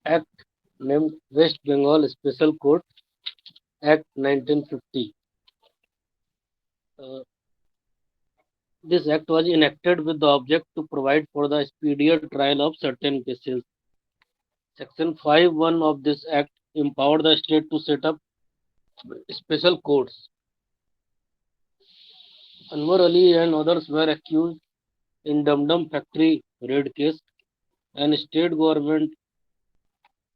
act named West Bengal Special Court Act 1950. Uh, this act was enacted with the object to provide for the speedier trial of certain cases. Section 5(1) of this act empowered the state to set up special courts. Anwar Ali and others were accused in Dum Dum factory raid case, and state government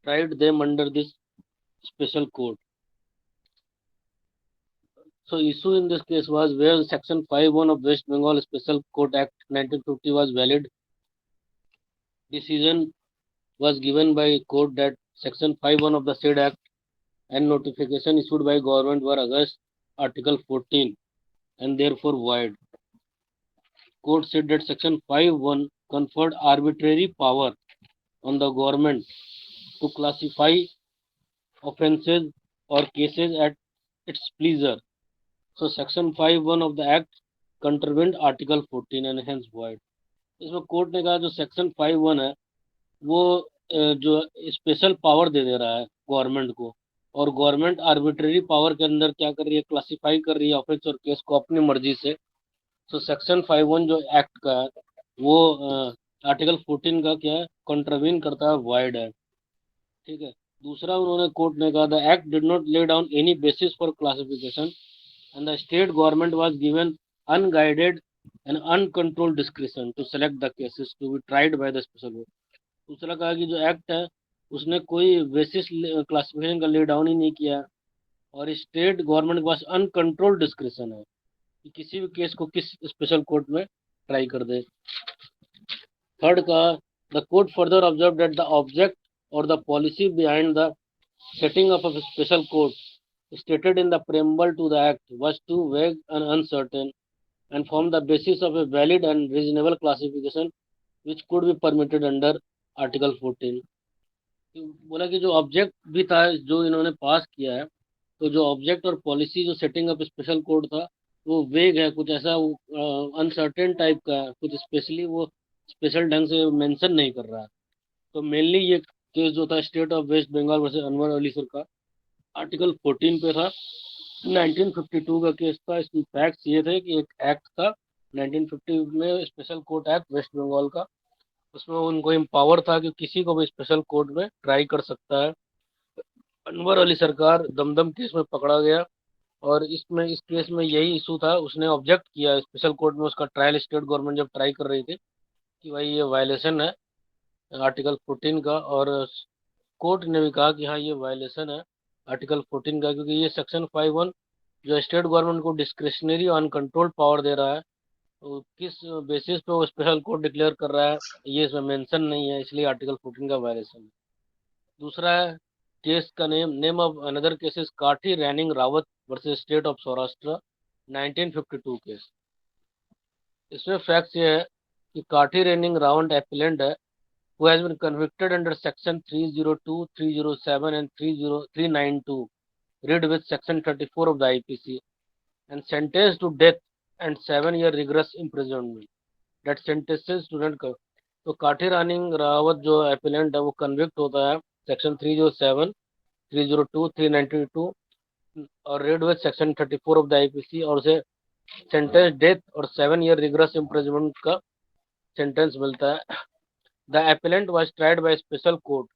tried them under this special court. So issue in this case was where Section 5(1) of West Bengal Special Court Act 1950 was valid. Decision was given by court that Section 5(1) of the said act and notification issued by government were against Article 14 and therefore void. Court said that Section 5(1) conferred arbitrary power on the government to classify offences or cases at its pleasure. So Section 5(1) of the Act contravened Article 14 and hence void. इसमें court ने कहा जो section 5(1) है वो जो special power दे दे रहा है government को, और गवर्नमेंट आर्बिट्रेरी पावर के अंदर क्या कर रही है, क्लासिफाई कर रही है ऑफेंस और केस को अपनी मर्जी से. तो सेक्शन 5(1) जो एक्ट का है वो आर्टिकल 14 का क्या है, कॉन्ट्रावीन करता है, वाइड है. ठीक है. दूसरा उन्होंने कोर्ट ने कहा the act did not lay down any basis for classification and the state government was given unguided and uncontrolled discretion to select the cases to be tried by the special court. दूसरा कहा कि जो act है उसने कोई basis classification का lay down ही नहीं किया और स्टेट गवर्नमेंट के पास अनकंट्रोल्ड डिस्क्रिप्शन है कि किसी भी केस को किस स्पेशल कोर्ट में ट्राई कर दे. थर्ड का the court further observe that the object और the policy behind the setting up of special court stated in the preamble to the act was too vague and uncertain and formed the basis of a valid and reasonable classification which could be permitted under Article 14. बोला कि जो object भी था जो इन्होंने पास किया है, तो जो ऑब्जेक्ट और पॉलिसी जो सेटिंग अप स्पेशल कोड था वो वेग है, कुछ ऐसा अनसर्टेन टाइप का है, कुछ स्पेशली वो स्पेशल ढंग से मेंशन नहीं कर रहा है. तो मेनली ये केस जो था state of West Bengal versus Anwar Ali sir का आर्टिकल 14 पे था. 1952 का केस था. इसमें फैक्ट्स ये थे कि एक एक्ट था 1950 में special court act West Bengal का, उसमें उनको एम्पावर था कि किसी को भी स्पेशल कोर्ट में ट्राई कर सकता है. अनवर अली सरकार दमदम केस में पकड़ा गया और इसमें इस केस में यही इशू था. उसने ऑब्जेक्ट किया स्पेशल कोर्ट में, उसका ट्रायल स्टेट गवर्नमेंट जब ट्राई कर रही थी कि भाई ये वायलेशन है आर्टिकल 14 का, और कोर्ट ने भी कहा कि हाँ ये वायलेशन है आर्टिकल 14 का, क्योंकि ये सेक्शन 5(1) जो स्टेट गवर्नमेंट को डिस्क्रिशनरी अनकंट्रोल्ड पावर दे रहा है, तो किस बेसिस पे वो स्पेशल कोर्ट डिक्लेयर कर रहा है ये इसमें मेंशन नहीं है, इसलिए आर्टिकल 14 का वायलेशन है. दूसरा है केस का name of another cases Kathi Raning Rawat versus state of Saurashtra 1952 case. इसमें फैक्ट्स ये है कि काठी रैनिंग रावत एपिलेंट है who has been convicted under section 302, 307 and 392 read with section 34 of the IPC and sentenced to death and 7-year rigorous imprisonment. That sentences student का. तो काठी रानी रावत जो appellant है वो कन्विक्ट होता है सेक्शन 307, 302, 392 और read with section 34 of the IPC, और उसे सेंटेंस डेथ और 7-year रिगरस इम्प्रिजनमेंट का सेंटेंस मिलता है. The appellant was tried by special court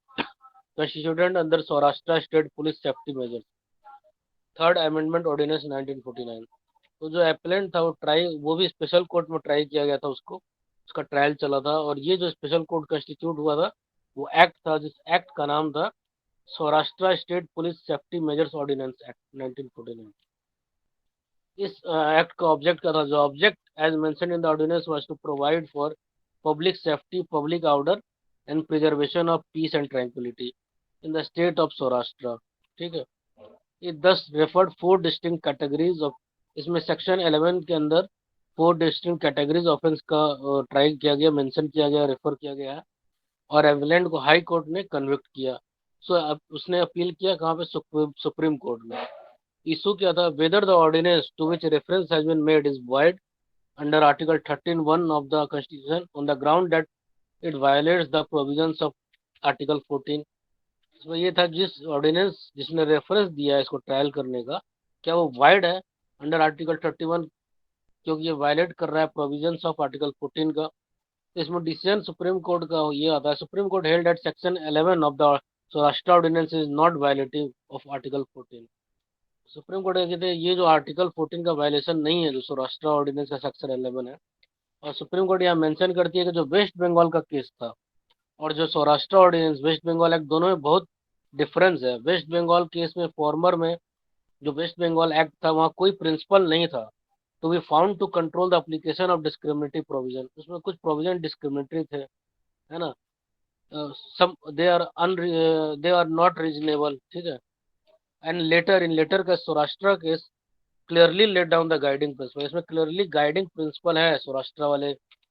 constituted under Saurashtra State Police Safety Measures. Third amendment ordinance 1949. तो जो एपेलेंट था वो भी स्पेशल कोर्ट में ट्राई किया गया था, उसका ट्रायल चला था, और ये जो स्पेशल कोर्ट कंस्टिट्यूट हुआ था वो एक्ट था जिस एक्ट का नाम था Saurashtra state police safety measures ordinance act 1949. इस एक्ट का ऑब्जेक्ट का था, जो object as mentioned in the ordinance was to provide for public safety, public order and preservation of peace and tranquility in the state of Saurashtra. ठीक है. It thus referred 4 distinct categories of, इसमें section 11 के अंदर 4 distinct categories offence का try किया गया, mention किया गया, रेफर किया गया है, और एविलेंट को हाई कोर्ट ने कन्विक्ट किया. सो उसने अपील किया कहाँ पे, सुप्रीम कोर्ट में. इशू क्या था, whether the ordinance to which reference has been made is void under Article 13(1) of the Constitution on the ground that it violates the provisions of Article 14. इसमें ये था जिस ऑर्डिनेंस जिसने रेफरेंस दिया है इसको ट्रायल करने का, क्या वो वाइड है अंडर आर्टिकल 31, क्योंकि ये वायलेट कर रहा है प्रोविजंस ऑफ आर्टिकल 14 का। तो इसमें डिसीजन सुप्रीम कोर्ट का ये आता है, Supreme Court held that section 11 of the Saurashtra ordinance is not violative of article 14। Supreme Court कहते हैं ये जो आर्टिकल 14 का वायलेशन नहीं है, जो सौराष्ट्र ऑर्डिनेंस का सेक्शन 11 है। और सुप्रीम कोर्ट यहाँ मेंशन करती है कि जो वेस्ट बंगाल का केस था और जो Saurashtra ordinance West Bengal act, दोनों में बहुत डिफरेंस है। वेस्ट बंगाल केस में फॉर्मर में जो वेस्ट बंगाल एक्ट था वहाँ कोई प्रिंसिपल नहीं था, तो we found to control the application of discriminatory provision, उसमें कुछ प्रोविजन डिस्क्रिमिनेटरी थे, है ना। Some they are not reasonable, ठीक है। एंड लेटर इन लेटर का Saurashtra case clearly laid down the guiding principle, इसमें क्लियरली गाइडिंग प्रिंसिपल है सौराष्ट्र वाले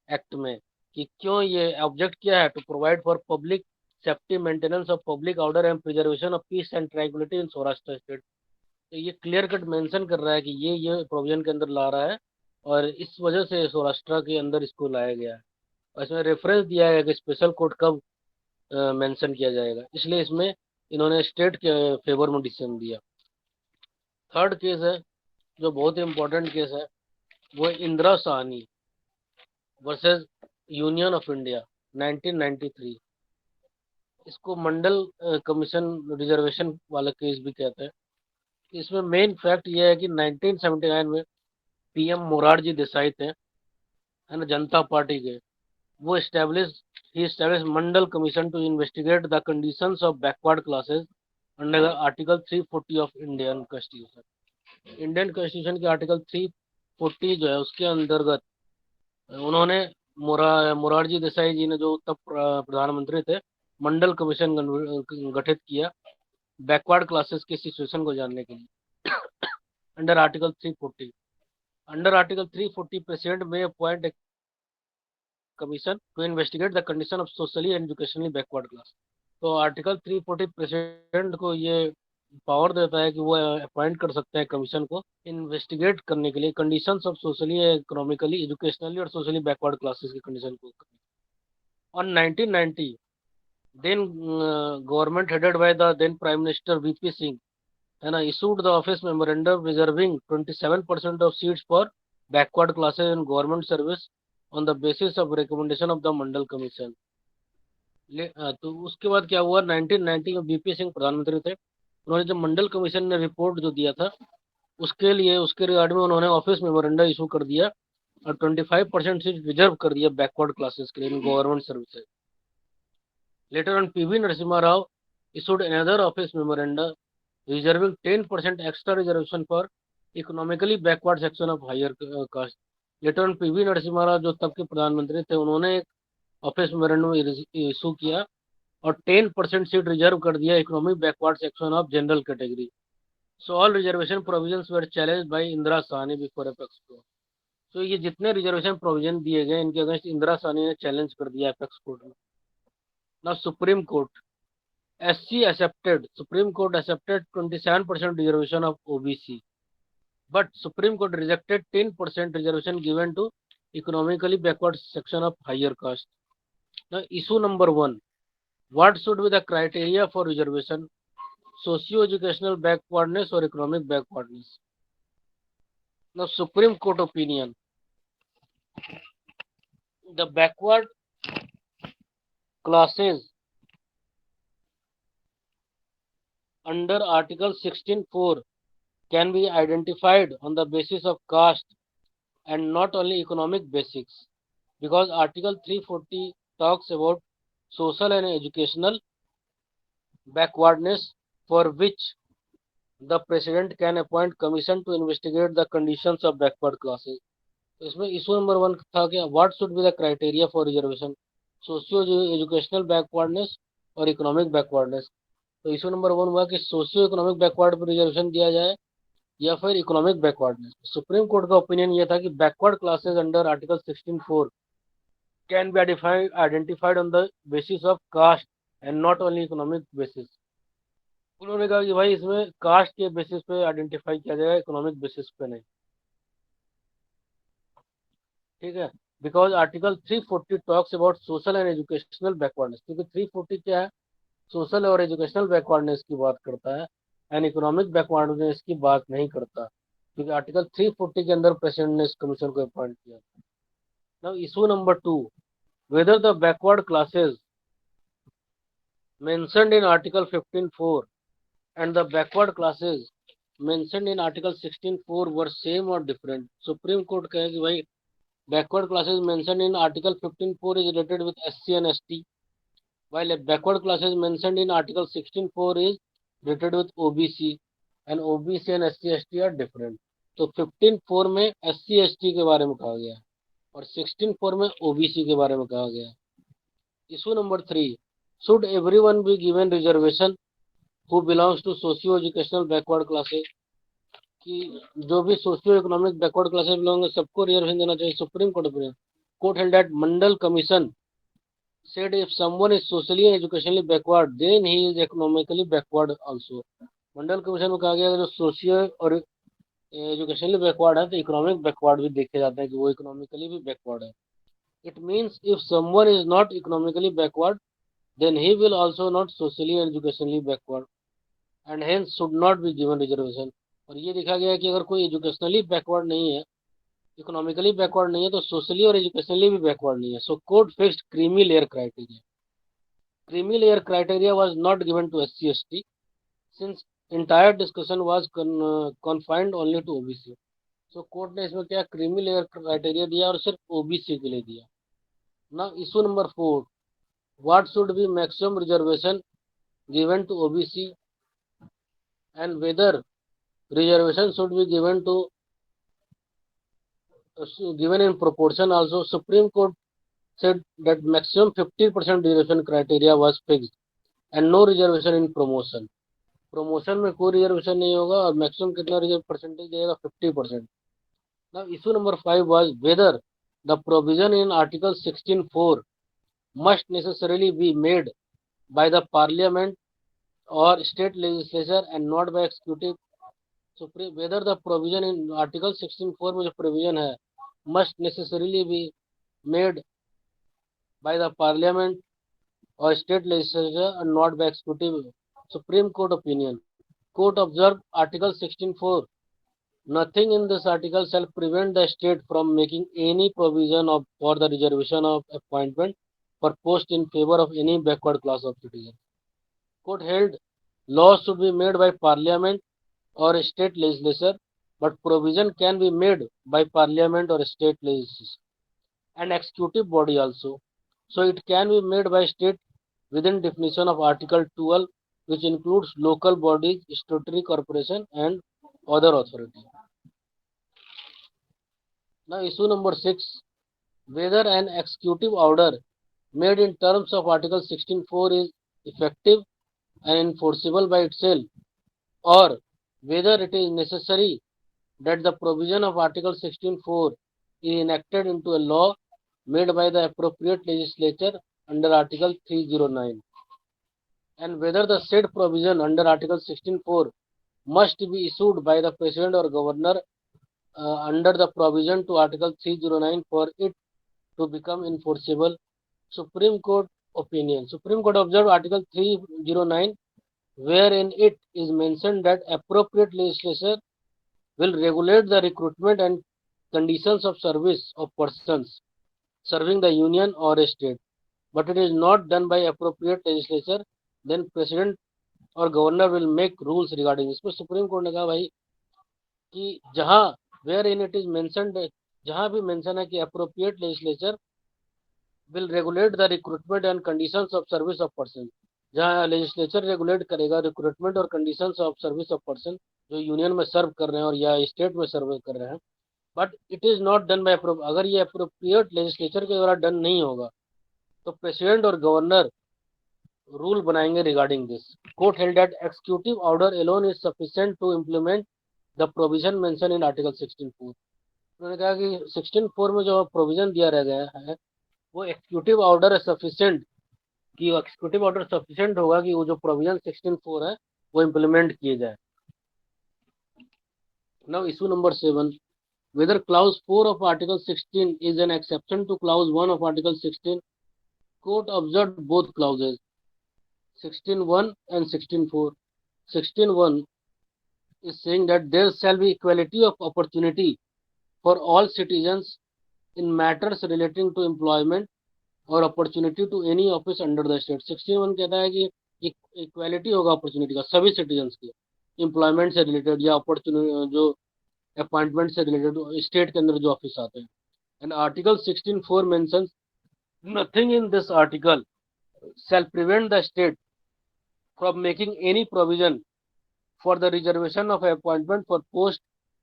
एक्ट में कि क्यों ये ऑब्जेक्ट किया है, to provide for public safety, maintenance of public order and preservation of peace and tranquillity in Saurashtra state. तो ये क्लियर कट मेंशन कर रहा है कि ये प्रोविजन के अंदर ला रहा है और इस वजह से सौराष्ट्र के अंदर इसको लाया गया है। और इसमें रेफरेंस दिया है कि स्पेशल कोर्ट कब मेंशन किया जाएगा, इसलिए इसमें इन्होंने स्टेट के फेवर में डिसीजन दिया। थर्ड केस है जो बहुत ही इंपॉर्टेंट केस है, वो Indira Sahni versus union of India 1993। इसको मंडल कमीशन रिजर्वेशन वाला केस भी कहते हैं। इसमें मेन फैक्ट ये है कि 1979 में पीएम मोरारजी देसाई थे, है ना, जनता पार्टी के। वो established Mandal commission to investigate the conditions of backward classes under article 340 of Indian constitution. Indian constitution के आर्टिकल 340 जो है उसके अंतर्गत उन्होंने मोरारजी देसाई जी ने, जो तब प्रधानमंत्री थे, मंडल कमीशन गठित किया बैकवर्ड क्लासेस की सिचुएशन को जानने के लिए under article 340। Under article 340 President may appoint commission to investigate the condition of socially and educationally backward class. तो आर्टिकल 340 प्रेसिडेंट को ये पावर देता है कि वो अपॉइंट कर सकते हैं कमीशन को इन्वेस्टिगेट करने के लिए conditions of socially, economically, educationally और सोशली बैकवर्ड क्लासेस की कंडीशन को। On 1990 then government headed by the then prime minister VP Singh, है ना, issued the office memorandum reserving 27% of seats for backward classes in government service on the basis of recommendation of the Mandal commission. तो उसके बाद क्या हुआ, 1990 में BP Singh प्रधानमंत्री थे। उन्होंने जब मंडल कमीशन ने रिपोर्ट जो दिया था उसके लिए, उसके रिगार्ड में उन्होंने ऑफिस मेमोरेंडम इशू कर दिया और 25% सीट रिजर्व कर दिया बैकवर्ड क्लासेस के लिए in government services. Later on PV Narasimha Rao issued another office memorandum reserving 10% extra reservation for economically backward section of higher caste। Later on PV Narasimha Rao जो तब के प्रधानमंत्री थे, उन्होंने एक ऑफिस मेमोरेंडम इशू किया और 10% सीट रिजर्व कर दिया economic backward section of general category. So all reservation provisions were challenged by Indira Sawhney before apex court. तो ये जितने रिजर्वेशन प्रोविजन दिए गए इनके अगेंस्ट इंदिरा साहनी ने चैलेंज कर दिया अपेक्स कोर्ट में। ना supreme court SC accepted, Supreme Court accepted 27% reservation of OBC, but Supreme Court rejected 10% reservation given to economically backward section of higher caste. Now, issue number one: what should be the criteria for reservation? Socio-educational backwardness or economic backwardness? Now, Supreme Court opinion: the backward classes under Article 16(4) can be identified on the basis of caste and not only economic basics, because Article 340 talks about social and educational backwardness, for which the president can appoint commission to investigate the conditions of backward classes। तो इसमें issue number 1 था कि what should be the criteria for reservation, socio educational backwardness और economic backwardness. तो issue number 1 हुआ कि socio economic backward पर reservation दिया जाए या फिर इकोनॉमिक बैकवर्डनेस। सुप्रीम कोर्ट का ओपिनियन ये था कि backward classes under article 16(4) can be identified on the basis of caste and not only economic basis. उन्होंने कहा कि भाई इसमें कास्ट के बेसिस पे आइडेंटिफाई किया जाएगा, इकोनॉमिक बेसिस पे नहीं, ठीक है। Because article 340 talks about social and educational backwardness, क्योंकि 340 क्या है, सोशल और एजुकेशनल बैकवर्डनेस की बात करता है एंड इकोनॉमिक बैकवर्डनेस की बात नहीं करता, क्योंकि आर्टिकल 340 के अंदर प्रेसिडेंट ने इस कमीशन को अपॉइंट किया। Now issue number 2, whether the backward classes mentioned in Article 15.4 and the backward classes mentioned in Article 16.4 were same or different. Supreme Court कहे कि भाई backward classes mentioned in Article 15.4 is related with SC and ST, while backward classes mentioned in Article 16.4 is related with OBC, and OBC and SC ST are different. तो 15.4 में SC ST के बारे में कहा गया और 16.4 में OBC के बारे में कहा गया। Issue number 3, should everyone be given reservation who belongs to socio educational backward classes, कि जो भी socio economic backward classes belong है सबको रिजर्वेशन देना चाहिए। Supreme Court held that Mandal commission said if someone is socially and educationally backward then he is economically backward also। Mandal commission में कहा गया कि जो सोशियो और एजुकेशनली बैकवर्ड है तो इकोनॉमिक बैकवर्ड भी देखे जाते हैं कि वो इकोनॉमिकली भी बैकवर्ड है। It means if someone is not economically backward then he will also not socially and educationally backward and hence should not be given reservation। और ये देखा गया है कि अगर कोई एजुकेशनली बैकवर्ड नहीं है, इकोनॉमिकली बैकवर्ड नहीं है, तो सोशली और एजुकेशनली भी बैकवर्ड नहीं है। So court fixed creamy layer criteria. Creamy layer criteria was not given to SC ST सिंस entire discussion was confined only to OBC। So court ने इसमें क्या क्रीमी लेयर क्राइटेरिया दिया और सिर्फ OBC के लिए दिया। Now issue number 4, what should be maximum reservation given to OBC and whether reservation should be given in proportion also। Supreme Court said that maximum 50% reservation criteria was fixed and no reservation in promotion। Promotion में कोई reservation नहीं होगा और maximum कितना percentage देगा 50%। Now issue number 5 was whether the provision in article 16.4 must necessarily be made by the parliament or state legislature and not by executive। so whether the provision in article 16.4 में जो provision है must necessarily be made by the parliament or state legislature and not by executive। Supreme Court opinion, court observed article 16.4, nothing in this article shall prevent the state from making any provision for the reservation of appointment for post in favor of any backward class of citizens। Court held laws should be made by parliament or state legislature, but provision can be made by parliament or state legislature and executive body also। So it can be made by state within definition of Article 12, which includes local bodies, statutory corporation and other authority। Now issue number 6, whether an executive order made in terms of Article 16.4 is effective and enforceable by itself, or whether it is necessary that the provision of Article 16.4 is enacted into a law made by the appropriate legislature under Article 309, and whether the said provision under Article 16.4 must be issued by the President or Governor under the provision to Article 309 for it to become enforceable। Supreme Court opinion, Supreme Court observed Article 309, wherein it is mentioned that appropriate legislature will regulate the recruitment and conditions of service of persons serving the union or a state, but it is not done by appropriate legislature, then president और governor will make rules regarding. इसमें Supreme Court ने कहा भाई कि जहां where in it is mentioned, जहां भी mention है कि appropriate legislature will regulate the recruitment and conditions of service of person, जहां लेजिस्लेचर रेगुलेट करेगा रिक्रूटमेंट और conditions of service of person जो यूनियन में सर्व कर रहे हैं और या स्टेट में सर्व कर रहे हैं, but it is not done by अगर ये अप्रोप्रिएट लेजिस्लेचर के द्वारा डन नहीं होगा तो प्रेसिडेंट और गवर्नर रूल बनाएंगे regarding this. Court held that executive order alone is sufficient to implement the provision mention in article 16.4। उन्होंने कहा कि 16.4 में जो प्रोविजन दिया रह गया है वो एक्जीक्यूटिव ऑर्डर है सफिशिएंट, कि एक्जीक्यूटिव ऑर्डर सफिशिएंट होगा कि वो जो प्रोविजन 16.4 है वो इम्प्लीमेंट किए जाए। Now issue number 7, whether clause 4 of article 16 is an exception to clause 1 of article 16। court observed both clauses 16.1 and 16.4. 16.1 is saying that there shall be equality of opportunity for all citizens in matters relating to employment और opportunity to any office under the state. 16.1 कहता है कि equality होगा opportunity का सभी citizens की employment से related या अपॉर्चुनिटी जो अपॉइंटमेंट से रिलेटेड स्टेट के अंदर जो ऑफिस आते हैं. And article 16.4 mentions nothing in this article shall prevent the state from making any provision for the reservation of appointment for post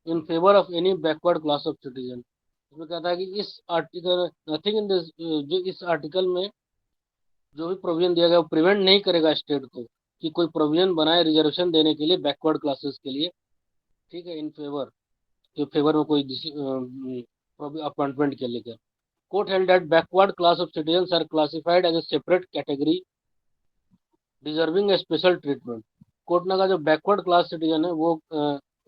in favor of any backward class of citizen. इसमें कहता है कि इस article nothing in this जो इस article में जो भी प्रोविजन दिया गया वो प्रिवेंट नहीं करेगा स्टेट को कि कोई प्रोविजन बनाए रिजर्वेशन देने के लिए बैकवर्ड क्लासेस के लिए. ठीक है, इन फेवर के फेवर में कोई अपॉइंटमेंट के लेकर. Court held that backward class of citizens are classified as a separate category deserving a special treatment. Court ने कहा जो बैकवर्ड क्लास सिटीजन है वो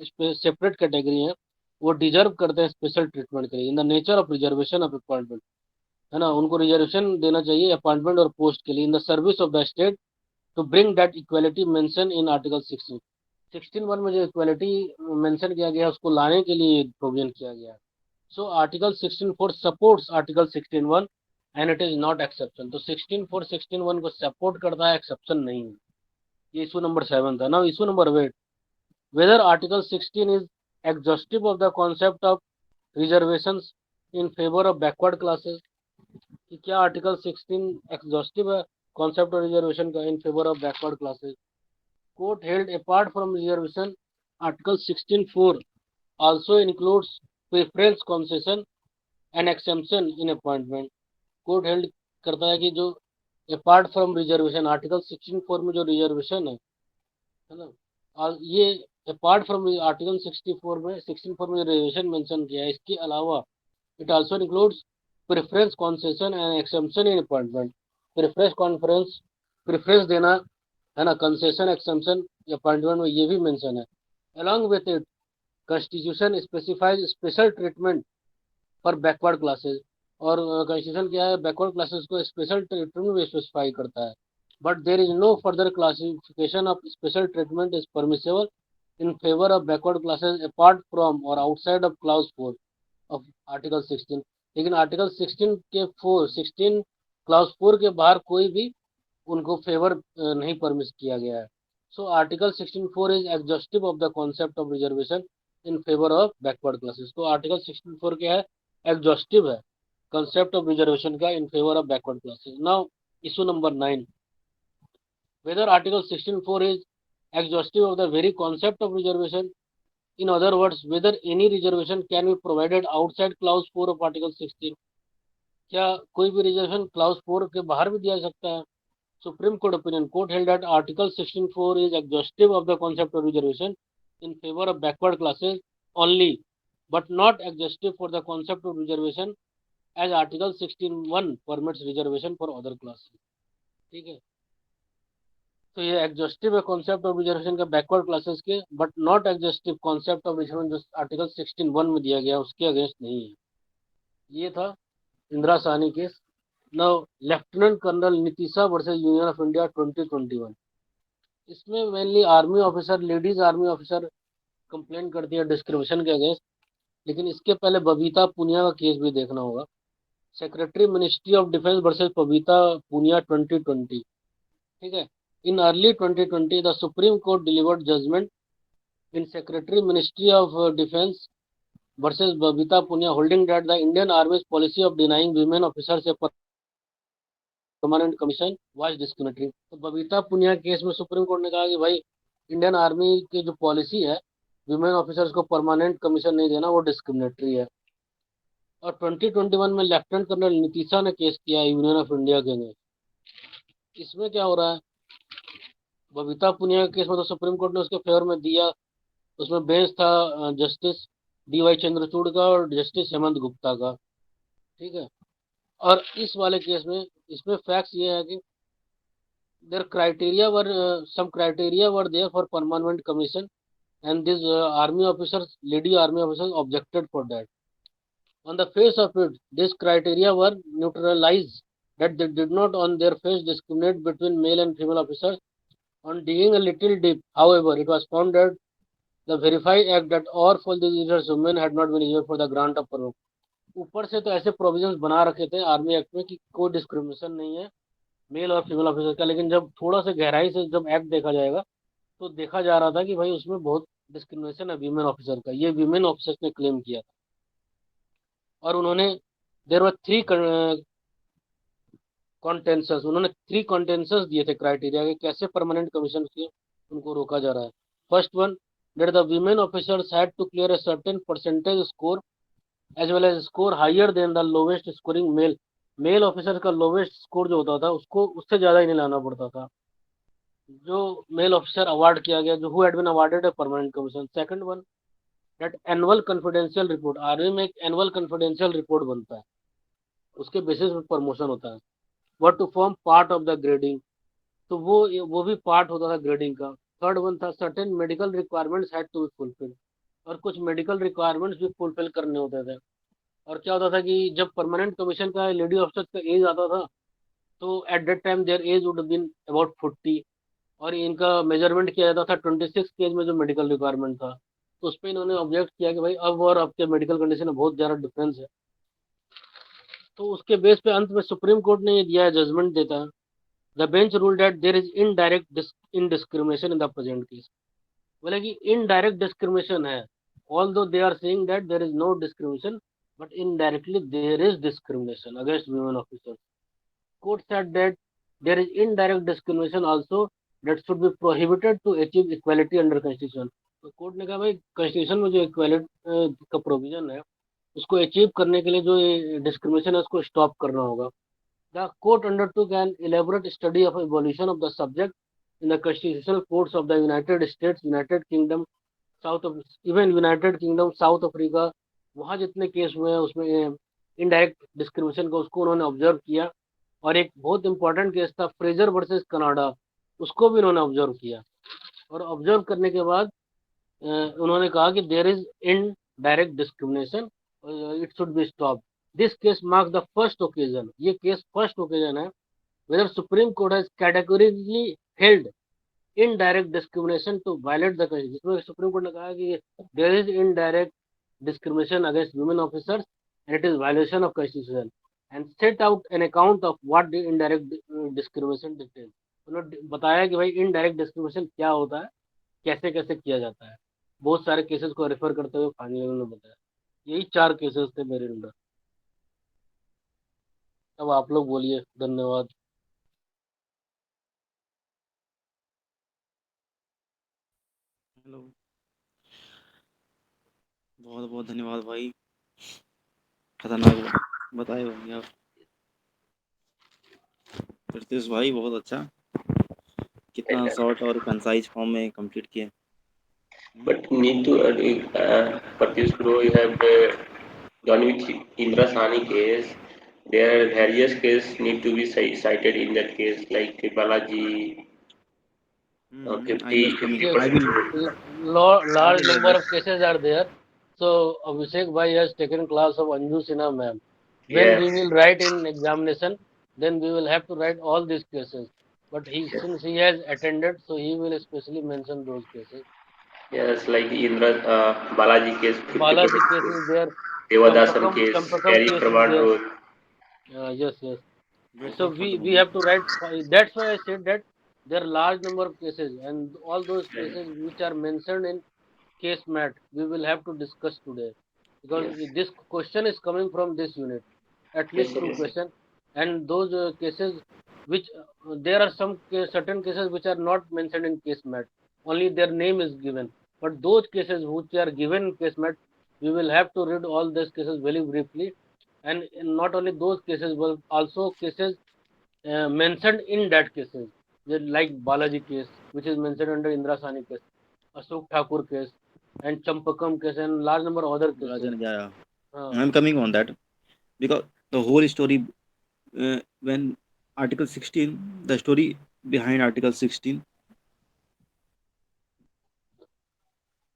सेपरेट कैटेगरी है, वो डिजर्व करते हैं स्पेशल ट्रीटमेंट के लिए in the nature of reservation of appointment. है ना, उनको रिजर्वेशन देना चाहिए अपॉइंटमेंट और पोस्ट के लिए in the service of the state to bring that equality mention in article 16.1 में जो इक्वालिटी मेंशन किया गया उसको लाने के लिए प्रोविजन किया गया. So article 16.4 supports article 16.1 and it is not exception. तो 16.4 16.1 को सपोर्ट करता है, एक्सेप्शन नहीं है. ये इशू नंबर 7 था. Now issue number 8, whether article 16 is exhaustive of the concept of reservations in favour of backward classes. कि क्या आर्टिकल 16 एग्जॉस्टिव है कॉन्सेप्ट ऑफ रिजर्वेशन का in favour of backward classes. Court held apart from reservation article 16.4 also includes preference concession and exemption in appointment. Court held करता है कि जो apart from reservation article 16.4 में जो रिजर्वेशन है ना, और ये अपार्ट फ्रॉम आर्टिकल 64 में 16.4 में जो रिजर्वेशन मेंशन किया है, इसके अलावा it also includes preference concession and exemption in appointment. Preference देना है ना, कंसेशन एक्सेम्पशन अपॉइंटमेंट में ये भी मेंशन है. Along with it constitution specifies special treatment for backward classes. और कॉन्स्टिट्यूशन क्या है, बैकवर्ड क्लासेस को स्पेशल ट्रीटमेंट भी स्पेसिफाई करता है. But there is no further classification of special treatment is permissible in favor of backward classes apart from or outside of clause 4 of article 16. लेकिन article 16 के 16 class 4 के बाहर कोई भी उनको फेवर नहीं परमिट किया गया है. So article 16.4 is exhaustive of the concept of reservation in favour of backward classes. तो आर्टिकल 16.4 क्या है, एग्जॉस्टिव है कॉन्सेप्ट ऑफ रिजर्वेशन का in favour of backward classes. Now issue number 9, whether article 16.4 is exhaustive of the very concept of reservation. In other words, whether any reservation can be provided outside clause 4 of article 16. क्या कोई भी reservation clause 4 के बाहर भी दिया सकता है. Supreme court opinion. Court held that article 16.4 is exhaustive of the concept of reservation in favor of backward classes only, but not exhaustive for the concept of reservation as article 16.1 permits reservation for other classes. ठीक है, तो ये exhaustive है concept of reservation का backward classes के, but not exhaustive concept of reservation जो article 16.1 में दिया गया उसके अगेंस्ट नहीं है. ये था Indira Sawhney case. Now lieutenant colonel Nitisha versus union of India 2021. इसमें mainly army officer, ladies army officer complain करती है डिस्क्रिमिनेशन के अगेंस्ट. लेकिन इसके पहले बबीता पुनिया का केस भी देखना होगा. Secretary ministry of defence versus Babita Punia 2020. ठीक है, in early 2020 the Supreme Court delivered judgment in Secretary Ministry of Defense versus Babita Punia, holding that the Indian Army's policy of denying women officers a permanent commission was discriminatory. तो Babita Punia case में supreme Court ने कहा कि भाई Indian army की जो policy है women officers को परमानेंट कमीशन नहीं देना वो डिस्क्रिमिनेटरी है. और 2021 में लेफ्टिनेंट कर्नल नीतीशा ने केस किया यूनियन ऑफ इंडिया के लिए. इसमें क्या हो रहा है, बबीता पुनिया के केस में तो सुप्रीम कोर्ट ने उसके फेवर में दिया. उसमें बेंच था जस्टिस DY चंद्रचूड़ का और जस्टिस हेमंत गुप्ता का. ठीक है, और इस वाले केस में इसमें फैक्ट्स ये है कि there criteria were some criteria were there for permanent commission and this army officers, lady army officers objected for that. On the face of it this criteria were neutralise that they did not on their face discriminate between male and female officers On digging a little deep, however, it was found that the Verify Act that all for the leaders women had not been eligible for the grant of permit. ऊपर से तो ऐसे provisions बना रखे थे army act में कि कोई डिस्क्रिमिनेशन नहीं है मेल और फीमेल ऑफिसर का, लेकिन जब थोड़ा सा गहराई से जब एक्ट देखा जाएगा तो देखा जा रहा था कि भाई उसमें बहुत डिस्क्रिमिनेशन है वीमेन ऑफिसर का, ये वीमेन ऑफिसर्स ने क्लेम किया था। और उन्होंने देर वर थ्री कॉन्टेंसस, उन्होंने थ्री कॉन्टेंसस दिए थे क्राइटेरिया के कैसे परमानेंट कमीशन से उनको रोका जा रहा है। First one, that the women officers had to clear a certain percentage score as well as score higher than the lowest scoring male officer का लोवेस्ट स्कोर जो होता था उसको उससे ज्यादा ही नहीं लाना पड़ता था जो मेल ऑफिसर अवार्ड किया गया, जो who had been awarded a permanent commission. Second one, that annual confidential report, army में एक एनुअल कॉन्फिडेंशियल रिपोर्ट बनता है, उसके बेसिस पे प्रमोशन होता है। What to form part of the grading, तो वो भी पार्ट होता था ग्रेडिंग का। थर्ड वन था certain medical requirements had to be fulfil, और कुछ मेडिकल रिक्वायरमेंट्स भी फुलफिल करने होते थे। और क्या होता था कि जब परमानेंट कमीशन का लेडी ऑफिसर का एज आता था तो at that time their age would been about 40, और इनका मेजरमेंट किया जाता था 26 के एज में जो मेडिकल रिक्वायरमेंट था। तो उस पर इन्होंने ऑब्जेक्ट किया कि भाई अब और अब के मेडिकल कंडीशन में बहुत ज़्यादा डिफरेंस है। तो उसके बेस पे अंत में सुप्रीम कोर्ट ने ये दिया है, जजमेंट देता है। The bench rule that there is indirect indiscrimination in the present case, बोले कि इनडायरेक्ट डिस्क्रिमिनेशन है, although they are saying that there is no discrimination, but indirectly there is discrimination against women officers. Court said that there is indirect discrimination also that should be prohibited to achieve equality under constitution। तो court ने कहा भाई constitution में जो equality का provision है उसको achieve करने के लिए जो डिस्क्रिमिनेशन है उसको स्टॉप करना होगा। The court undertook an elaborate study of evolution of the subject in the constitutional courts of the United States, United Kingdom, south of even United kingdom, south Africa, वहाँ जितने केस हुए हैं उसमें indirect discrimination को उसको उन्होंने observe किया। और एक बहुत इंपॉर्टेंट केस था फ्रेजर वर्सेस कनाडा, उसको भी उन्होंने ऑब्जर्व किया। और ऑब्जर्व करने के बाद उन्होंने कहा कि there is indirect discrimination, it should be stop. This case mark the first occasion, ये केस फर्स्ट ओकेजन है whether Supreme Court has categorically held indirect discrimination to violate the constitution, जिसमें Supreme Court ने कहा कि there is indirect discrimination against women officers and it is violation of constitution and set out an account of what the indirect discrimination details। उन्होंने बताया कि भाई indirect discrimination क्या होता है, कैसे कैसे किया जाता है, बहुत सारे केसेस को रेफर करते हुए फाइनली उन्होंने बताया। यही चार केसेस थे मेरे अंदर। अब आप लोग बोलिए। धन्यवाद। हेलो। बहुत बहुत धन्यवाद भाई, खतरनाक बताए भाई आप। प्रत्युष भाई बहुत अच्छा, कितना शॉर्ट और कंसाइज फॉर्म में कंप्लीट किया। But need to Pratyush bro, you have done with Indra Sani case. There are various cases need to be cited in that case, like Balaji, I will 50, coming, 50 Yes, I percent will, rule. I large will number address. of cases are there. So Abhishek bhai has taken class of Anju Sinha ma'am. When we Yes, will write in examination, then we will have to write all these cases. But yes, since he has attended, so he will especially mention those cases. yes, like Indra Balaji case, 50% Balaji case rule. is there. Devadasan case, Champakam Terry case is Pravan there. rule. Yes, yes. Wait So wait for the we moment. have to write. That's why I said that there are large number of cases, and all those Yes, cases which are mentioned in case mat we will have to discuss today, because yes, this question is coming from this unit, at yes, least sir, two yes, sir. questions. And those cases which there are some certain cases which are not mentioned in case mat, only their name is given, but those cases which are given in case mat we will have to read all these cases very briefly. And not only those cases but also cases mentioned in that cases, like Balaji case which is mentioned under Indra Sani case, Ashok Thakur case, and Champakam case, and large number of other cases. Rajan, या Uh, I am coming on that, because the whole story, when article 16, the story behind article 16,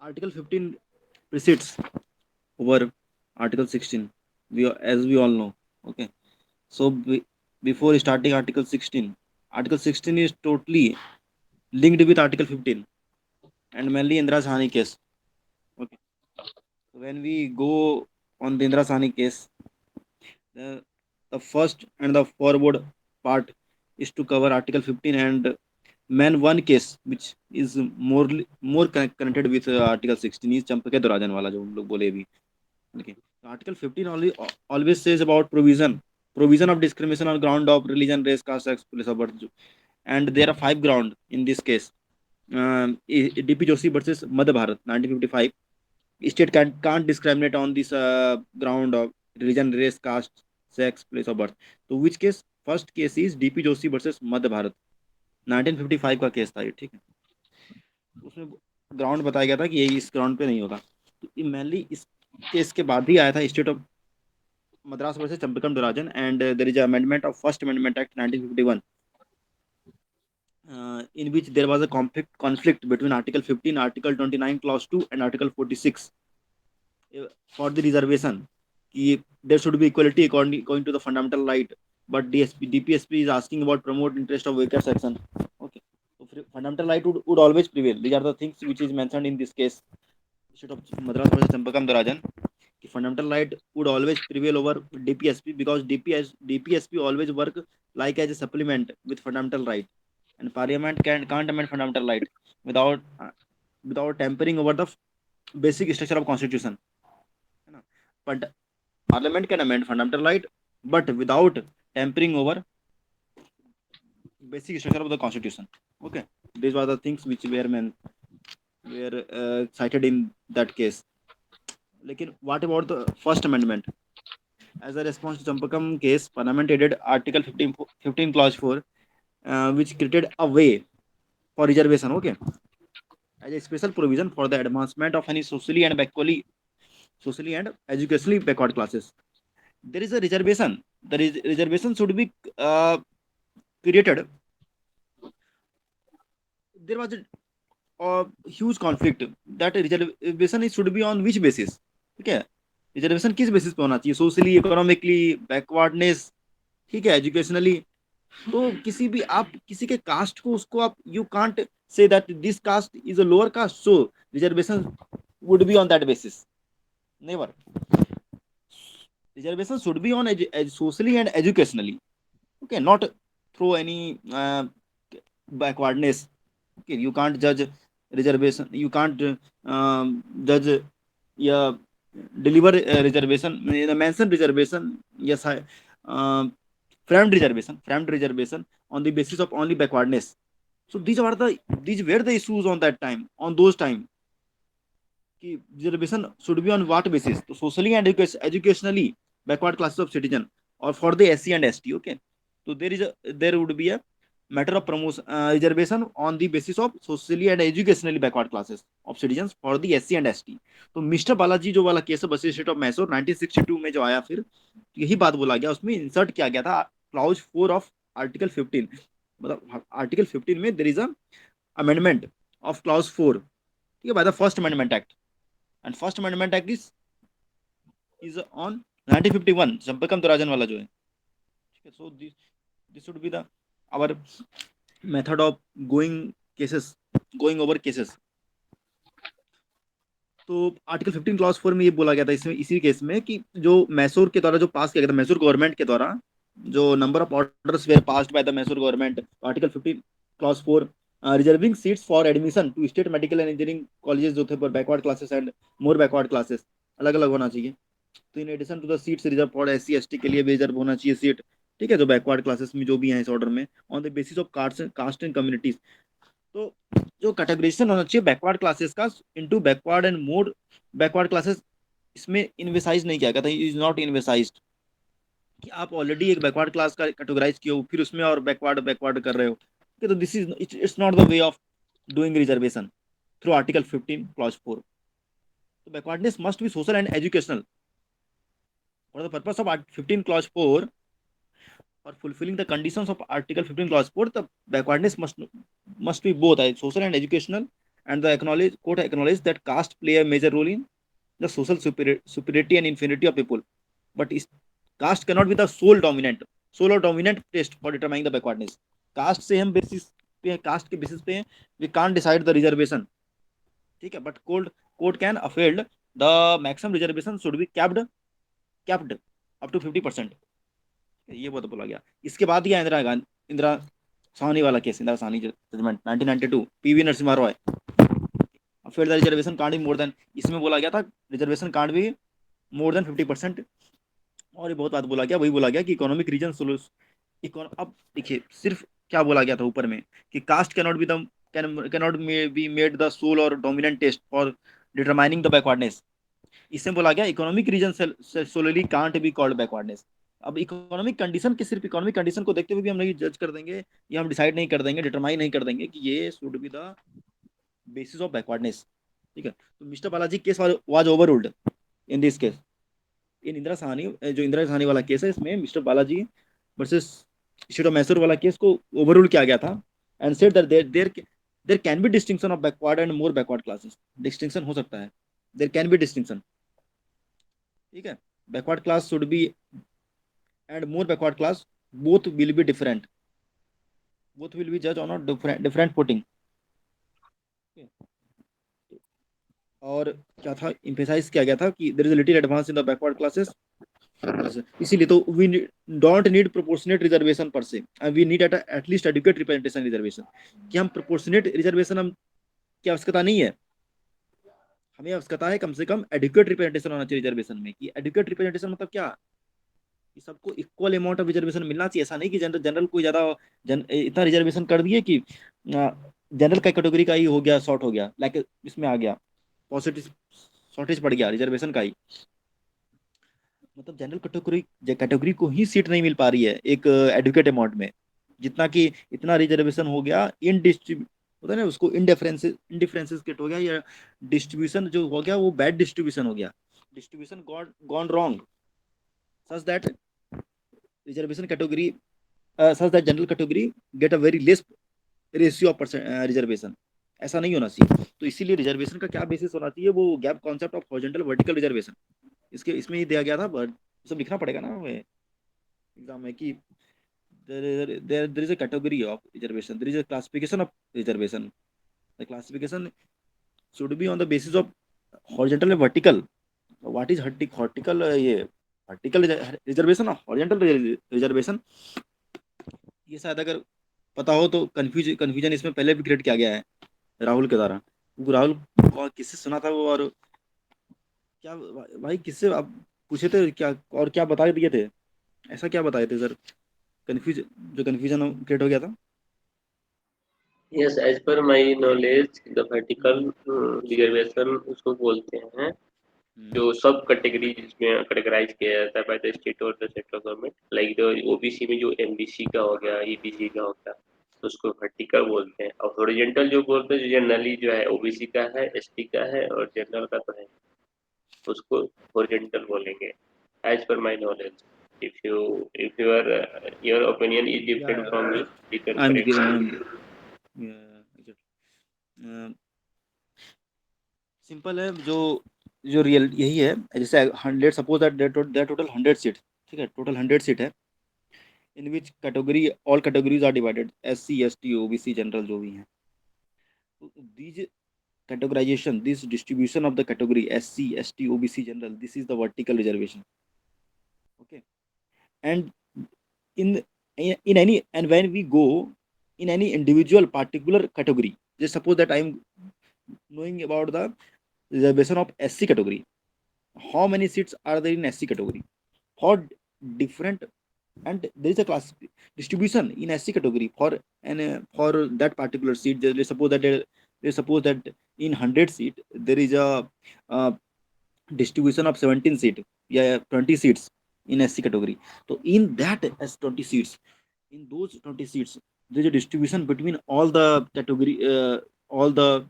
article 15 precedes over article 16, as we all know. Okay, so before starting article 16, article 16 is totally linked with Article 15 and mainly Indira Sahni case. Okay. So when we go on the Indira Sahni case, the, the first and the forward part is to cover Article 15 and man one case which is more connected with Article 16 is Champake Dorajan wala जो हम लोग बोले अभी. Okay. So Article 15 only always says about provision of discrimination on ground of religion, race, caste, sex, place of birth, and there are 5 ground in this case. DP Joshi versus Madhya Bharat 1955. State can't discriminate on this ground of religion, race, caste, sex, place of birth. तो which case? First case is DP Joshi versus Madhya Bharat 1955 का case था ये. ठीक है. उसमें ground बताया गया था कि ये इस ग्राउंड पे नहीं होगा. तो मेनली इस केस के बाद ही आया था state of Madras versus Champakam Dorajan, and there is an amendment of First Amendment Act 1951, in which there was a conflict between Article 15, Article 29, Clause 2, and Article 46 for the reservation. There should be equality according to the fundamental right, but DPSP is asking about promote interest of weaker section. Okay, so fundamental right would always prevail. These are the things which is mentioned in this case, State of Madras versus Champakam Dorajan. Fundamental right would always prevail over DPSP because DPSP always work like as a supplement with fundamental right, and Parliament can't amend fundamental right without tampering over the basic structure of Constitution. But Parliament can amend fundamental right, but without tampering over basic structure of the Constitution. Okay, these were the things which were cited in that case. लेकिन what about the First Amendment? As a response to Champakam case, Parliament added Article 15 Clause 4, which created a way for reservation, okay, as a special provision for the advancement of any socially and educationally backward classes. There is a reservation. The reservation should be created. There was a huge conflict that reservation should be on which basis? Okay, reservation किस basis पे होना चाहिए? Socially, economically, backwardness, ठीक है, educationally. तो किसी के cast को उसको आप you can't say that this caste is a lower caste, so reservation would be on that basis. Never. Reservation should be on socially and educationally. Okay, not through any backwardness. Okay, you can't judge reservation, you can't judge, yeah, deliver reservation, mention reservation, yes, framed reservation on the basis of only backwardness. So these were the issues on that time, on those time. Reservation should be on what basis? So socially and educationally backward classes of citizen, or for the SC and ST. Okay, so there would be a matter of promotion, reservation on the basis of socially and educationally backward classes of citizens for the SC and ST. तो Mr Balaji जो वाला case है बस state of Mysore 1962 में जो आया, फिर यही बात बोला गया, उसमें इंसर्ट किया गया था क्लॉज 4 ऑफ आर्टिकल 15. मतलब आर्टिकल 15 में there is a amendment of clause 4, ठीक है, by the first amendment act, and first amendment act is on 1951, Champakam Dorairajan वाला जो है. ठीक है, so this should be the our method of going over cases. तो आर्टिकल 15 क्लॉज 4 में ये बोला गया था इसमें, इसी केस में, कि जो मैसूर के द्वारा जो पास किया गया था, मैसूर गवर्नमेंट के द्वारा जो number of orders were passed by the Mysore government, article 15 clause 4 reserving seats for admission to state medical and engineering colleges जो थे for backward classes and more backward classes, अलग अलग होना चाहिए. तो in addition to the seats reserve for SC ST के लिए भी रिजर्व होना चाहिए सीट, ठीक है, जो बैकवर्ड क्लासेस में जो भी हैं इस ऑर्डर में, on the basis of caste and communities. तो जो कैटेगराइजेशन होना चाहिए बैकवर्ड क्लासेस का into backward and more backward classes, इसमें इन्वेसाइज नहीं किया गया था, इज नॉट इन्वेसाइज्ड. कि आप ऑलरेडी एक बैकवर्ड क्लास का कैटेगराइज किए हो, फिर उसमें और बैकवर्ड कर रहे हो, कि तो this is it's not the way of doing reservation through article 15 clause 4. तो backwardness must be social and educational. For the purpose of Article 15 Clause 4, for fulfilling the conditions of Article 15 Clause 4, the backwardness must be both social and educational, and the court acknowledged that caste play a major role in the social superiority and inferiority of people. But caste cannot be the sole or dominant test for determining the backwardness. Caste से हम basis पे, cast के basis पे we can't decide the reservation, ठीक है, but court can upheld the maximum reservation should be capped up to 50%। ये बहुत बोला गया। इसके बाद गया इंदिरा साहनी वाला case, Indira Sawhney judgement 1992, PV Narasimha Roy, फिर the reservation can't be more than, इसमें बोला गया था reservation can't be more than 50%। और ये बहुत बात बोला गया, वही बोला गया कि इकोनॉमिक रीजन, अब देखिए सिर्फ क्या बोला गया था ऊपर में कि caste cannot be the cannot be made the sole or dominant test for determining the backwardness. इसमें बोला गया economic reason solely can't be called backwardness. अब इकोनॉमिक कंडीशन के, सिर्फ इकोनॉमिक कंडीशन को देखते हुए भी हम नहीं जज कर देंगे, या हम डिसाइड नहीं कर देंगे, डिटरमाइन नहीं कर देंगे कि ये should be the basis of backwardness, ठीक है। तो Mr Balaji case was overruled in this case, in Indira Sawhney, जो इंदिरा साहनी वाला केस है, इसमें Mr Balaji versus state of Mysore वाला केस को ओवररूल किया गया था, and said that there can be distinction of backward and more backward classes, distinction हो सकता है, देयर कैन बी डिस्टिंक्शन, ठीक है। Backward class should be and more backward class, both will be different, both will be जज on a different footing. और क्या था, emphasize किया गया था कि there is a little advance in the backward classes, इसीलिए तो we don't need proportionate reservation per se, we need at least adequate representation reservation, कि हम प्रोपोर्शनेट रिजर्वेशन हम की आवश्यकता नहीं है, हमें आवश्यकता है कम से कम एडुकेट रिप्रेजेंटेशन होना चाहिए रिजर्वेशन में। कि एडुकेट रिप्रेजेंटेशन मतलब क्या, कि सबको इक्वल अमाउंट ऑफ रिजर्वेशन मिलना चाहिए, ऐसा नहीं कि जनरल जनरल कोई ज्यादा इतना रिजर्वेशन कर दिए कि जनरल कैटेगरी का ही हो गया, शॉर्ट हो गया, लाइक इसमें आ गया पॉजिटिव, शॉर्टेज पड़ गया रिजर्वेशन का ही, मतलब जनरल कैटेगरी कैटेगरी को ही सीट नहीं मिल पा रही है एक एडुकेट अमाउंट में, जितना कि इतना रिजर्वेशन हो गया इन डिस्ट्रीब्यू होता है ना, उसको इंडिफरेंसेस केट हो गया, या डिस्ट्रीब्यूशन जो हो गया वो बैड डिस्ट्रीब्यूशन हो गया, distribution gone wrong, such that reservation category, such that general category get a very less ratio of reservation, ऐसा नहीं होना चाहिए। तो इसीलिए रिजर्वेशन का क्या बेसिस होना चाहिए, वो gap concept of horizontal vertical reservation, इसके इसमें ही दिया गया था, बट सब लिखना पड़ेगा ना हमें एग्जाम में कि there is a category of reservation, there is a classification of reservation, the classification should be on the basis of horizontal and vertical, what is hortical ये vertical reservation और horizontal reservation, ये शायद अगर पता हो तो कंफ्यूजन इसमें पहले भी क्रिएट किया गया है राहुल के द्वारा, वो राहुल किससे सुना था वो, और क्या भाई किससे आप पूछे थे क्या, और क्या बता दिए थे, ऐसा क्या बताए थे सर, कंफ्यूज जो कंफ्यूजन क्रिएट हो गया था। Yes, as per my knowledge, the vertical reservation उसको बोलते हैं जो सब कैटेगरी जिसमें कैटेगराइज किया जाता है बाय द स्टेट और the central government, like the OBC में जो एमबीसी का हो गया, ईबीसी का हो गया, तो उसको वर्टिकल बोलते हैं। और हॉरिजॉन्टल जो बोलते हैं, जो जनरली जो है ओबीसी का है, एसटी का है और जनरल का तो है, उसको हॉरिजॉन्टल बोलेंगे एज पर my knowledge. if your opinion is different from me, you can I am correct me. Simple है, जो जो रियल यही है, जैसे 100 suppose that there total 100 seat, ठीक है, टोटल 100 सीट है, in which category all categories are divided, SC ST OBC general जो भी हैं, तो these categorization, this distribution of the category SC, ST, OBC, general, this is the vertical reservation. Okay, and in in any, and when we go in any individual particular category, just suppose that I am knowing about the reservation of SC category, how many seats are there in SC category for different, and there is a class distribution in SC category for, and for that particular seat, let's suppose that in 100 seat there is a distribution of 17 seat, yeah, 20 seats in SC category, so in that as 20 seats, in those 20 seats there is a distribution between all the category, all the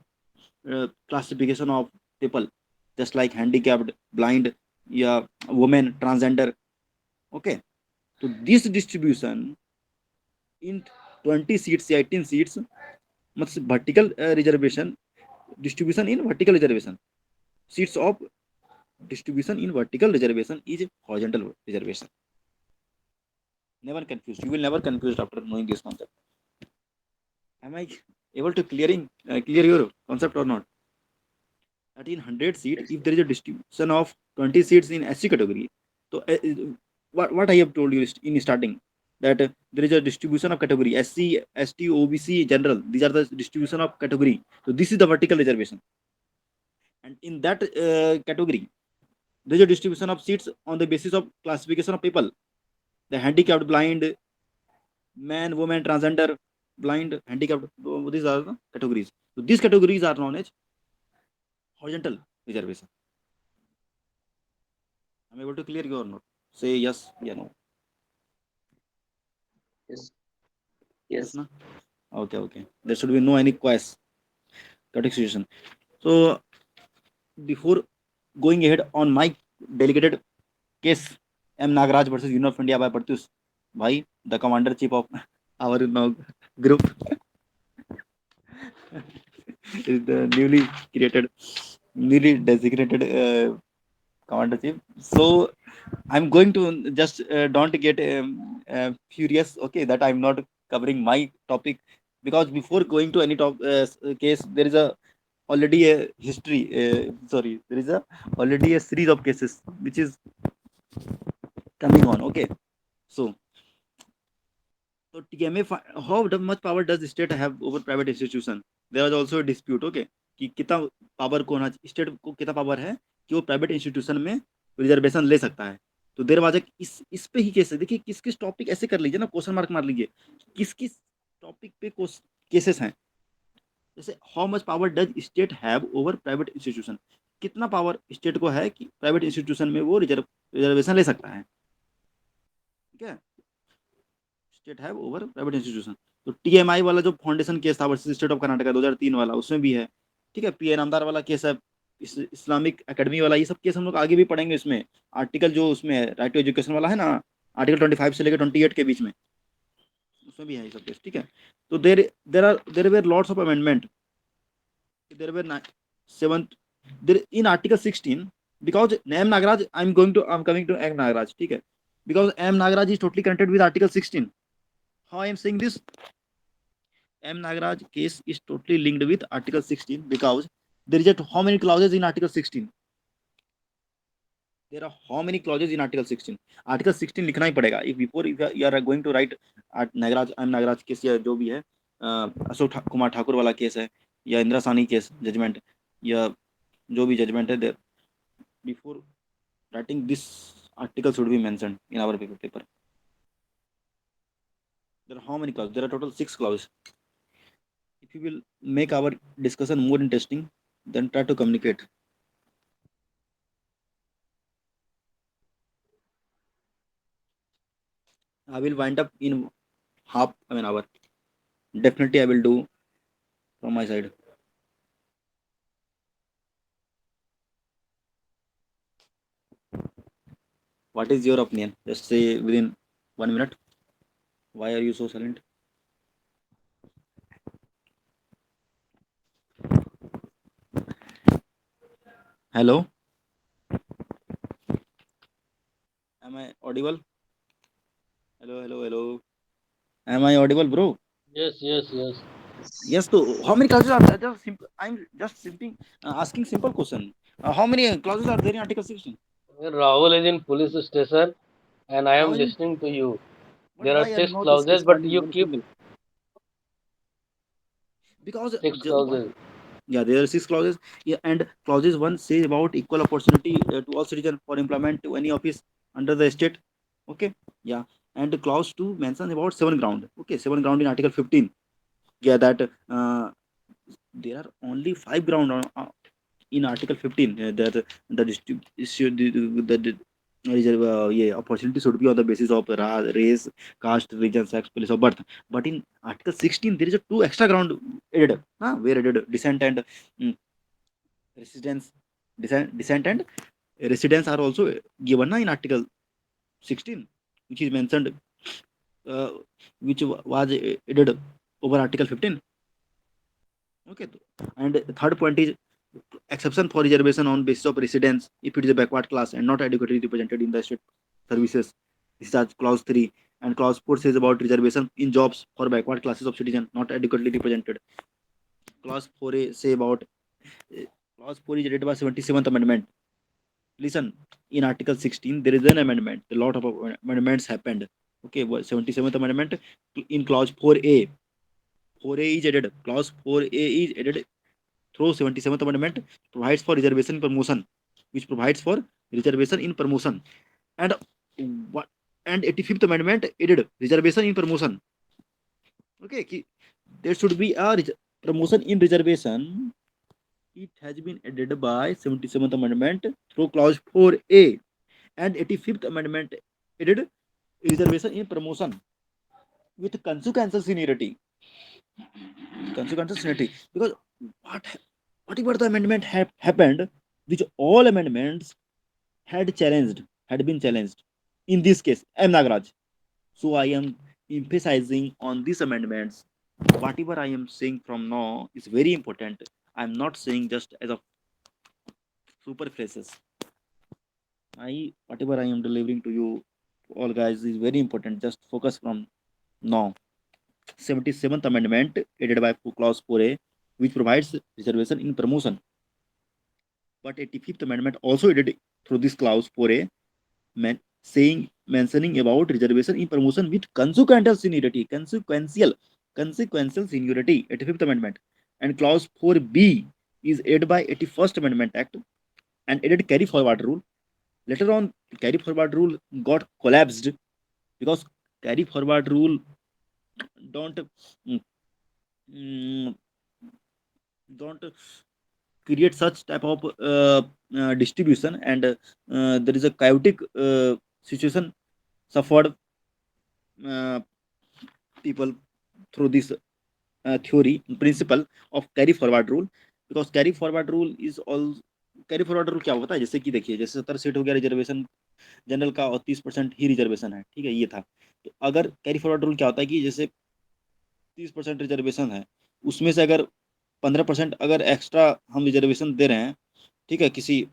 classification of people, just like handicapped, blind, yeah, women, transgender, okay. So this distribution in 20 seats, 18 seats, मतलब vertical reservation, distribution in vertical reservation, seats of distribution in vertical reservation is horizontal reservation. Never confused. You will never confused after knowing this concept. Am I able to clear your concept or not? That in 100 seat, Yes, if there is a distribution of 20 seats in SC category, so what I have told you in starting, that there is a distribution of category SC, ST, OBC, general. These are the distribution of category. So this is the vertical reservation, and in that category, there is a distribution of seats on the basis of classification of people: the handicapped, blind, man, woman, transgender, blind, handicapped. These are the categories. So these categories are known as horizontal reservation. Am I able to clear you or not? Say yes, yeah, no. yes, Yes, yes. no. Okay, okay. There should be no any quest chaotic situation. So before going ahead on my delegated case, M. Nagaraj versus Union of India by Pratyush, bhai, the commander chief of our now group is the newly designated commander chief. So I'm going to just don't get furious. Okay, that I'm not covering my topic, because before going to any case, there is a already a history. Sorry, there is a already a series of cases which is coming on. Okay, so TMA, much power does the state have over private institution? There is also a dispute. Okay, कि कितना power को होना, state को कितना power है कि वो private institution में रिजर्वेशन ले सकता है? तो देर बाजक इस पे ही केस है। देखिए किस किस टॉपिक ऐसे कर लीजिए ना, क्वेश्चन मार्क मार लीजिए, किस किस टॉपिक पे केसेस हैं। जैसे how much power does state have over private institution, कितना पावर स्टेट को है कि प्राइवेट इंस्टीट्यूशन में वो रिजर्वेशन ले सकता है। ठीक है, state have over private institution. तो टीएमआई वाला जो फाउंडेशन केस था वर्सेस स्टेट ऑफ कर्नाटक 2003 वाला, उसमें भी है। ठीक है, पीए नामदार वाला केस है, इस्लामिक एकेडमी वाला, ये सब केस हम लोग आगे भी पढ़ेंगे। इसमें आर्टिकल जो उसमें राइट टू एजुकेशन वाला है ना, आर्टिकल 25 से लेकर 28 के बीच में, उसमें भी है ये सब केस। ठीक है, तो there were lots of amendment, there were seven there in article 16, because M Nagaraj, I'm coming to M Nagaraj. ठीक है, because M Nagaraj is totally connected with article 16. How I am saying this? M Nagaraj case is totally linked with article 16, because there is how many clauses in article 16? There are how many clauses in article 16? Article 16 लिखना ही पड़ेगा if before if you are going to write Nagaraj M Nagaraj case या जो भी है, अशोक कुमार ठाकुर वाला case है, या इंदिरा सानी केस जजमेंट, या जो भी जजमेंट है, there before writing this article should be mentioned in our paper. There are how many clauses? There are total 6 clauses. If you will make our discussion more interesting, then try to communicate. I will wind up in half an hour. Definitely, I will do from my side. What is your opinion? Just say within 1 minute. Why are you so silent? Hello? Am I audible? Hello, hello, hello. Am I audible, bro? Yes, yes, yes. Yes. So, how many clauses are there? Just simple, I'm just simply asking simple question. How many clauses are there in Article 16? Rahul is in police station and I am Rahul, listening to you. but There are why are six not clauses, but responding you one keep single? Because six what? clauses. Yeah, there are 6 clauses. Yeah, and clauses 1 says about equal opportunity to all citizens for employment to any office under the state. Okay, yeah, and clause 2 mentions about 7 ground. Okay, 7 ground in Article 15. Yeah, that there are only 5 ground in Article 15, that the yeah, opportunity should be on the basis of race, caste, religion, sex, place of birth. But in Article 16, there is a 2 extra ground added. Where added descent and mm, residence. Descent and residence are also given in Article 16, which is mentioned, uh, which was added over Article 15. Okay, and third point is exception for reservation on basis of residence if it is a backward class and not adequately represented in the state services. This is clause 3. And clause 4 says about reservation in jobs for backward classes of citizen not adequately represented. Clause 4a say about clause 4 is added by 77th amendment. Listen, in article 16 there is an amendment. A lot of amendments happened. Okay, 77th amendment in clause 4a. 4a is added. Clause 4a is added through 77th amendment, provides for reservation in promotion, which provides for reservation in promotion. And what, and 85th amendment added reservation in promotion. Okay, there should be a promotion in reservation. It has been added by 77th amendment through clause 4a, and 85th amendment added reservation in promotion with consequential seniority. Consequential seniority, because what whatever the amendment happened, which all amendments had been challenged. In this case, M. Nagaraj. So I am emphasizing on these amendments. Whatever I am saying from now is very important. I am not saying just as a super phrases. Whatever I am delivering to you, all guys, is very important. Just focus from now. 77th amendment added by clause 4a, which provides reservation in promotion. But 85th amendment also added through this clause 4a, mentioning about reservation in promotion with consequential seniority. Consequential seniority. 85th amendment. And clause 4b is added by 81st amendment act and added carry forward rule. Later on, carry forward rule got collapsed because carry forward rule don't mm, mm, don't create such type of distribution, and there is a chaotic situation suffered uh, people through this theory principle of carry forward rule, because carry forward rule is all. Carry forward rule क्या होता है, जैसे कि देखिए, जैसे 70 seat हो गया reservation general का और 30% ही रिजर्वेशन है, ठीक है, ये था। तो अगर कैरी फॉरवर्ड रूल क्या होता है कि जैसे 30% रिजर्वेशन है, उसमें से अगर 15% अगर एक्स्ट्रा हम रिजर्वेशन दे रहे हैं, ठीक है, किसी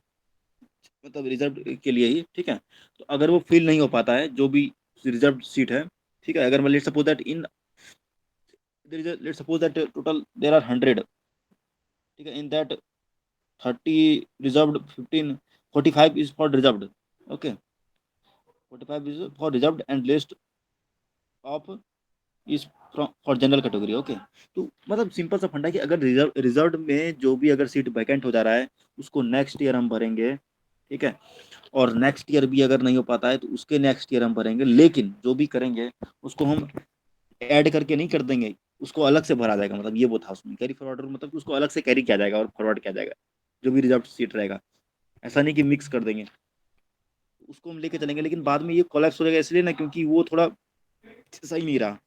मतलब रिजर्व के लिए ही, ठीक है, तो अगर वो फिल नहीं हो पाता है जो भी रिजर्व सीट है, ठीक है, अगर मैं let suppose that in let suppose that total there are 100, ठीक है, in that 30 reserved, 15, 45 is for reserved. Okay, 45 is for reserved and list of is for general category. Okay, तो मतलब सिंपल सा फंडा है कि अगर रिजर्व में जो भी अगर सीट वैकेंट हो जा रहा है उसको नेक्स्ट ईयर हम भरेंगे, ठीक है, और नेक्स्ट ईयर भी अगर नहीं हो पाता है तो उसके नेक्स्ट ईयर हम भरेंगे, लेकिन जो भी करेंगे उसको हम ऐड करके नहीं कर देंगे, उसको अलग से भरा जाएगा। मतलब ये वो था उसमें कैरी फॉरवर्ड, मतलब कि उसको अलग से कैरी किया जाएगा और फॉरवर्ड किया जाएगा जो भी रिजर्व सीट रहेगा। ऐसा नहीं कि मिक्स कर देंगे, उसको हम लेके चलेंगे, लेकिन बाद में ये कोलैप्स हो जाएगा इसलिए ना, क्योंकि वो थोड़ा सही नहीं रहा,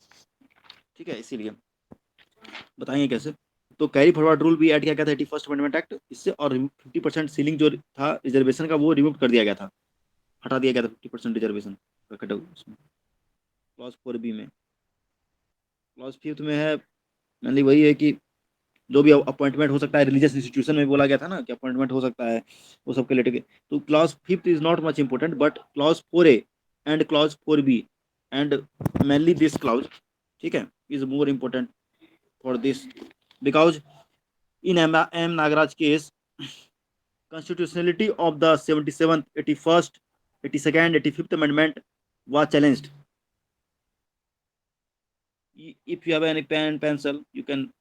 ठीक है, इसीलिए बताएंगे कैसे। तो कैरी फॉरवर्ड रूल भी ऐड किया गया था 81st अमेंडमेंट एक्ट इससे, और 50% सीलिंग जो था रिजर्वेशन का वो रिमूव कर दिया गया था, हटा दिया गया था 50% रिजर्वेशन उसमें। क्लॉज 4b में, क्लॉज 5th में है मेनली वही है कि जो भी अपॉइंटमेंट हो सकता है रिलीजियस इंस्टीट्यूशन में बोला गया था ना कि अपॉइंटमेंट हो सकता है, वो सबके लेटे। तो clause 5th is not much important, but clause 4a and clause 4b and mainly this clause, ठीक है, is more important for this, because in M. Nagaraj case, constitutionality of the 77th, 81st, 82nd, 85th amendment was challenged. If you have any pen and pencil, you can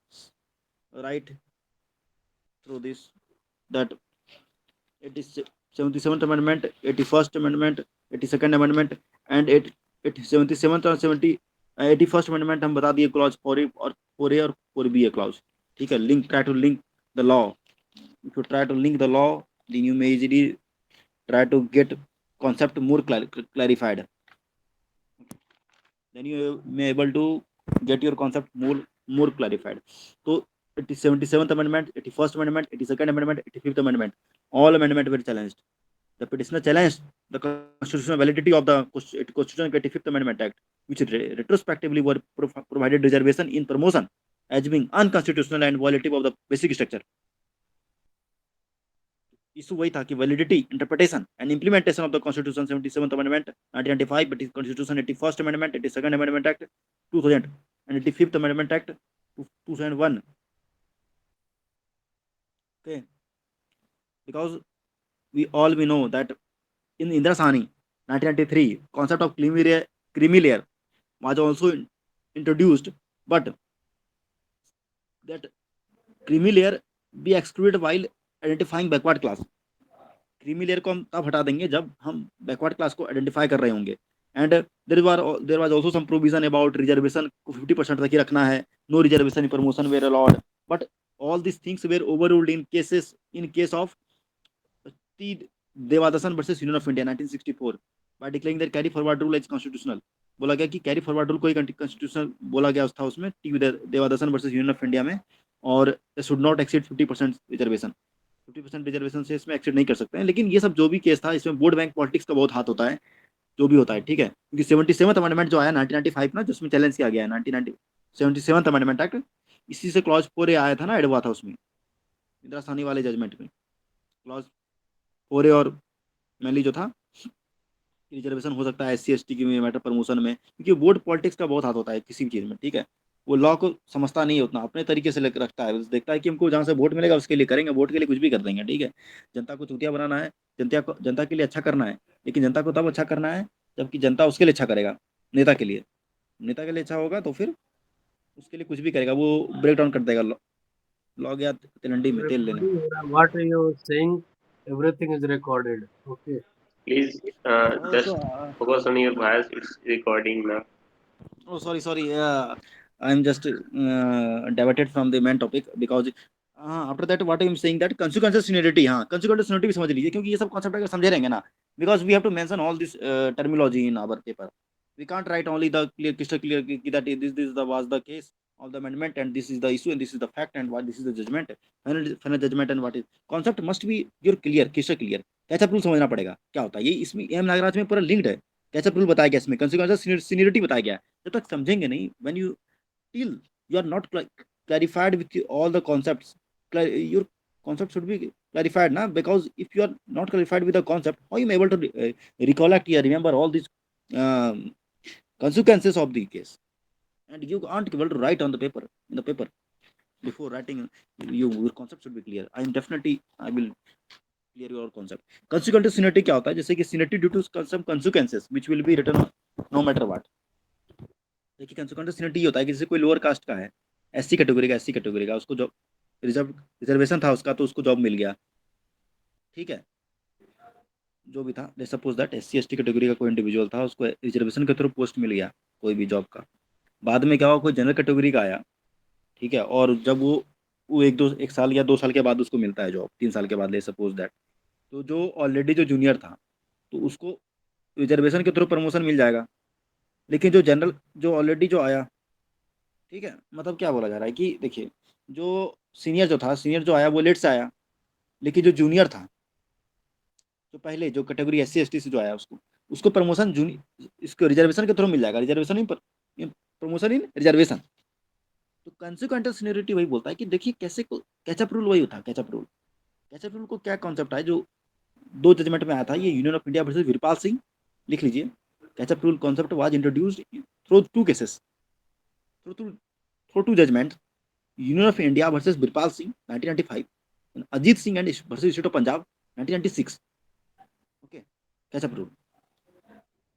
write through this that it is 77th amendment, 81st amendment, 82nd amendment and 77th और 81st amendment हम बता दिए clause 4A और 4B है clause, ठीक है। Link, try to link the law, if you try to link the law, then you may easily try to get concept more clarified, then you may able to get your concept more clarified. So 77th amendment, 81st amendment, 82nd amendment, 85th amendment, all amendment were challenged. The petitioner challenged the constitutional validity of the constitutional 85th amendment act, which retrospectively were provided reservation in promotion as being unconstitutional and violative of the basic structure. Issue वही था कि validity, interpretation and implementation of the constitution 77th amendment 1995, but constitution 81st amendment, 82nd amendment act 2000 and 85th amendment act 2001. Okay, because we know that in Indira Sahni 1993 concept of creamy layer was also introduced, but that creamy layer be excluded while identifying backward class. Creamy layer को हम तब हटा देंगे जब हम backward class को identify कर रहे होंगे. And there was also some provision about reservation को 50% तक ही रखना है. No reservation promotion were allowed, but all this things were overruled in case of T Devadasan versus union of India 1964 by declaring that carry forward rule as constitutional. बोला गया कि carry forward rule को ही constitutional बोला गया था उसमें, T Devadasan versus union of India में. और should not exceed 50% reservation. 50% reservation से इसमें एक्सीड नहीं कर सकते हैं. लेकिन ये सब जो भी केस था, इसमें वोट बैंक पॉलिटिक्स का बहुत हाथ होता है, जो भी होता है. ठीक है, क्योंकि 77th अमेंडमेंट जो आया 1995 ना, जिसमें चैलेंज किया गया है 1990 77th अमेंडमेंट एक्ट, इसी से क्लॉज 4 आया था ना, एड हुआ था उसमें इंदिरा साहनी वाले जजमेंट में. क्लॉज 4 और मेनली जो था रिजर्वेशन हो सकता है SC ST की मैटर प्रमोशन में, क्योंकि वोट पॉलिटिक्स का बहुत हाथ होता है किसी भी चीज़ में. ठीक है, वो लॉ को समझता नहीं है उतना, अपने तरीके से रखता है. बस देखता है कि हमको जहाँ से वोट मिलेगा उसके लिए करेंगे, वोट के लिए कुछ भी कर देंगे. ठीक है, जनता को चूतिया बनाना है, जनता के लिए अच्छा करना है. लेकिन जनता को तब अच्छा करना है जबकि जनता उसके लिए अच्छा करेगा. नेता के लिए, नेता के लिए अच्छा होगा तो फिर उसके लिए कुछ भी करेगा, वो ब्रेक डाउन कर देगा. लॉ गया तिलंडी में तेल लेने. What are you saying? Everything is recorded. Okay. Please just Also, focus on your voice. It's recording now. oh, sorry. I'm just diverted from the main topic because after that what I'm saying that consequences seniority. हाँ, consequences seniority भी समझ लीजिए, क्योंकि ये सब concept अगर समझे रहेंगे ना, because we have to mention all this terminology in our paper. We can't write only the crystal clear that was the case of the amendment and this is the issue and this is the fact and what this is the judgment, final judgment and what is concept must be your clear, crystal clear. Catch up rule समझना पड़ेगा क्या होता है ये, इसमें M Nagraj में पूरा linked है. कैचअप रूल बताया गया, इसमें consequences seniority बताया गया. जब तक समझेंगे नहीं, when you till you are not clarified with all the concepts, your concept should be clarified now, because if you are not clarified with the concept, how you are able to recollect or remember all these um, consequences of the case, and you aren't able to write on the paper, in the paper. Before writing, your concept should be clear. I will clear your concept. Consequent to seniority क्या होता है, जैसे कि seniority due to some consequences which will be written no matter what. देखिए, consequent seniority ये होता है कि जैसे कोई लोअर कास्ट का है, SC कैटेगरी का, उसको जॉब रिजर्वेशन था उसका, तो उसको जॉब मिल गया. ठीक है, जो भी था, let's suppose that SC ST category का कोई इंडिविजुअल था, उसको रिजर्वेशन के थ्रू पोस्ट मिल गया कोई भी जॉब का. बाद में क्या हुआ, कोई जनरल कैटेगरी का आया. ठीक है, और जब वो एक साल या 2 साल के बाद उसको मिलता है जॉब, 3 साल के बाद, लेट्स सपोज दैट, तो जो ऑलरेडी जो जूनियर था, तो उसको रिजर्वेशन के थ्रू प्रमोशन मिल जाएगा. लेकिन जो जनरल जो ऑलरेडी जो आया, ठीक है, मतलब क्या बोला जा रहा है कि देखिए, जो सीनियर जो आया वो लेट से आया, लेकिन जो जूनियर था, जो पहले जो कैटेगरी SC ST से जो आया, उसको प्रमोशन इसको रिजर्वेशन के थ्रू मिल जाएगा. Reservation in promotion in reservation. तो कंसिक्वेंटल सीनियरिटी वही बोलता है कि देखिए कैसे को कैचअप रूल वही होता है. कैचअप रूल को क्या कॉन्सेप्ट है जो 2 जजमेंट में आया था, ये union of India versus Virpal Singh, लिख लीजिए. Catch up rule concept was introduced through 2 cases, through 2 judgment, union of India versus Virpal Singh 1995 and Ajit Singh and versus state of Punjab 1996. Okay, catch up rule.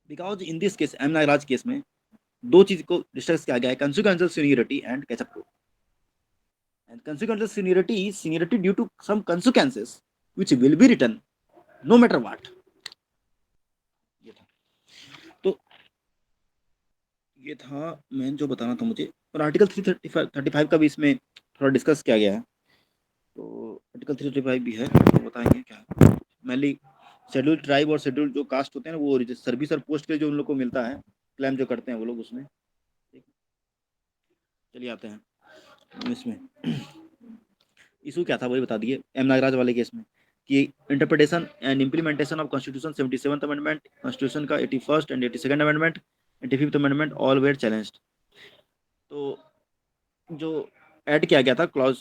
Because in this case, M Nagaraj case में 2 चीज को discuss किया गया है, consequential seniority and catch up rule. And consequential seniority is seniority due to some consequences which will be written no matter what. ये था, तो ये था मैं जो बताना था मुझे. और आर्टिकल 335 का भी इसमें थोड़ा डिस्कस किया गया है. तो आर्टिकल 335 भी है, तो बताएंगे क्या. मेनली शेड्यूल ट्राइब और शेड्यूल जो कास्ट होते हैं ना, वो सर्विस और पोस्ट के जो उन लोग को मिलता है, क्लेम जो करते हैं वो लोग उसमें. चलिए आते हैं इसमें. इशू क्या था वही बता दिए एम नागराज वाले केस में, कि interpretation and implementation of constitution 77th amendment, constitution का 81st and 82nd amendment, 85th amendment, all where challenged. तो जो ऐड किया गया था क्लॉज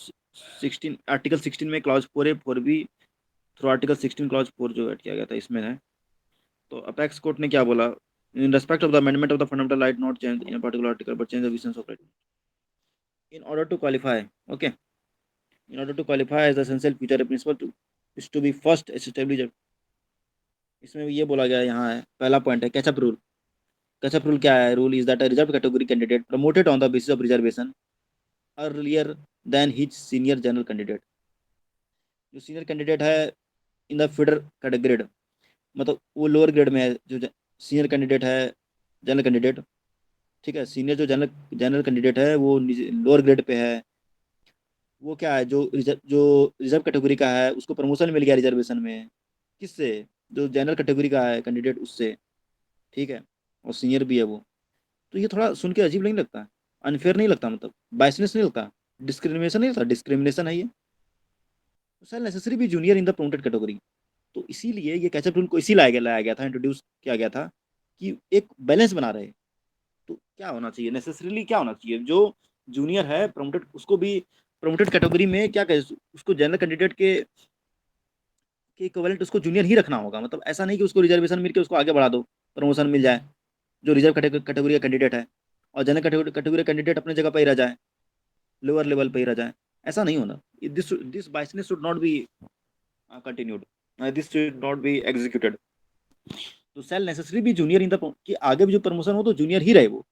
16, आर्टिकल 16 में clause 4A 4B through article 16 clause 4 जो ऐड किया गया था इसमें है। तो अपेक्स कोर्ट ने क्या बोला, in respect of the amendment of the fundamental right not change in particular article but change the visions of right in order to qualify, okay, in order to qualify as essential feature principle to is to be first establish. इसमें ये बोला गया यहाँ है, पहला point है catch up rule. Catch up rule क्या है? Rule is that a reserve category candidate promoted on the basis of reservation earlier than his senior general candidate. जो सीनियर कैंडिडेट है इन द फीडर कैटेगरी, मतलब वो लोअर ग्रेड में है, जो senior candidate है जनरल कैंडिडेट, ठीक है, सीनियर जो जनरल जनरल कैंडिडेट है वो लोअर ग्रेड पे है, वो क्या है, जो रिजर्व कैटेगरी का है उसको प्रमोशन मिल गया रिजर्वेशन में, किससे? जो जनरल कैटेगरी का है कैंडिडेट उससे, ठीक है, और सीनियर भी है वो। तो ये थोड़ा सुन के अजीब नहीं लगता? अनफेयर नहीं लगता? मतलब बायसनेस नहीं लगता? डिस्क्रिमिनेशन नहीं लगता? डिस्क्रिमिनेशन है ये। सेल नेसेसरी भी junior in the promoted category. तो इसीलिए ये कैचअप रूल को इसी लाया गया था, इंट्रोड्यूस किया गया था कि एक बैलेंस बना रहे। तो क्या होना चाहिए नेसेसरीली, क्या होना चाहिए, जो जूनियर है प्रमोटेड उसको भी प्रमोटेड कैटेगरी में क्या कहे, उसको जनरल कैंडिडेट के इक्विवेलेंट उसको जूनियर ही रखना होगा। मतलब ऐसा नहीं कि उसको रिजर्वेशन मिल के उसको आगे बढ़ा दो, प्रमोशन मिल जाए जो रिजर्व कैटेगरी का कैंडिडेट है, और जनरल कैटेगरी कैंडिडेट अपने जगह पर ही रह जाए, लोअर लेवल पर ही रह जाए। ऐसा नहीं होना। This बाइसनेस should not be continued, this should not be executed. तो सेल नेसेसरी भी जूनियर इन द कि आगे भी जो प्रमोशन हो तो जूनियर ही रहे, वो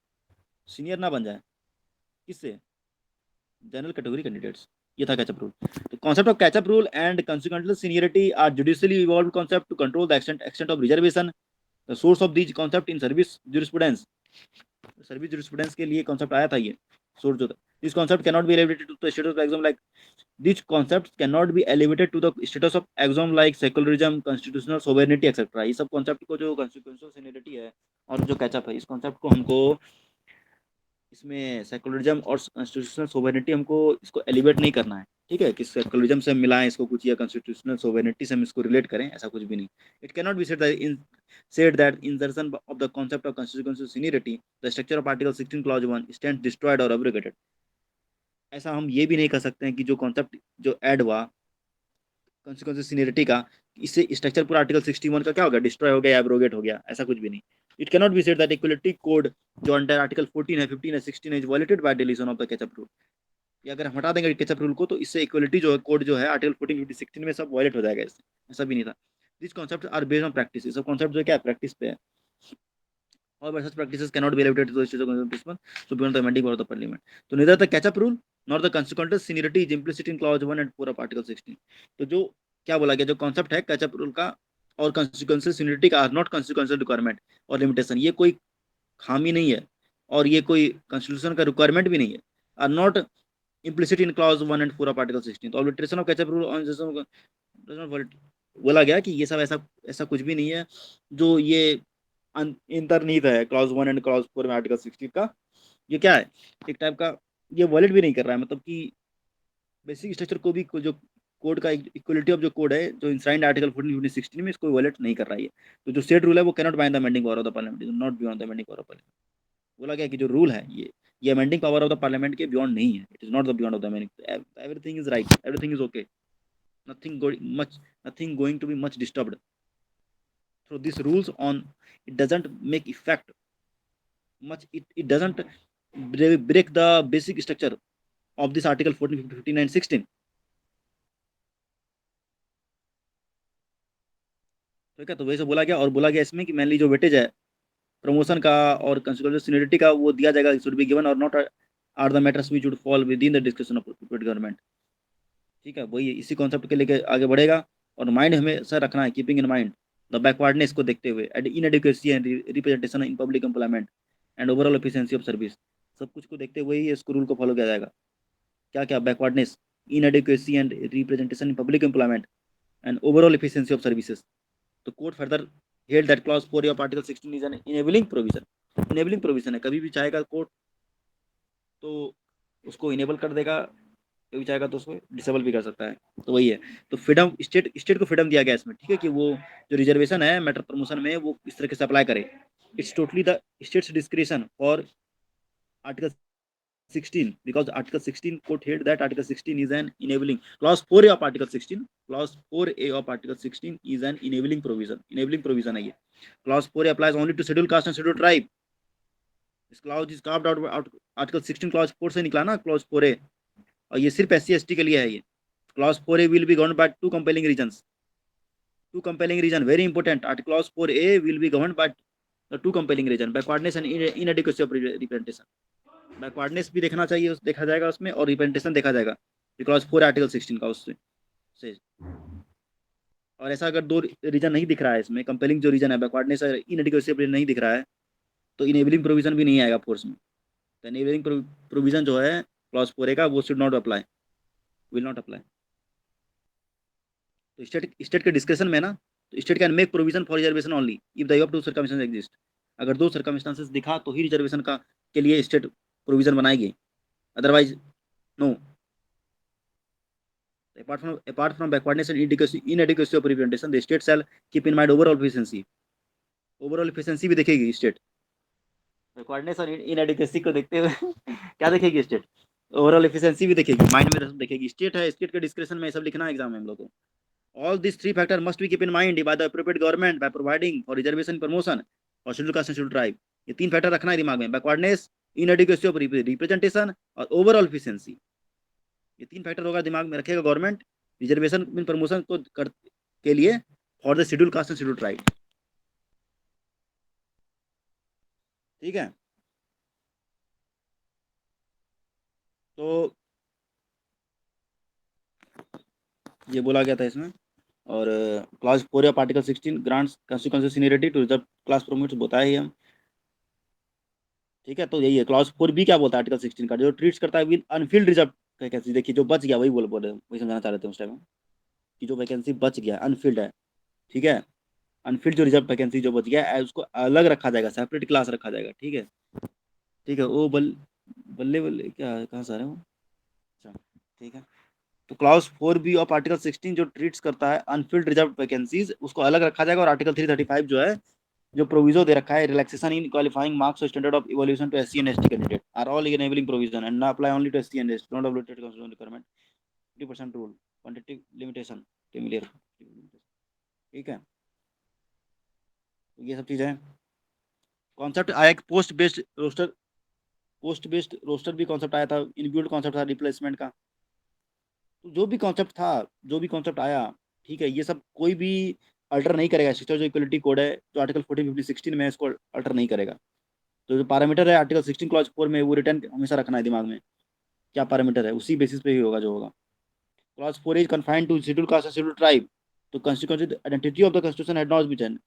सीनियर ना बन जाए। किससे? General category candidates. ये था कैचअप रूल। तो concept of catch up rule and consequential seniority are judicially evolve concept to control the extent of reservation. The source of these concept in service jurisprudence. Service jurisprudence के लिए concept आया था ये, source जो था। This concept can not be elevated to the status of exam like these concepts cannot be elevated to the status of axiom like secularism, constitutional sovereignty etc. ये सब concept को जो constitutional sovereignty है और जो catch up है, इस concept को हमको इसमें सेकुलरिज्म और कॉन्स्टिट्यूशनल सोवेरेनिटी हमको इसको एलिवेट नहीं करना है, ठीक है, कि सेकुलरिज्म से मिलाएं इसको कुछ या कॉन्स्टिट्यूशनल सोवेरेनिटी से हम इसको रिलेट करें, ऐसा कुछ भी नहीं। It can not B said that insertion of the concept of constitutional seniority the structure of article 16 clause 1 stands destroyed or abrogated। ऐसा हम ये भी नहीं कर सकते हैं कि जो कॉन्सेप्ट जो ऐड हुआ कॉन्सिक्वेंस सीनियरिटी का, इससे स्ट्रक्चर पूरा आर्टिकल 61 का क्या हो गया, डिस्ट्रॉय हो गया, एब्रोगेट हो गया, ऐसा कुछ भी नहीं। It can not be said that equality code जो अंडर आर्टिकल 14 है, 15 है, 16 है, is violated by deletion of the catch up rule. ये अगर हम हटा देंगे कैचअप रूल को तो इससे इक्वलिटी जो है कोड जो है आर्टिकल 14, 15, 16 में सब वायलेट हो जाएगा इससे। ऐसा भी नहीं था। This concept are based on practice. ये सब कॉन्सेप्ट जो है क्या प्रैक्टिस पे है। However, such practices cannot be elevated to the stage of principle, so beyond the amending power of the parliament. So neither the catch-up rule nor the consequential seniority is implicit in clause 1 and 4 of article 16। तो जो क्या बोला गया, जो concept है catch up rule का और consequential seniority का, आर नॉट consequential रिक्वायरमेंट और लिमिटेशन, ये कोई खामी नहीं है और ये कोई कॉन्स्टिट्यूशन का रिक्वायरमेंट भी नहीं है, are not implicit in clause 1 and 4 of article 16। तो arbitration of catch-up rule on does not बोला गया कि ये सब ऐसा ऐसा कुछ भी नहीं है जो ये अंतर्निहित है क्लॉज 1 एंड क्लॉज 4 में आर्टिकल 16 का। ये क्या है, एक टाइप का ये वॉलेट भी नहीं कर रहा है, मतलब कि बेसिक स्ट्रक्चर को भी जो कोड का इक्वलिटी ऑफ जो कोड है जो इंसाइंड आर्टिकल 14, 15, 16 में इसको वॉलेट नहीं कर रहा है। तो जो स्टेट रूल है वो cannot bind the amending power of the parliament, not beyond the amending power of parliament. बोला गया कि जो रूल है ये amending power of the parliament के बियॉन्ड नहीं है, it is not the beyond of the amending. Everything is right, everything is okay, nothing going to be much disturbed through these rules on। it doesn't make effect much, it doesn't break the basic structure of this article 14, 15, 15 and 16। ठीक है, तो वैसे बोला गया, और बोला गया इसमें कि मेनली जो वेटेज है प्रमोशन का और कंसिक्वेंशियल सीनियरिटी का वो दिया जाएगा, शुड बी गिवन और not are the matters which would fall within the discussion of government. ठीक है, वही इसी कॉन्सेप्ट के लेके आगे बढ़ेगा। और माइंड हमेशा रखना है, keeping in mind the backwardness को देखते हुए, inadequacy and representation in public employment and overall efficiency of service, सब कुछ को देखते हुए ही इस रूल को फॉलो किया जाएगा। क्या क्या, backwardness, inadequacy and representation in public employment and overall efficiency of services. तो court further held that clause 4 of article 16 is an enabling provision. Enabling provision है, कभी भी चाहेगा कोर्ट तो उसको इनेबल कर देगा, कभी चाहेगा तो उसको डिसेबल भी कर सकता है। तो वही है, तो फ्रीडम स्टेट को फ्रीडम दिया गया इसमें, ठीक है, कि वो जो रिजर्वेशन है मैटर प्रमोशन में वो इस तरह से अप्लाई करे। It's totally the states description for article 16, because Article 16 court held that Article 16 is an enabling. Clause 4A of Article 16, Clause 4A of Article 16 is an enabling provision. Enabling provision है ये. Clause 4A applies only to scheduled caste and scheduled tribe. This clause is carved out Article 16 Clause 4 से निकला ना, Clause 4A, और ये सिर्फ SC/ST के लिए है ये. Clause 4A will be governed by two compelling reasons. Two compelling reason, very important. Article Clause 4A will be governed by the two compelling reason, backwardness and inadequacy of representation. Backwardness भी देखना चाहिए, देखा जाएगा उसमें, और representation देखा जाएगा clause 4 article 16 का उससे से. और ऐसा अगर दो रीजन नहीं दिख रहा है इसमें, कंपेलिंग जो रीजन है बैकवर्डनेस और इनएडिक्वेसी नहीं दिख रहा है, तो इनेबलिंग प्रोविजन भी नहीं आएगा फोर्स में. तो इनेबलिंग प्रोविजन जो है क्लॉज 4 का, वो should not apply, will not apply. तो स्टेट के डिस्क्रिप्शन में ना, तो state can make provision for reservation only if the above two circumstances exist. अगर दो सर्कमस्टेंसेस दिखा तो ही रिजर्वेशन का के लिए स्टेट प्रोविजन बनाएगी, otherwise no. Apart from backwardness and inadequacy of representation, the state shall keep in mind overall efficiency. Overall efficiency भी देखेगी स्टेट. backwardness और inadequacy को देखते हुए क्या देखेगी स्टेट? ओवरऑल एफिशिएंसी भी देखेगी, माइंड में देखेगी. स्टेट है, स्टेट के डिस्क्रिप्शन में सब लिखना है एग्जाम में हम लोग को. All these three factors must be keep in mind by the appropriate government by providing for reservation promotion for scheduled caste and scheduled tribe. ये तीन फैक्टर रखना है दिमाग में, बैकवर्डनेस, इनएडिक्वेसी ऑफ रिप्रेजेंटेशन और ओवरऑल एफिशिएंसी. ये तीन factor होगा, दिमाग में रखेगा गवर्नमेंट रिजर्वेशन मीन प्रमोशन को के लिए for the schedule caste and schedule tribe. ठीक है. तो ये बोला गया था इसमें. और clause 4 of article 16 grants constitutional seniority to reserve class promotes बताया ही हम. ठीक है. तो यही है क्लॉज 4B क्या बोलता है आर्टिकल 16 का, जो ट्रीट्स करता है विद अनफिल्ड रिजर्व वैकेंसी. देखिए जो बच गया वही बोले वही समझाना चाह रहे थे उस टाइम कि जो वैकेंसी बच गया अनफिल्ड है. ठीक है. अनफिल्ड जो रिजर्व वैकेंसी जो बच गया है उसको अलग रखा जाएगा, सेपरेट क्लास रखा जाएगा. ठीक है. ठीक है. वो बल्ले बल्ले क्या कहाँ से आ रहे हो. अच्छा. ठीक है. तो क्लॉज 4B ऑफ आर्टिकल 16 जो ट्रीट्स करता है अनफिल्ड रिजर्व वैकेंसीज उसको अलग रखा जाएगा. और आर्टिकल 335 जो है जो प्रोविजो दे रखा है, रिलैक्सेशन इन क्वालिफाइंग मार्क्स और standard of evolution to SC and ST candidate are all enabling provision and not apply only to SC and ST. Not updated constitutional requirement 50% rule quantitative limitation टेमिलियर. ठीक है. तो ये सब चीजें. Concept आया post based roster भी concept आया था, इनबिल्ट कॉन्सेप्ट था रिप्लेसमेंट का. तो जो भी कॉन्सेप्ट आया, ठीक है, ये सब कोई भी अल्टर नहीं करेगा. स्ट्रक्चर जो इक्वलिटी कोड है जो आर्टिकल 14, 15, 16 में इसको अल्टर नहीं करेगा. तो जो पैरामीटर है आर्टिकल 16 क्लॉज 4 में वो रिटर्न हमेशा रखना है दिमाग में, क्या पैरामीटर है उसी बेसिस पे ही होगा जो होगा. Clause 4 is confined to schedule caste and schedule tribe. तो constitution identity of the constitution had not been change.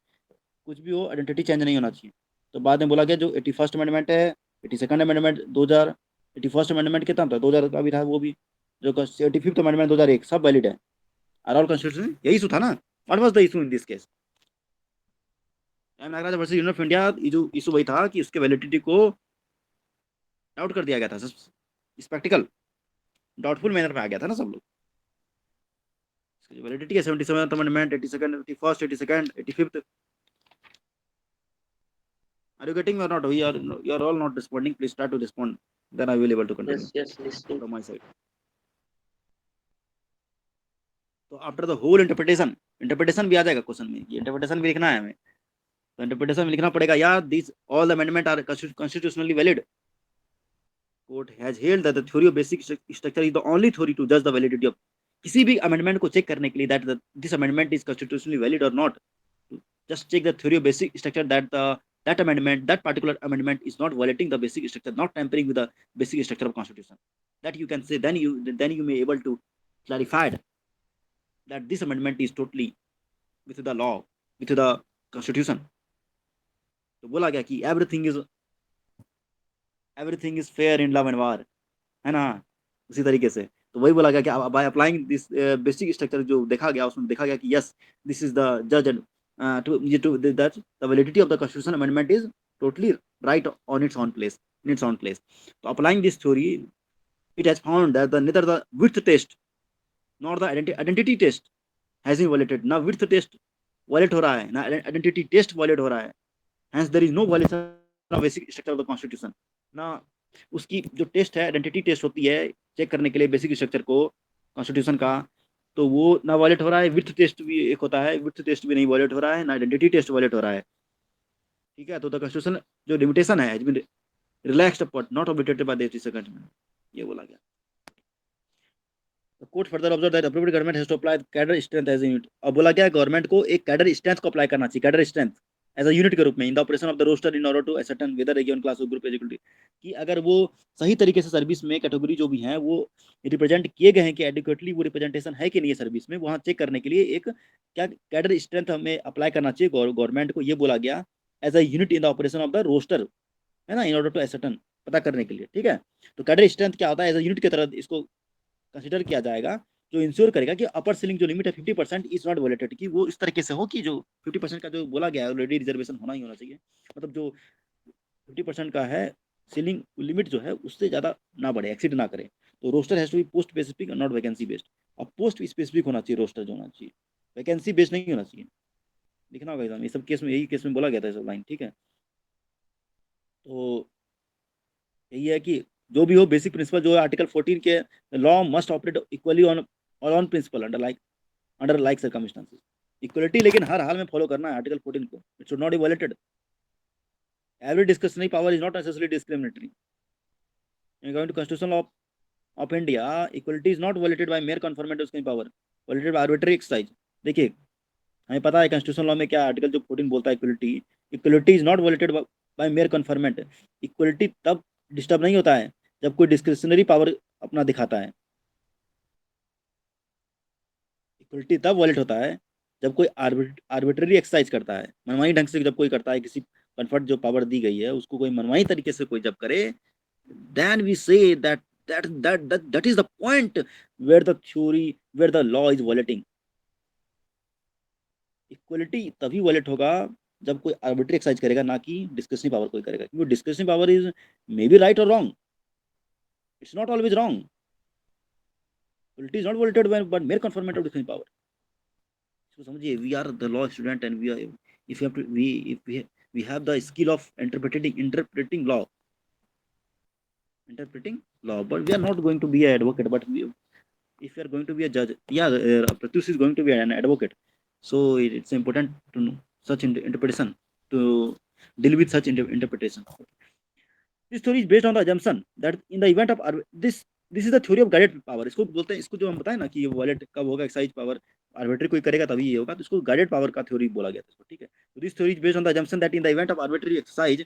कुछ भी हो आइडेंटिटी चेंज नहीं होना चाहिए. तो बाद में बोला गया जो 81st अमेंडमेंट है, 82nd अमेंडमेंट 2000, 81st अमेंडमेंट कितना था 2000 का भी था, वो भी जो 85th अमेंडमेंट 2001 सब वैलिड है. आर ऑल कॉन्स्टिट्यूशन यही इशू था ना. What was the issue in this case? Nagaraj versus union of India, जो इशू वही था कि उसके वैलिडिटी को डाउट कर दिया गया था. स्पेक्टिकल डाउटफुल मैनर में आ गया था ना सब लोग. वैलिडिटी है 77th amendment, 82nd, 81st, 82nd, 85th. Are you getting me or not? You are all not responding. Please try to respond. Then I will able to continue. Yes, listening from my side. तो after the whole interpretation भी आ जाएगा question में. ये interpretation भी लिखना है हमें. तो इंटरप्रिटेशन में लिखना पड़ेगा यार, this all amendment are constitutionally valid. Court has held that the theory of basic structure is the only theory to जज द वैलिडिटी ऑफ. किसी भी अमेंडमेंट को चेक करने के लिए that this amendment is constitutionally valid और not, just check the theory of basic structure that amendment, that particular amendment is not violating the basic structure, not tampering with the basic structure of constitution. That you can say, then you may able to clarify that this amendment is totally with the law, with the constitution. तो बोला गया कि everything is fair in love and war, है ना. उसी तरीके से तो वही बोला गया कि by applying this basic structure जो देखा गया उसमें देखा गया कि yes, this is the judge and that the validity of the constitution amendment is totally right on its own place, in its own place. So applying this theory, it has found that neither the width test nor the identity test has been violated. ना width test violate हो रहा है, ना identity test violate हो रहा है. Hence there is no violation of basic structure of the constitution. ना उसकी जो टेस्ट है, आइडेंटिटी टेस्ट होती है चेक करने के लिए बेसिक स्ट्रक्चर को कॉन्स्टिट्यूशन का, तो वो ना वायलेट हो रहा है। विड्थ टेस्ट भी एक होता है, विड्थ टेस्ट भी नहीं वायलेट हो रहा है, ना आइडेंटिटी टेस्ट वायलेट हो रहा है। ठीक है, तो द कॉन्स्टिट्यूशन जो लिमिटेशन है has been relaxed but not obliterated by the second, ये बोला गया। The court further observed that appropriate government has to apply cadre strength as a unit। अब बोला क्या, गवर्नमेंट को एक कैडर स्ट्रेंथ को अप्लाई करना चाहिए, cadre strength as a unit के रूप में in the operation of the roster in order to ascertain whether a given class और ग्रुप इज इक्वल टू, कि अगर वो सही तरीके से सर्विस में कैटेगरी जो भी हैं वो रिप्रेजेंट किए गए हैं कि एडिक्वेटली वो रिप्रेजेंटेशन है कि नहीं है सर्विस में, वहाँ चेक करने के लिए एक क्या कैडर स्ट्रेंथ हमें अप्लाई करना चाहिए गवर्नमेंट को, ये बोला गया as a unit in the operation of the roster, है ना, इन ऑर्डर टू असर्टेन, पता करने के लिए। ठीक है, तो कैडर स्ट्रेंथ क्या होता है, एज अ यूनिट की तरह इसको कंसिडर किया जाएगा, जो इंश्योर करेगा कि अपर सीलिंग जो लिमिट है 50% इज नॉट वायलेटेड, कि वो इस तरीके से हो कि जो 50% का जो बोला गया है ऑलरेडी रिजर्वेशन होना ही होना चाहिए, मतलब जो 50% का है सीलिंग लिमिट जो है उससे ज्यादा ना बढ़े, एक्सीड ना करे। तो roster has to be post specific not vacancy based. अब पोस्ट स्पेसिफिक होना चाहिए रोस्टर जो होना चाहिए, वैकेंसी बेस्ड नहीं होना चाहिए। लिखना होगा एग्जाम, ये सब केस में, यही केस में बोला गया था सब लाइन। ठीक है, तो यही है कि जो भी हो बेसिक प्रिंसिपल जो है आर्टिकल 14 के, law must operate equally on on principle under like circumstances, equality लेकिन हर हाल में फॉलो करना है आर्टिकल 14 को, it should not be violated. Every discretionary power is not necessarily discriminatory in according to constitution of India, equality is not violated by mere conferment of power, violated by arbitrary exercise. देखिए, हमें पता है constitution law में क्या article जो 14 बोलता है, equality, equality is not violated by mere conferment. Equality तब डिस्टर्ब नहीं होता है जब कोई डिस्क्रिशनरी पावर अपना दिखाता है, इक्वलिटी तब वायलेट होता है जब कोई आर्बिट्ररी एक्सरसाइज करता है, मनमानी ढंग से जब कोई करता है, किसी कन्फर्ट जो पावर दी गई है उसको कोई मनमानी तरीके से कोई जब करे, then we say that is the point where the law is violating. Equality तभी वायलेट होगा जब कोई आर्बिट्री एक्सरसाइज करेगा, ना कि डिस्कशनरी पावर कोई करेगा, क्योंकि discretionary power is may be right और wrong, it's not always wrong. Equality is not violated but mere conferment of discretionary power. इसको समझिए, we are the law student and we are, if you have to we if we have the skill of interpreting law, but we are not going to be an advocate, but if we are going to be a judge, yeah, Pratyush is going to be an advocate, so it's important to know such interpretation, to deal with such interpretation. This theory is based on the assumption that in the event of this is the theory of guided power। इसको बोलते हैं, इसको जो हम बताएं ना कि ये वॉलेट कब होगा, एक्साइज पावर आर्बिट्री कोई करेगा तभी ये होगा, तो इसको गाइडेड पावर का थ्योरी बोला गया था इसको। ठीक है, तो this theory is based on the assumption that in the event of arbitrary exercise,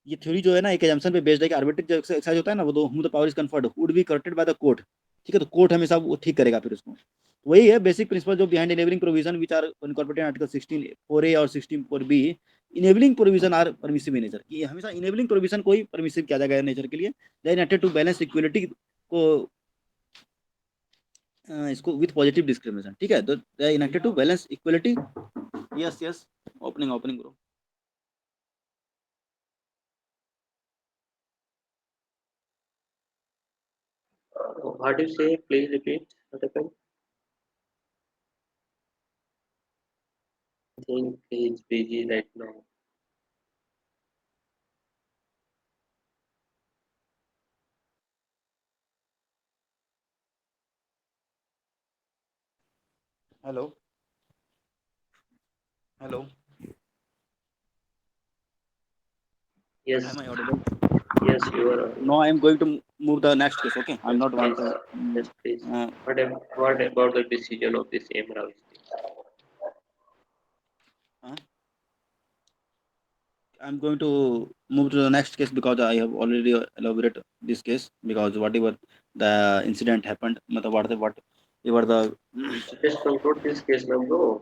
ये थ्योरी जो है ना एक एजम्पशन पे बेस्ड है कि आर्बिट्री जो एक्सरसाइज होता है ना, वो दो the power is conferred would be corrected by the court. ठीक है, तो कोर्ट हमेशा वो ठीक करेगा फिर उसको। तो वही है बेसिक प्रिंसिपल जो behind enabling provision which are incorporated article 16(4)(a) और 16(4)(b)। Enabling provision are permissive in nature, कि हमेशा इनेबलिंग प्रोविजन को ही परमिसिव किया जाएगा नेचर के लिए। They are enacted to balance equality को इसको विथ पॉजिटिव डिस्क्रिमिनेशन। ठीक है, तो they are enacted to balance equality. Yes opening bro. What do you say? Please repeat. What happened? I think he's busy right now. Hello hello, Yes, am I audible? yes, you are. No, I am going to move the next case. Okay, I'm Yes, not want please. to. Yes, please. Uh, What about the decision of this Emerald? I'm going to move to the next case because I have already elaborated this case, because whatever the incident happened, whatever the Just conclude this case now, bro.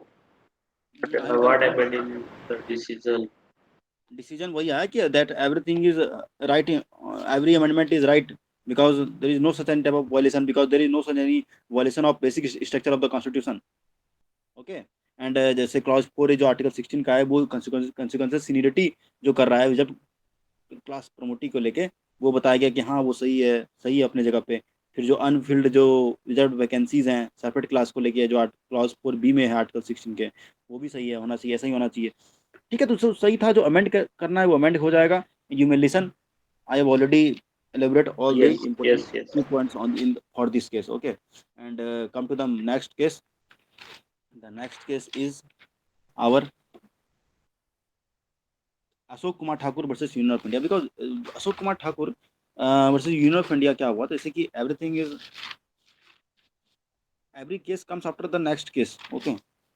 I'm What happened in the decision? decision वही है कि that everything is right, every amendment is right, because there is no such any type of violation, because there is no such any violation of basic structure of the constitution. Okay, and जैसे clause 4 जो article 16 का है वो consequences seniority जो कर रहा है जब क्लास प्रमोटी को लेके, वो बताया गया कि हाँ वो सही है अपने जगह पे। फिर जो अनफिल्ड जो रिजर्व वैकेंसीज हैं सेपरेट क्लास को लेके जो क्लॉज 4B में है आर्टिकल 16 के, वो भी सही है, होना चाहिए, ऐसा ही होना चाहिए। ठीक है, तो सही था, जो अमेंड करना है वो अमेंड हो जाएगा। You may listen I have already elaborate all the Yes, important yes, yes. key points on in for this case. Okay, and come to the next case. The next case is our Ashok Kumar Thakur versus union of India because Ashok Kumar Thakur versus union of India क्या हुआ, तो जैसे कि everything is every case comes after the next case. Okay,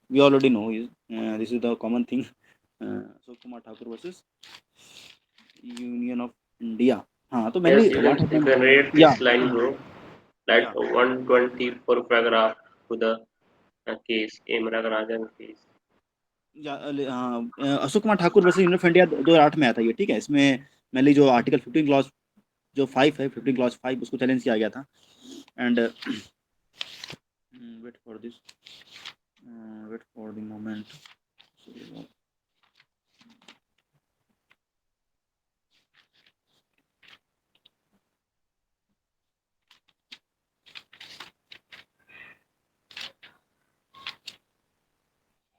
we already know is this is the common thing. Ashok Kumar Thakur versus Union of India. हाँ तो Yes, mainly what you happened, can read yeah, this line, bro. yeah, That 124 paragraph to the case, M. Ragarajan case. Ashok Kumar Thakur versus union of India 2008 में आया था ये, ठीक है। इसमें mainly जो आर्टिकल 15 क्लॉज जो 5 है, 15 क्लॉज 5 उसको चैलेंज किया गया था। And wait for this, wait for the moment.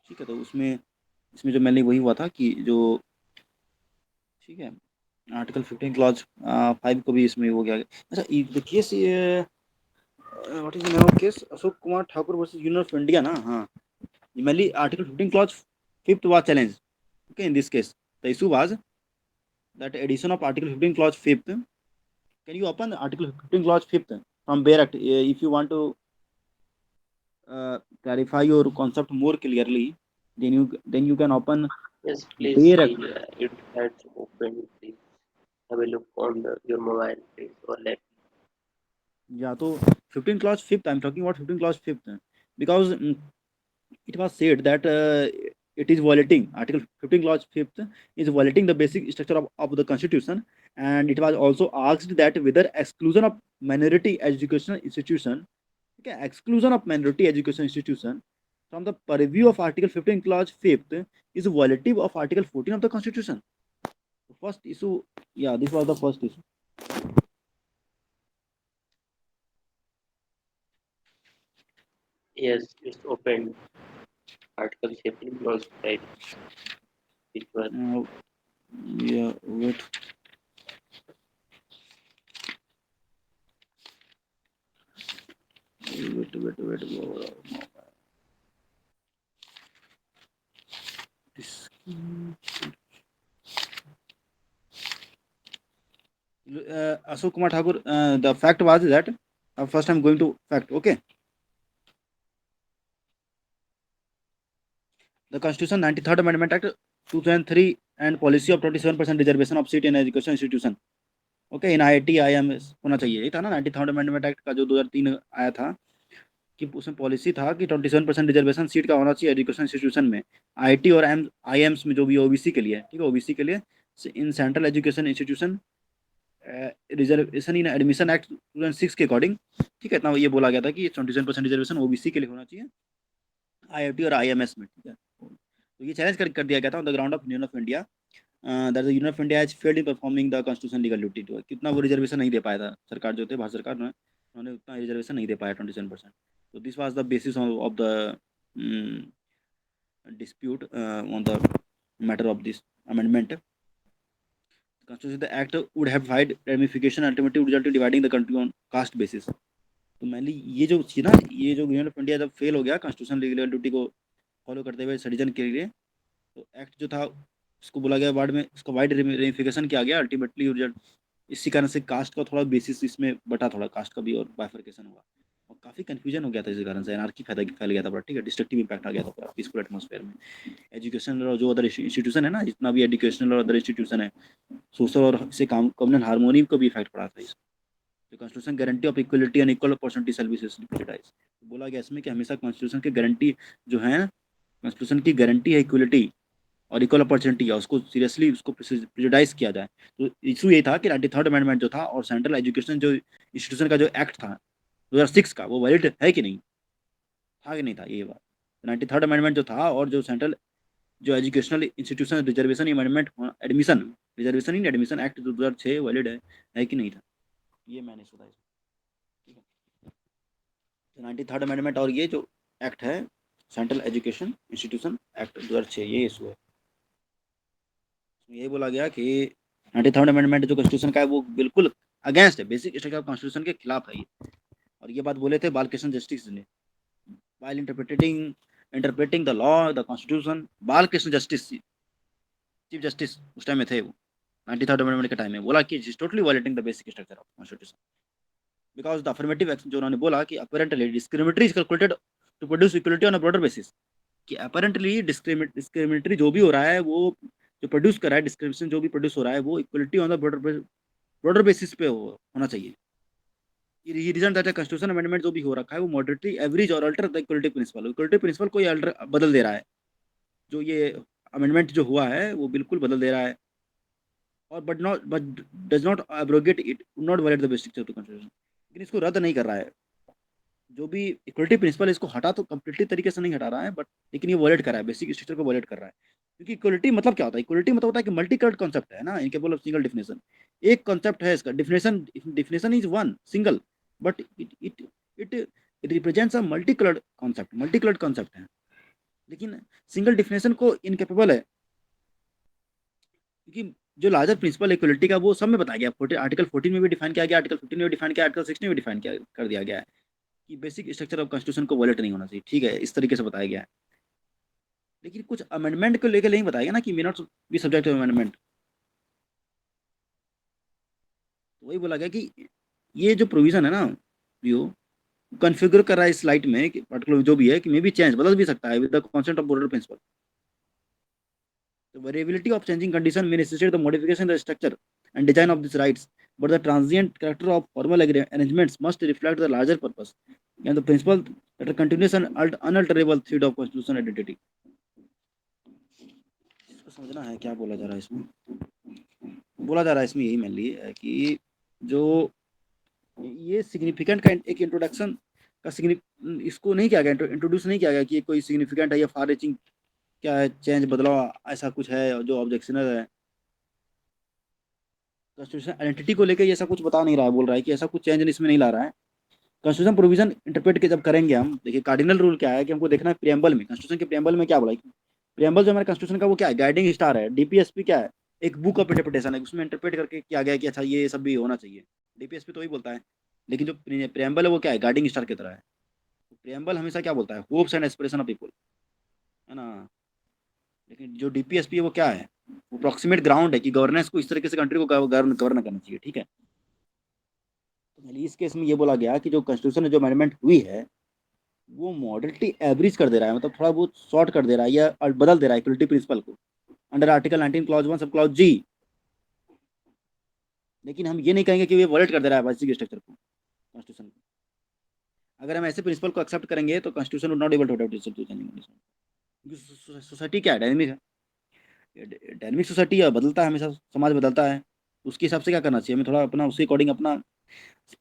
ठीक है, तो उसमें इसमें जो मेनली वही हुआ था कि जो, ठीक है, आर्टिकल 15 क्लॉज 5 को भी इसमें हो गया। अच्छा, the case what is the name of case, Ashok Kumar Thakur versus union of India ना, हाँ, mainly article 15 clause 5th was challenged. Okay, in this case the issue was that addition of article 15 clause 5th. Can you open article 15 clause 5th from Bayer Act if you want to clarify your concept more clearly, then you can open Yes, please Bayer see. Act. It has opened. Please have a look on your mobile, please, or laptop. Yeah, so 15 clause 5th, I'm talking about 15 clause 5th because it was said that it is violating article 15 clause 5th is violating the basic structure of the constitution, and it was also asked that whether exclusion of minority educational institution, okay, exclusion of minority education institution from the purview of article 15 clause 5th is violative of article 14 of the constitution. The first issue, yeah, this was the first issue. Yes, it's opened. Article 15 clause 5. It was Yeah, wait. This, Ashok Kumar Thakur, the fact was that first I'm going to fact, okay. The Constitution 93rd Amendment Act 2003 and policy of 27% reservation of seat in education institution, okay, in IIT IIMs होना चाहिए, ये था ना 93rd Amendment Act का जो 2003 आया था, कि उसमें पॉलिसी था कि 27% रिजर्वेशन सीट का होना चाहिए एजुकेशन इंस्टीट्यूशन में, आईआईटी और आईएम्स में जो भी ओबीसी के लिए, ठीक है, ओबीसी के लिए in central education institution reservation in admission act 2006 के अकॉर्डिंग, ठीक है, इतना ये बोला गया था कि 27% रिजर्वेशन ओबीसी के लिए होना चाहिए आईआईटी और आईएमएस में, ठीक है। तो ये चैलेंज कर दिया गया था on the ground of union of India, that the union of India has failed in performing the constitution legal duty to, कितना वो रिजर्वेशन नहीं दे पाया था, सरकार जो थे, भारत सरकार ने, उन्होंने उतना रिजर्वेशन नहीं दे पाया 27%। So this was the basis of the dispute on the matter of this amendment. Constitution, the act would have wide ramification, ultimately would result in dividing the country on caste basis. तो mainly ये जो थी ना, ये जो union of India जब fail हो गया कॉन्स्टिट्यूशन लीगल ड्यूटी को फॉलो करते हुए सिटीजन के लिए, तो एक्ट जो था उसको बोला गया वार्ड में, उसका वाइड रेमिफिकेशन किया गया, अल्टीमेटली रिजल्ट इसी कारण से कास्ट का थोड़ा बेसिस इसमें बटा, थोड़ा कास्ट का भी और बाइफर्केशन हुआ और काफ़ी कंफ्यूजन हो गया था, इसी कारण से एनार्की फैल गया था पूरा, ठीक है, डिस्ट्रक्टिव इम्पैक्ट आ गया था पूरा पीसफुल एटमॉस्फेयर में। एजुकेशन और जो अदर इंस्टीट्यूशन है ना, जितना भी एजुकेशनल और अदर इंस्टीट्यूशन है, सोशल और इससे कम्युनल हार्मोनी को भी इफेक्ट पड़ा था इस जो constitution guarantee of equality and equal opportunity services privilege, बोला गया इसमें कि हमेशा कॉन्स्टिट्यूशन की गारंटी जो है, कॉन्स्टिट्यूशन की गारंटी है इक्वलिटी और इक्वल अपॉर्चुनिटी है, उसको सीरियसली उसको प्रिजुडाइज किया जाए। तो इशू ये था कि 93rd अमेंडमेंट जो था और सेंट्रल एजुकेशन जो इंस्टीट्यूशन का जो एक्ट था 2006 का, वो वैलिड है कि नहीं था, कि नहीं था, ये बात। 93rd अमेंडमेंट जो था और जो सेंट्रल जो educational institution reservation amendment admission reservation इन एडमिशन एक्ट 2006 वैलिड है कि नहीं था, ये मैंने सुना है, ठीक है। तो 93rd अमेंडमेंट और ये जो एक्ट है सेंट्रल एजुकेशन इंस्टीट्यूशन एक्ट 2006, ये इशू है। ये बोला गया कि 93rd अमेंडमेंट जो कॉन्स्टिट्यूशन का है वो बिल्कुल अगेंस्ट है, बेसिक स्ट्रक्चर ऑफ कॉन्स्टिट्यूशन के खिलाफ है ये। और ये बात बोले थे बालकृष्ण जस्टिस ने, while interpreting the law, the constitution, Balkrishna justice chief justice उस टाइम में थे वो 93rd अमेंडमेंट के टाइम में, बोला कि is totally violating the basic structure of constitution because the affirmative action, जो उन्होंने बोला कि apparently discriminatory is calculated to produce equality on a broader basis, कि अपरेंटली डिस्क्रिमिनेटरी जो भी हो रहा है वो जो प्रोड्यूस कर रहा है, डिस्क्रिमिनेशन जो भी प्रोड्यूस हो रहा है वो equality on the broader basis पे होना चाहिए। ये रीजन दैट कॉन्स्टिट्यूशन अमेंडमेंट जो भी हो रखा है वो मॉडरेटली एवरेज और alter the equality principle, equality principle को ये अल्टर बदल दे रहा है, जो ये अमेंडमेंट जो हुआ है वो बिल्कुल बदल दे रहा है। और but does not abrogate it, not violate the basic structure of constitution, लेकिन इसको रद्द नहीं कर रहा है। जो भी इक्वलिटी प्रिंसिपल इसको हटा तो कंप्लीटली तरीके से नहीं हटा रहा है, बट लेकिन ये वॉलेट कर रहा है, बेसिक स्ट्रक्चर को वॉलेट कर रहा है। क्योंकि इक्वलिटी मतलब क्या होता है, इक्वलिटी मतलब होता है कि मल्टी कलर्ड कॉन्सेप्ट है ना, इनकेपेबल ऑफ सिंगल डिफिनेशन। एक कॉन्सेप्ट है इसका definition, definition is one single, but it represents a multi coloured concept, multi coloured concept है, लेकिन सिंगल डिफिनेशन को इनकेपेबल है। क्योंकि जो लार्जर प्रिंसिपल इक्वलिटी का वो सब में बताया गया, आर्टिकल 14 में भी डिफाइन किया गया, आर्टिकल 15 में भी डिफाइन किया, आर्टिकल 16 में भी डिफाइन किया कर दिया गया है कि बेसिक स्ट्रक्चर ऑफ कॉन्स्टिट्यूशन को वॉलेट नहीं होना चाहिए, ठीक है, इस तरीके से बताया गया है। लेकिन कुछ अमेंडमेंट को लेकर नहीं बताया गया ना कि may not be subject to amendment. तो वही बोला गया कि ये जो प्रोविजन है ना, जो कॉन्फ़िगर कर रहा है इस स्लाइड में कि पर्टिकुलर जो भी है कि मे बी चेंज बदल भी सकता है with the consent of border principle. The variability of changing condition may necessitate the modification of the structure and design of these rights, but the transient character of formal arrangements must reflect the larger purpose and the principle that a continuous and unalterable thread of constitutional identity. इसको समझना है क्या बोला जा रहा है इसमें। बोला जा रहा है इसमें यही मेनली है कि जो ये सिग्निफिकेंट का एक इंट्रोडक्शन का इसको नहीं किया गया, इंट्रोड्यूस नहीं किया गया कि ये कोई सिग्निफिकेंट है या फार रीचिंग क्या है, चेंज बदलाव ऐसा कुछ है जो ऑब्जेक्शनल है। कॉन्स्टिट्यूशन आइडेंटिटी को लेकर ये ऐसा कुछ बता नहीं रहा है, बोल रहा है कि ऐसा कुछ चेंज इसमें नहीं ला रहा है। कॉन्स्टिट्यूशन प्रोविजन इंटरप्रेट के जब करेंगे हम, देखिए कार्डिनल रूल क्या है कि हमको देखना है प्रियम्बल में, कॉन्स्टिट्यूशन के प्रियम्बल में क्या बोला है। प्रियम्बल जो हमारे कॉन्स्टिट्यूशन का वो क्या है, गाइडिंग स्टार है। डीपीएसपी क्या है, एक बुक ऑफ इंटरप्रिटेशन है, उसमें इंटरप्रेट करके किया गया कि अच्छा ये सब भी होना चाहिए, डीपीएसपी तो वही बोलता है। लेकिन जो प्रियम्बल है वो क्या है, गाइडिंग स्टार की तरह है। प्रियम्बल हमेशा क्या बोलता है, hopes and aspiration of people, है ना। लेकिन जो डीपीएसपी है वो क्या है, वो अप्रोक्सीमेट ग्राउंड है कि गवर्नेंस को इस तरीके से कंट्री को गवर्न करना चाहिए, ठीक है। तो इस केस में ये बोला गया कि जो कॉन्स्टिट्यूशन में जो अमेंडमेंट हुई है वो मॉडलिटी एवरेज कर दे रहा है, मतलब थोड़ा बहुत शॉर्ट कर दे रहा है या बदल दे रहा है इक्वलिटी प्रिंसिपल को under article 19 clause 1 sub clause जी। लेकिन हम ये नहीं कहेंगे कि ये वॉलेट कर दे रहा है बेसिक स्ट्रक्चर को, कॉन्स्टिट्यूशन को। अगर हम ऐसे प्रिंसिपल को एक्सेप्ट करेंगे तो constitution would not able to adopt. Society क्या है, डायनेमिक है, डायनेमिक सोसाइटी है, बदलता है हमेशा, समाज बदलता है, उसके हिसाब से क्या करना चाहिए हमें, थोड़ा अपना उसके अकॉर्डिंग अपना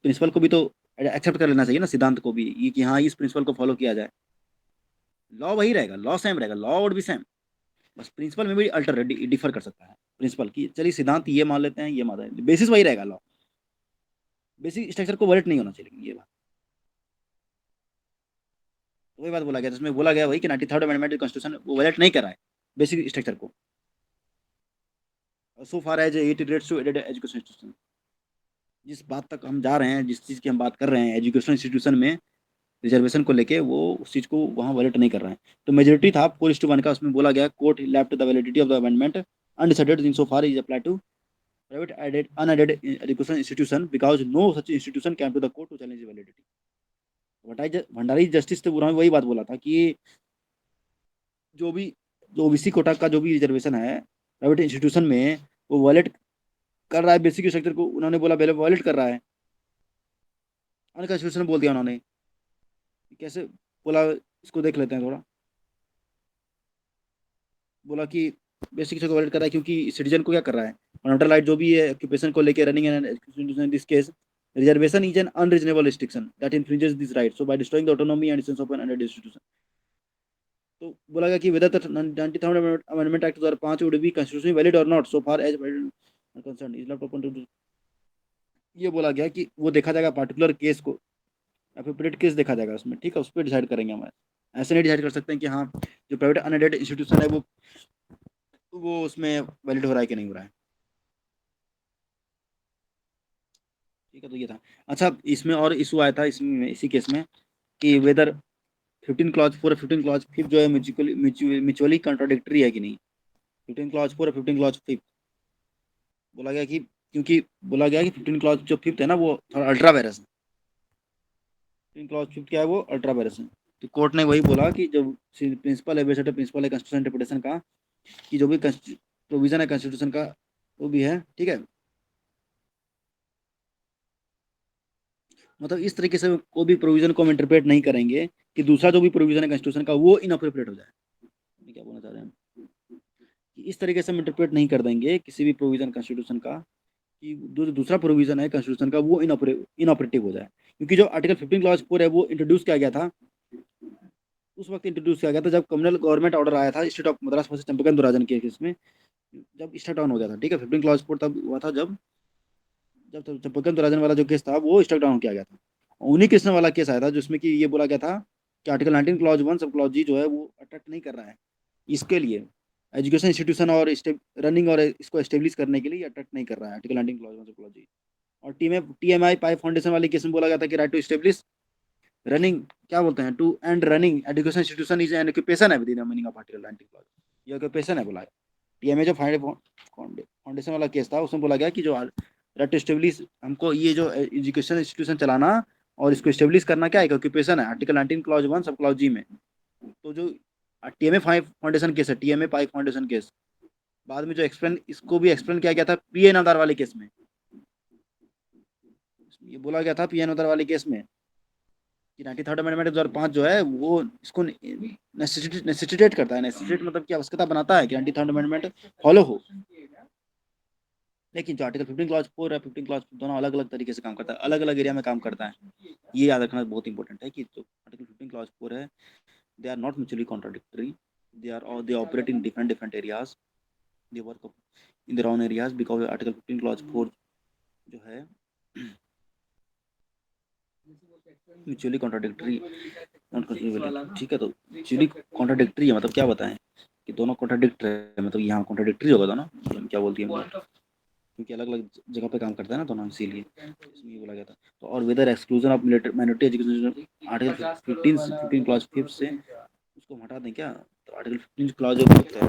प्रिंसिपल को भी तो एक्सेप्ट कर लेना चाहिए ना, सिद्धांत को भी, ये कि हाँ इस प्रिंसिपल को फॉलो किया जाए। लॉ वही रहेगा, लॉ सेम रहेगा, लॉ वुड बी सेम, बस प्रिंसिपल में भी अल्टर डिफर कर सकता है प्रिंसिपल की, चलिए सिद्धांत ये मान लेते हैं, ये मान लेते हैं, बेसिस वही रहेगा लॉ, बेसिक स्ट्रक्चर को वॉलेट नहीं होना चाहिए। लेकिन ये बात वही बात बोला गया जिसमें बोला गया वही कि 93rd अमेंडमेंट कॉन्स्टिट्यूशन वो वॉलेट नहीं कर रहा है बेसिक स्ट्रक्चर को, so far as it relates to education institution. जिस बात तक हम जा रहे हैं, जिस चीज़ की हम बात कर रहे हैं एजुकेशन इंस्टीट्यूशन में रिजर्वेशन को लेके, वो उस चीज़ को वहाँ वैलिड नहीं कर रहा है। तो मेजोरिटी था 4:1 का, उसमें बोला गया court left the validity of the amendment undecided in so far is apply to private aided unaided education institution because no such institution came to the court to challenge validity. Bhandari justice थे पूरा वही बात बोला था कि जो भी जो ओबीसी कोटा का जो भी रिजर्वेशन है प्राइवेट इंस्टीट्यूशन में वो वैलिड कर रहा है बेसिक स्ट्रक्चर को, उन्होंने बोला वैलिड कर रहा है, अनकॉन्स्टिट्यूशनल बोल दिया उन्होंने। कैसे बोला इसको देख लेते हैं थोड़ा। बोला कि बेसिक को वैलिड कर रहा है क्योंकि सिटीजन को क्या कर रहा है, फंडामेंटल राइट जो भी है ऑक्यूपेशन को लेके running and this case reservation is an unreasonable restriction that infringes this right so by destroying the autonomy and sense of an under institution. तो बोला गया कि whether the 93rd amendment act 2005 would be constitutionally valid और not so far as concern is not open to. ये बोला गया कि वो देखा जाएगा पार्टिकुलर केस को, एप्रोप्रिएट केस देखा जाएगा उसमें, ठीक है, उस पर डिसाइड करेंगे हम। ऐसे नहीं डिसाइड कर सकते हैं कि हाँ जो प्राइवेट अनएडेड इंस्टीट्यूशन है वो उसमें वैलिड हो रहा है कि नहीं हो रहा है। ठीक है, तो ये था। अच्छा, इसमें और इशू आया था इसमें, इसी केस में, कि वेदर 15 क्लॉज 4 और 15 क्लॉज 5 जो है म्यूचुअली कॉन्ट्राडिक्टरी है कि नहीं। 15 क्लॉज 4 और 15 क्लॉज 5 बोला गया कि, क्योंकि बोला गया कि 15 क्लॉज जो 5th है ना वो थोड़ा अल्ट्रा वायरस है। 15 क्लॉज 5 क्या है, वो अल्ट्रा वायरस है। तो कोर्ट ने वही बोला कि जो प्रिंसिपल है, बेसिक प्रिंसिपल है कॉन्स्टिट्यूशन इंटरप्रिटेशन का, कि जो भी प्रोविजन है कॉन्स्टिट्यूशन का वो भी है, ठीक है। मतलब इस तरीके से कोई भी प्रोविजन को हम इंटरप्रेट नहीं करेंगे कि दूसरा जो भी प्रोविजन है कॉन्स्टिट्यूशन का वो इनअप्रोप्रिएट हो जाए। ये क्या बोलना चाह रहे हैं हम, कि इस तरीके से हम इंटरप्रेट नहीं कर देंगे किसी भी प्रोविजन कॉन्स्टिट्यूशन का कि दूसरा प्रोविजन है कॉन्स्टिट्यूशन का वो इनऑपरेटिव हो जाए। क्योंकि जो आर्टिकल 15 क्लॉज 4 है वो इंट्रोड्यूस किया गया था, उस वक्त इंट्रोड्यूस किया गया था जब कम्युनल गवर्नमेंट ऑर्डर आया था स्टेट ऑफ मद्रास वर्सेस चंपकन दुराजन के केस में, जब स्टार्ट डाउन हो गया था। ठीक है, 15 क्लॉज 4 तब हुआ था जब जब चंपकन दुराजन वाला जो केस था वो स्टक डाउन किया गया था। उन्हीं केस वाला केस आया था जिसमें कि ये बोला गया था कि आर्टिकल 19 क्लॉज 1 सब क्लॉज जी जो है वो अट्रैक्ट नहीं कर रहा है इसके लिए, एजुकेशन इंस्टीट्यूशन और रनिंग और इसको एस्टेब्लिश करने के लिए अट्रैक्ट नहीं कर रहा है आर्टिकल 19 क्लॉज 1 सब क्लॉज जी। और टीएमआई पाई फाउंडेशन वाली केस में बोला गया था कि राइट टू स्टेब्लिश रनिंग, क्या बोलते हैं, to and running education institution is an occupation है with the meaning of article 19 clause. ये ऑक्यूपेशन है बोला है। टीएमए जो फाउंडेशन वाला केस था उसमें बोला गया कि जो राइट टू स्टेब्लिश, हमको ये जो एजुकेशन इंस्टीट्यूशन चलाना और इसको स्टेब्लिश करना क्या है, ऑक्यूपेशन है आर्टिकल 19 क्लॉज 1 सब क्लॉज जी में। तो जो टीएमए फाउंडेशन केस है, टीएमए पाई फाउंडेशन केस, बाद में जो एक्सप्लेन इसको भी एक्सप्लेन किया गया था पीएन आधार वाले केस में। ये बोला गया था पीएन आधार वाले केस में कि 93rd अमेंडमेंट 2005 जो है वो इसको नेसेसिटेट करता है। नेसेसिटेट मतलब क्या, आवश्यकता बनाता है कि 93rd अमेंडमेंट फॉलो हो। लेकिन जो आर्टिकल 15 क्लॉज 4 है 15 क्लॉज दोनों अलग अलग तरीके से काम करता है, अलग अलग एरिया में काम करता है। ये याद रखना बहुत इंपॉर्टेंट है कि जो आर्टिकल 15 क्लॉज 4 है they are not mutually contradictory, they operate in different different areas, they work in their own areas because article 15 clause 4 जो है म्यूचुअली कॉन्ट्राडिक्टरी ठीक है। तो म्यूचुअली कॉन्ट्राडिक्टरी है मतलब क्या बताएं कि दोनों कॉन्ट्राडिक्ट है, मतलब यहाँ कॉन्ट्राडिक्टरी होगा दोनों, क्या बोलती है क्योंकि अलग अलग जगह पे काम करता है ना दोनों, इसीलिए इसमें ये बोला गया था। तो और whether exclusion of minority education article 15 clause 5 से उसको हम हटा दें क्या, तो आर्टिकल 15 क्लॉज जो 5 है।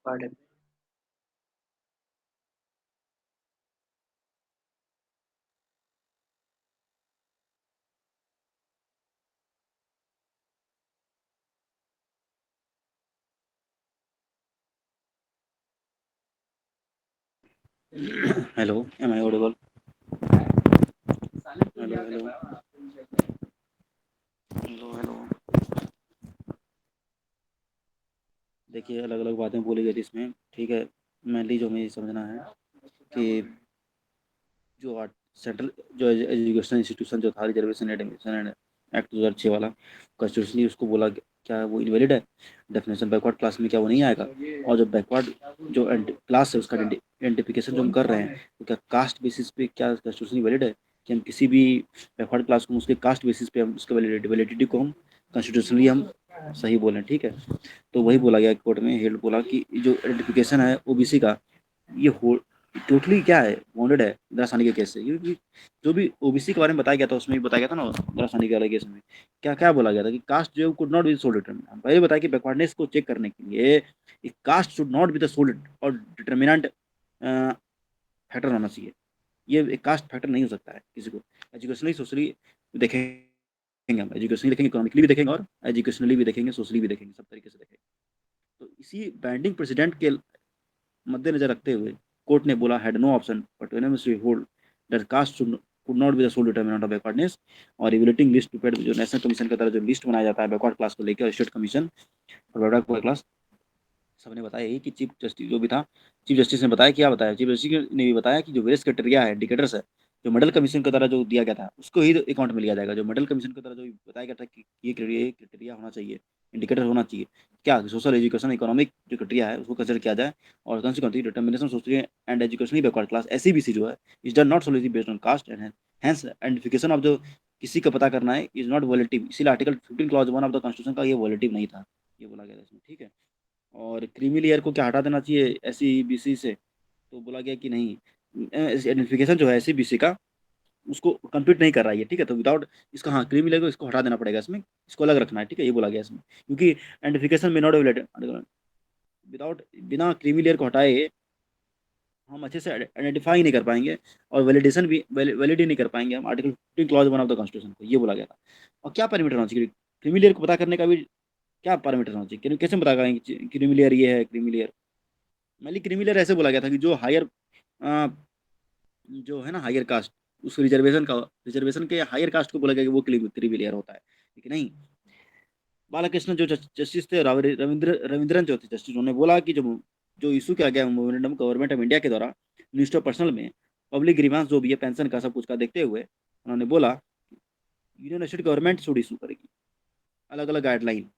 Pardon. Hello, am I audible? Hello hello hello hello. देखिए अलग अलग बातें बोली गई थी इसमें, ठीक है। मेनली जो मुझे समझना है कि जो सेंट्रल जो एजुकेशन इंस्टीट्यूशन जो था रिजर्वेशन एडमिशन एंड एक्ट 2006 वाला कॉन्स्टिट्यूशनली उसको बोला क्या वो इनवैलिड है, डेफिनेशन बैकवर्ड क्लास में क्या वो नहीं आएगा। और जो बैकवर्ड जो क्लास है उसका आइडेंटिफिकेशन जो हम कर रहे हैं तो क्या कास्ट बेसिस पे क्या कॉन्स्टिट्यूशनली वैलिड है, कि हम किसी भी बैकवर्ड क्लास को उसके कास्ट बेसिस पे हम उसके वैलिडिटी को हम कॉन्स्टिट्यूशनली हम सही बोलें, ठीक है। तो वही बोला गया कोर्ट में, हेड बोला कि जो आइडेंटिफिकेशन है ओबीसी का ये हो टोटली क्या है बाउंडेड है इंदिरा साहनी के केस से, क्योंकि जो भी ओबीसी के बारे में बताया गया था उसमें भी बताया गया था ना इंदिरा साहनी के वाले केस में क्या क्या बोला गया था कि कास्ट जो could not be sole determinant. हम पहले बताया कि बैकवर्डनेस को चेक करने के लिए caste should not be the sole और डिटर्मिनेंट फैक्टर होना चाहिए। ये एक कास्ट फैक्टर नहीं हो सकता है किसी को एजुकेशनली सोशली देखें हम एजुकेशनली देखेंगे, इकोनॉमिकली भी देखेंगे और एजुकेशनली भी देखेंगे, सोशली भी देखेंगे, सब तरीके से देखेंगे। तो इसी बैंडिंग प्रेसिडेंट के मद्देनजर रखते हुए कोर्ट ने बोला had no option but unanimously hold that caste could not be the sole determinant of backwardness और इवैल्यूएटिंग लिस्ट प्रिपेयर्ड जो नेशनल कमीशन का तरह जो लिस्ट बनाया जाता है बैकवर्ड क्लास को लेकर स्टेट कमीशन और बैकवर्ड क्लास, सबने बताया यही कि चीफ जस्टिस जो भी था, चीफ जस्टिस ने बताया, क्या बताया चीफ जस्टिस ने भी बताया कि जो वेरियस क्राइटेरिया है, इंडिकेटर्स है, जो मेडल कमीशन की तरह जो दिया गया था उसको ही अकाउंट में लिया जाएगा। जो मेडल कमीशन की तरह जो बताया गया था कि ये क्राइटेरिया होना चाहिए, इंडिकेटर होना चाहिए, क्या सोशल एजुकेशन इकोनॉमिक जो क्राइटेरिया है उसको कंसिडर किया जाए और consequently determination socially and educationally backward class SEBC जो है is done not solely based on caste and hence identification of जो किसी का पता करना है इज नॉट वॉलेटिव, इसीलिए article 15 clause 1 of the constitution का ये वॉलेटिव नहीं था, ये बोला गया था इसमें। ठीक है, और क्रीमी लेयर को क्या हटा देना चाहिए एसईबीसी से, तो बोला गया कि नहीं, आइडेंटिफिकेशन जो है एसईबीसी का उसको कंप्लीट नहीं कर रहा है ये। ठीक है, तो विदाउट इसका, हाँ क्रीमी लेयर को इसको हटा देना पड़ेगा इसमें, इसको अलग रखना है। ठीक है, ये बोला गया इसमें, क्योंकि आइडेंटिफिकेशन में नॉट विदाउट, बिना क्रीमी लेयर को हटाए हम अच्छे से आइडेंटिफाई नहीं कर पाएंगे और वैलिडेशन भी वैलिड ही नहीं कर पाएंगे हम article 15 clause 1 of the constitution को, ये बोला गया था। और क्या पैरामीटर होना चाहिए क्रीमी लेयर को पता करने का भी, क्या पैरामीटर होना चाहिए, कैसे पता करेंगे क्रीमी लेयर ये है क्रीमी लेयर। मैंने क्रीमी लेयर ऐसे बोला गया था कि जो हायर जो है ना हायर कास्ट, उस रिजर्वेशन के हायर कास्ट को बोला गया कि वो क्रीमी लेयर होता है, लेकिन नहीं। बालाकृष्ण जो जस्टिस थे, रविंद्रन जो थे जस्टिस, उन्होंने बोला कि जो जो इशू किया गया मोमेंटम गवर्नमेंट ऑफ इंडिया के द्वारा मिनिस्टर पर्सनल में पब्लिक ग्रीवांस जो भी है पेंशन का सब कुछ का देखते हुए उन्होंने बोला union state government should issue करेगी अलग अलग गाइडलाइन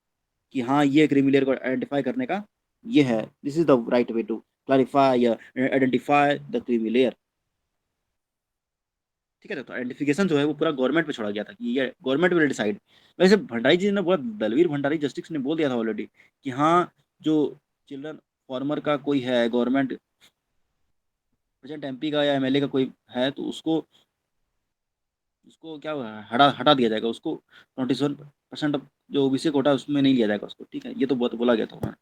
कि हाँ ये क्रीमी लेयर को आइडेंटिफाई करने का ये है, this is the right way to clarify या आइडेंटिफाई द क्रीमी लेयर। ठीक है, तो आइडेंटिफिकेशन जो है वो पूरा गवर्नमेंट पे छोड़ा गया था कि ये गवर्नमेंट विल डिसाइड। वैसे भंडारी जी ने बहुत, दलवीर भंडारी जस्टिस ने बोल दिया था ऑलरेडी कि हाँ जो चिल्ड्रन फार्मर का कोई है गवर्नमेंट प्रेजेंट एमपी का या एमएलए का कोई है तो उसको उसको क्या हटा हटा दिया जाएगा, उसको 21% जो ओबीसी कोटा है उसमें नहीं लिया जाएगा उसको। ठीक है, ये तो बहुत बोला गया था उन्होंने।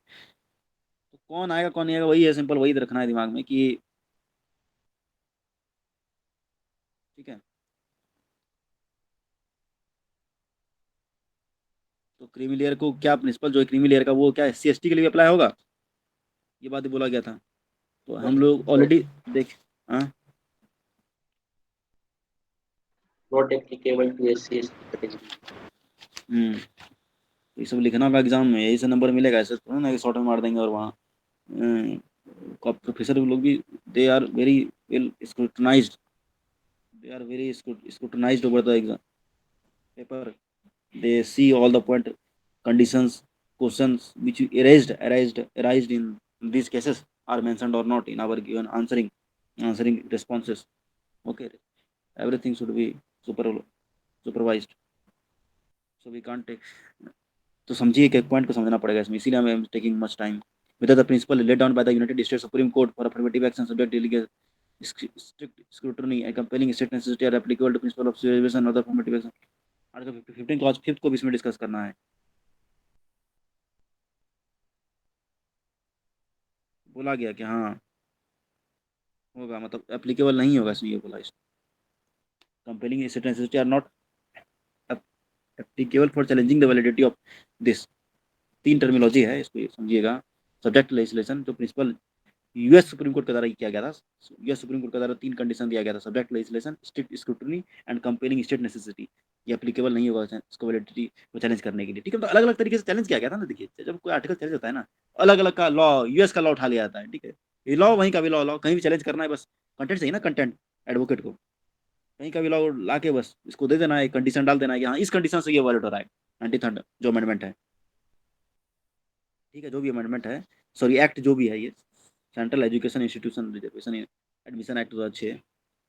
तो कौन आएगा कौन नहीं आएगा वही है, सिंपल वही रखना है दिमाग में कि ठीक है। तो क्रीमी लेयर को क्या प्रिंसिपल जो है क्रीमी लेयर का वो क्या एससी एसटी के लिए अप्लाई होगा, ये बात भी बोला गया था। तो हम लोग No, ऑलरेडी देख, हाँ not applicable to SC/ST category. तो ये सब लिखना होगा एग्जाम में, यही से नंबर मिलेगा, ऐसे थोड़ा ना शॉर्ट में मार देंगे। और वहाँ प्रोफेसर लोग भी they are very well scrutinized, they are very scrutinized over the exam paper, they see all the point conditions questions which arised in these cases are mentioned or not in our given answering responses. Okay, everything should be supervised, so we can't take, तो समझिए एक point को समझना पड़ेगा इसमें, इसीलिए I am taking much time. Whether the principle laid down by the United States Supreme Court for affirmative action subject delegate strict scrutiny and compelling state necessity are applicable to principle of reservation और affirmative action। Article 15 clause 5 को भी इसमें discuss करना है। बोला गया कि हाँ होगा, मतलब एप्लीकेबल नहीं होगा इसमें, ये बोला इस compelling state necessity are not applicable for challenging the validity of this. तीन टर्मिनोलॉजी है, इसको ये समझिएगा। सब्जेक्ट लेजिस्लेशन जो प्रिंसिपल यूएस सुप्रीम कोर्ट के द्वारा किया गया था, यूएस सुप्रीम कोर्ट के द्वारा तीन कंडीशन दिया गया था, subject legislation, strict scrutiny and compelling state necessity, ये एप्लीकेबल नहीं होगा इसको वैलिडिटी को चैलेंज करने के लिए। ठीक है, तो अलग अलग तरीके से चैलेंज किया गया था ना। देखिए जब कोई आर्टिकल चैलेंज होता है ना, अलग अलग का लॉ, यूएस का लॉ उठा लिया जाता है। ठीक है, ये लॉ वहीं का भी लॉ, लॉ कहीं भी चैलेंज करना है बस कंटेंट चाहिए ना, कंटेंट एडवोकेट को कहीं का भी लॉ ला के बस इसको दे देना है, कंडीशन डाल देना है कि हाँ इस कंडीशन से ये वैलिड हो रहा है। 93rd जो अमेंडमेंट है, ठीक है, जो भी अमेंडमेंट है, सॉरी एक्ट जो भी है, ये central education institution reservation admission act 2006,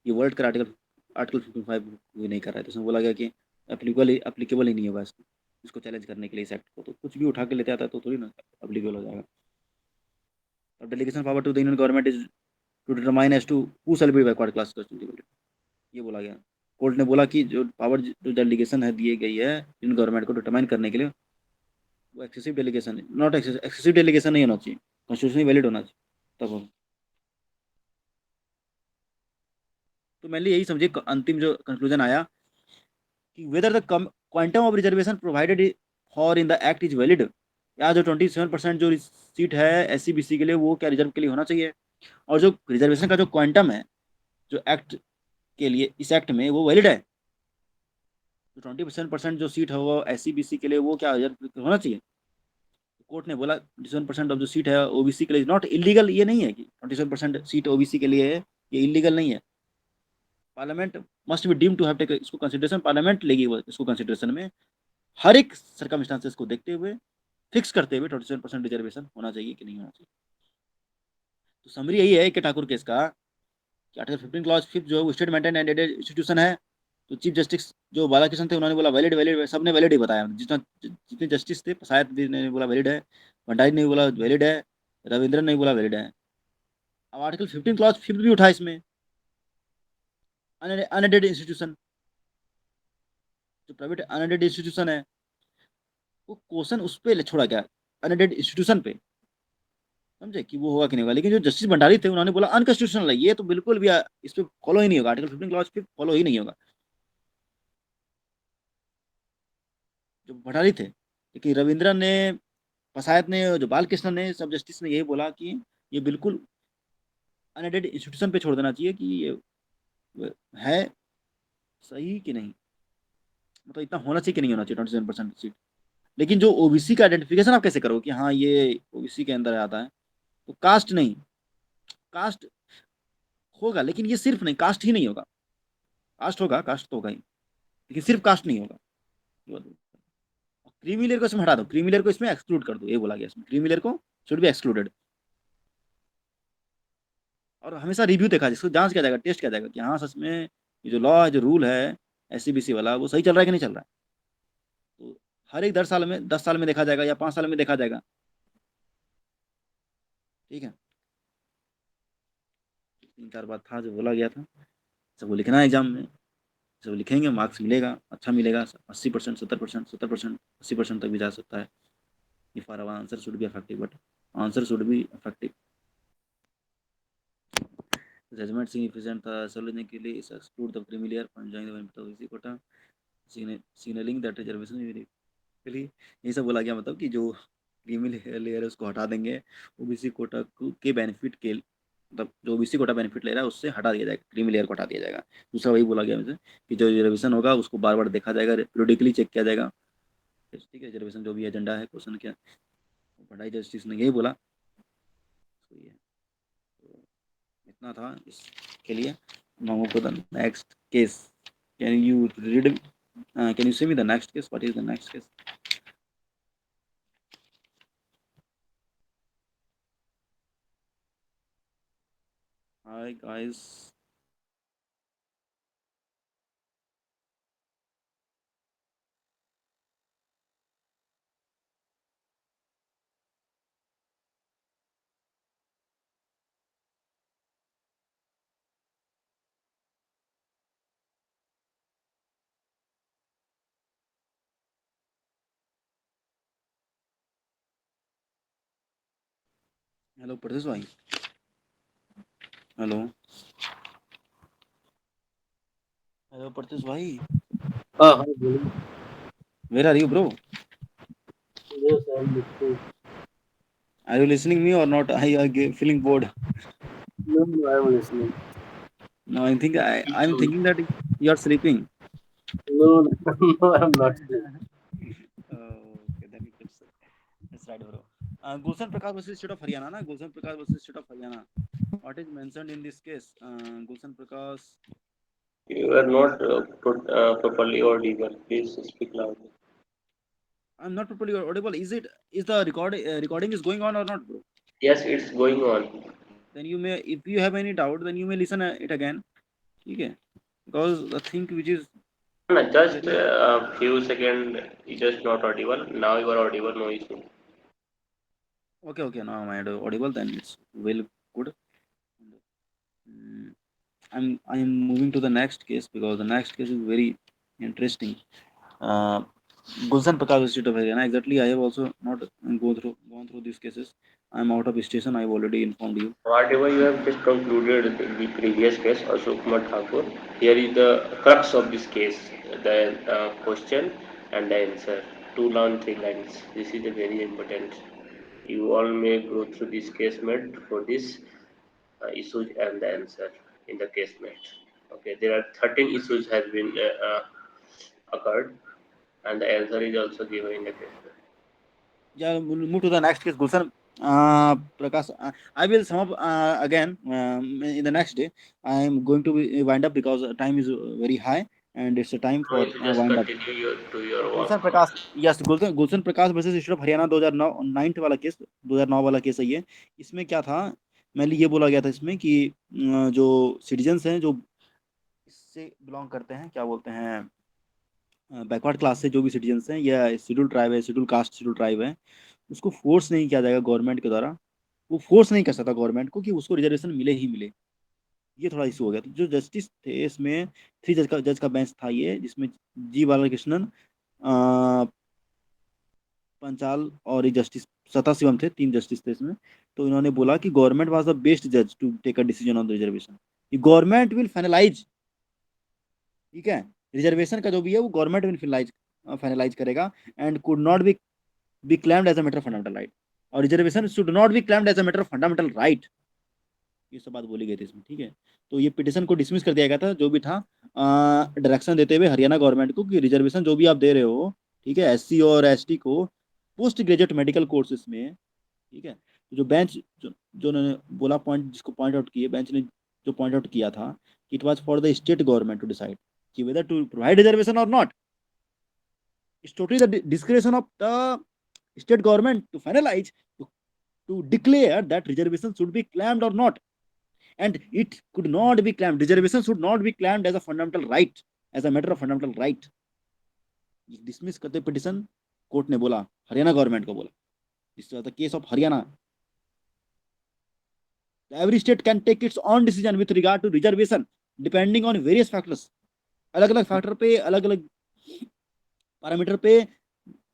ये वर्ल्ड का आर्टिकल आर्टिकल 55 भी नहीं कर रहा है। तो उसमें बोला गया कि एप्लीकेबल ही नहीं होगा इसको, इसको चैलेंज करने के लिए इस एक्ट को। तो कुछ भी उठा के लेते आता है तो थोड़ी ना एप्लीकेबल हो जाएगा। और delegation power to the union government is to determine as to who shall be backward class, ये बोला गया। कोर्ट ने बोला कि जो पावर जो डेलीगेशन है दी गई है यूनियन गवर्नमेंट को डिटरमाइन करने के लिए, वो excessive delegation not excessive delegation नहीं होना चाहिए, कॉन्स्टिट्यूशनली वैलिड होना चाहिए तब हो। तो मैंने यही समझे अंतिम जो कंक्लूजन आया कि whether the quantum of reservation provided for in the act is valid. या जो 27% जो सीट है SC BC के लिए वो क्या रिजर्व के लिए होना चाहिए, और जो रिजर्वेशन का जो क्वांटम है जो एक्ट के लिए इस एक्ट में वो वैलिड है। जो 27% जो सीट है वो SC BC के लिए वो क्या रिजर्व होना चाहिए। कोर्ट ने बोला 27% ऑफ जो सीट है OBC के लिए नॉट इलीगल। ये नहीं है कि 27% सीट OBC के लिए है, ये इलीगल नहीं है। Parliament must be deem to have take इसको कंसिडरेशन, पार्लियामेंट लेगी इसको कंसिडरेशन में हर एक सर्कमस्टांसेस को देखते हुए फिक्स करते हुए 27% रिजर्वेशन होना चाहिए कि नहीं होना चाहिए। तो समरी यही है कि ठाकुर केस का कि आर्टिकल 15 क्लॉज 5 जो state maintain and aided institution है, तो चीफ जस्टिस जो बालाकृष्ण थे उन्होंने बोला वैलिड वैलिड, सबने वैलिड ही बताया। जितना जितने जस्टिस थे शायद भी ने बोला वैलिड है, भंडारी ने बोला वैलिड है, रविंद्रन ने बोला वैलिड है। अब आर्टिकल 15 क्लॉज 5 भी उठा इसमें अनएडेड इंस्टीट्यूशन, जो प्राइवेट अनएडेड इंस्टीट्यूशन है वो क्वेश्चन उस पर छोड़ा गया अनएडेड इंस्टीट्यूशन पे, समझे कि वो होगा कि नहीं होगा। लेकिन जो जस्टिस भंडारी थे उन्होंने बोला अनकॉन्स्टिट्यूशनल है, ये तो बिल्कुल भी इस पे फॉलो ही नहीं होगा, आर्टिकल 15 क्लॉज पे फॉलो ही नहीं होगा। जो भंडारी थे, लेकिन रविंद्रन ने, पसायत ने, जो बालकृष्ण ने, सब जस्टिस ने यही बोला कि ये बिल्कुल अनएडेड इंस्टीट्यूशन पे छोड़ देना चाहिए कि ये है सही कि नहीं, मतलब इतना होना चाहिए कि नहीं होना चाहिए 27% सीट। लेकिन जो OBC का आइडेंटिफिकेशन आप कैसे करो कि हाँ ये OBC के अंदर आता है, तो कास्ट नहीं, कास्ट होगा लेकिन ये सिर्फ नहीं, कास्ट ही नहीं होगा, कास्ट होगा, कास्ट तो होगा ही, लेकिन सिर्फ कास्ट नहीं होगा। क्रीमी लेयर को इसमें हटा दो, क्रीमी लेयर को इसमें एक्सक्लूड कर दो, ये बोला गया इसमें क्रीमी लेयर को शुड बी एक्सक्लूडेड। और हमेशा रिव्यू देखा जिसको जांच किया जाएगा, टेस्ट किया जाएगा कि हाँ सच में ये जो लॉ है, जो रूल है SC BC वाला, वो सही चल रहा है कि नहीं चल रहा है। तो हर एक 10 साल में, 10 साल में देखा जाएगा या 5 साल में देखा जाएगा। ठीक है, 3-4 बात था जो बोला गया था, सबको लिखना है एग्जाम में, सब लिखेंगे मार्क्स मिलेगा, अच्छा मिलेगा, 80%, 70%, 70%, 80% तक भी जा सकता है। If our answer should be effective, but answer should be effective. Judgement significant था सोलने के लिए इस exclude the creamy layer from joining the benefit of इसी कोटा, सिग्नलिंग दैट रिजर्वेशन के लिए ये सब बोला गया, मतलब कि जो क्रीमी लेयर है उसको हटा देंगे, OBC कोटा के बेनिफिट के, मतलब जो OBC कोटा बेनिफिट ले रहा है उससे हटा दिया जाएगा, क्रीमी लेयर को हटा दिया जाएगा। दूसरा वही बोला गया मुझे कि जो रिजर्वेशन होगा उसको बार बार देखा जाएगा, पीरियडिकली चेक किया जाएगा। ठीक है, रिजर्वेशन जो भी एजेंडा है क्वेश्चन क्या, पढ़ाई जस्टिस ने यही बोला। तो ये तो इतना था इसके लिए। Now to the next case, can you read, can you say me the next case, what is the next case? Hi guys. Hello Pradesh भाई, हेलो हेलो प्रदेश भाई, हाँ हाँ बोलिए। Where are you bro? Yes, I am listening. Are you listening me और not? I are feeling bored? No, no, I am listening. No, I am thinking that you are sleeping. No, no, no, I am not. Okay then it's right bro. Gulshan Prakash versus state of Haryana ना, Gulshan Prakash versus state of Haryana, what is mentioned in this case? Gulshan Prakash, You are not properly audible. Please speak loudly. I am not properly audible, is the recording is going on or not bro? Yes, it's going on. Then you may, if you have any doubt then you may listen it again, ठीक है, because the thing which is No, just very, a few seconds. You just not audible. Now you are audible. No issue. okay, now I am audible, then it's well good. Mm, I'm moving to the next case because the next case is very interesting. uh, Gulshan Prakash Institute of Haryana, exactly, I have also not gone through these cases. I'm out of station, I've already informed you. Whatever you have just concluded the previous case, Ashok Kumar Thakur, here is the crux of this case. The question: and the answer. 2 lines, 3 lines. This is a very important. You all may go through this case mate for this issues and the answer in the case mate. Okay, there are 13 issues has been occurred, and the answer is also given in the case mate. Yeah, we'll move to the next case, Gulshan. Prakash, I will sum up again in the next day. I am going to wind up because time is very high and it's a time Now for you just wind up. continue your तो work. Gulshan Prakash, yes, Gulshan Prakash versus state of Haryana 2009 वाला case, 2009 वाला case है ये। इसमें क्या था, मैंने ये बोला गया था इसमें कि जो सिटीजन्स हैं जो इससे बिलोंग करते हैं, क्या बोलते हैं, बैकवर्ड क्लास से जो भी सिटीजन्स हैं या शेड्यूल ट्राइब है, शेड्यूल कास्ट, शेड्यूल ट्राइब है, उसको फोर्स नहीं किया जाएगा गवर्नमेंट के द्वारा। वो फोर्स नहीं कर सकता गवर्नमेंट को कि उसको रिजर्वेशन मिले ही मिले। ये थोड़ा इशू हो गया। तो जो जस्टिस थे इसमें, 3 जज का बेंच था ये, जिसमें जी बालाकृष्णन, पंचाल और एक जस्टिस सताशिवम थे, 3 जस्टिस थे इसमें। तो इन्होंने बोला कि गवर्नमेंट वाज द बेस्ट जज to take a decision on the reservation. Government will finalise, ठीक है, रिजर्वेशन का जो भी है वो गवर्नमेंट विल फाइनलाइज करेगा, and could not be claimed as a matter of fundamental right, और reservation should not be claimed as a matter of fundamental right. ये सब बात बोली गई थी इसमें, ठीक है। तो ये पिटिशन को डिसमिस कर दिया गया था, जो भी था डायरेक्शन देते हुए हरियाणा गवर्नमेंट को कि रिजर्वेशन जो भी आप दे रहे हो, ठीक है, एससी और एसटी को पोस्ट ग्रेजुएट मेडिकल कोर्सेज में, ठीक है। तो जो बेंच जो उन्होंने बोला, पॉइंट जिसको पॉइंट आउट किए बेंच ने, जो पॉइंट आउट किया था कि it was for the state government to decide कि वेदर टू प्रोवाइड रिजर्वेशन और not. It's totally the discretion of the state government to finalise, to declare that reservation should be claimed or not, and it could not be claimed, reservation should not be claimed as a fundamental right, as a matter of fundamental right। Dismiss करते petition court ने बोला, Haryana government को बोला, this was the case of Haryana. Every state can take its own decision with regard to reservation depending on various factors. अलग अलग factor पे, अलग अलग पैरामीटर पे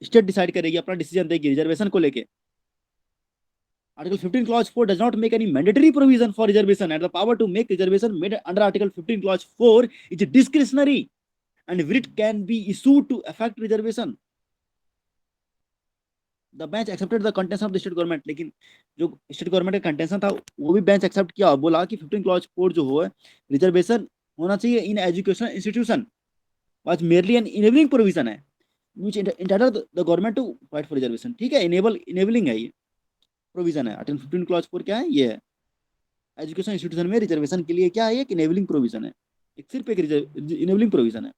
स्टेट डिसाइड करेगी, अपना डिसीजन देगी रिजर्वेशन को लेके। Article 15 clause 4 does not make any mandatory provision for reservation, and the power to make reservation made under Article 15 clause 4 is discretionary, and writ can be issued to affect reservation। The bench accepted the contention of the state government, लेकिन जो state government का contention था वो भी bench accept किया, बोला कि 15 clause 4 जो हो रिजर्वेशन होना चाहिए in education institution was merely an enabling provision है which entitle the government to fight for reservation. ठीक है, इनेबलिंग है, ये प्रोविजन है। आर्टिकल 15 क्लॉज 4 क्या है, ये है एजुकेशन इंस्टीट्यूशन में रिजर्वेशन के लिए क्या है, एक इनेबलिंग प्रोविजन है, एक सिर्फ एक इनेबलिंग प्रोविजन है।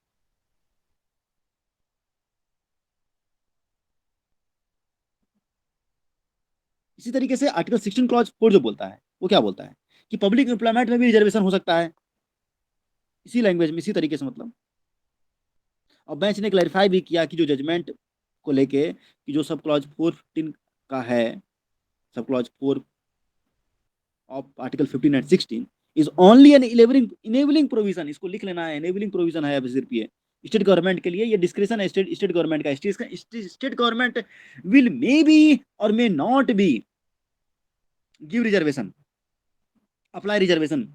इसी तरीके से आर्टिकल 16 क्लॉज 4 जो बोलता है वो क्या बोलता है कि पब्लिक एम्प्लॉयमेंट में भी रिजर्वेशन हो सकता है, इसी लैंग्वेज में, इसी तरीके से मतलब। और बेंच ने क्लैरिफाई भी किया कि जो जजमेंट को लेके कि जो सब क्लॉज 415 का है, sub clause 4 of article 15 and 16 is only an enabling provision. इसको लिख लेना है, इनेबलिंग प्रोविजन है सिर्फ ये स्टेट गवर्नमेंट के लिए, ये डिस्क्रिप्शन है स्टेट गवर्नमेंट का। State government will may be और may not be give reservation, apply reservation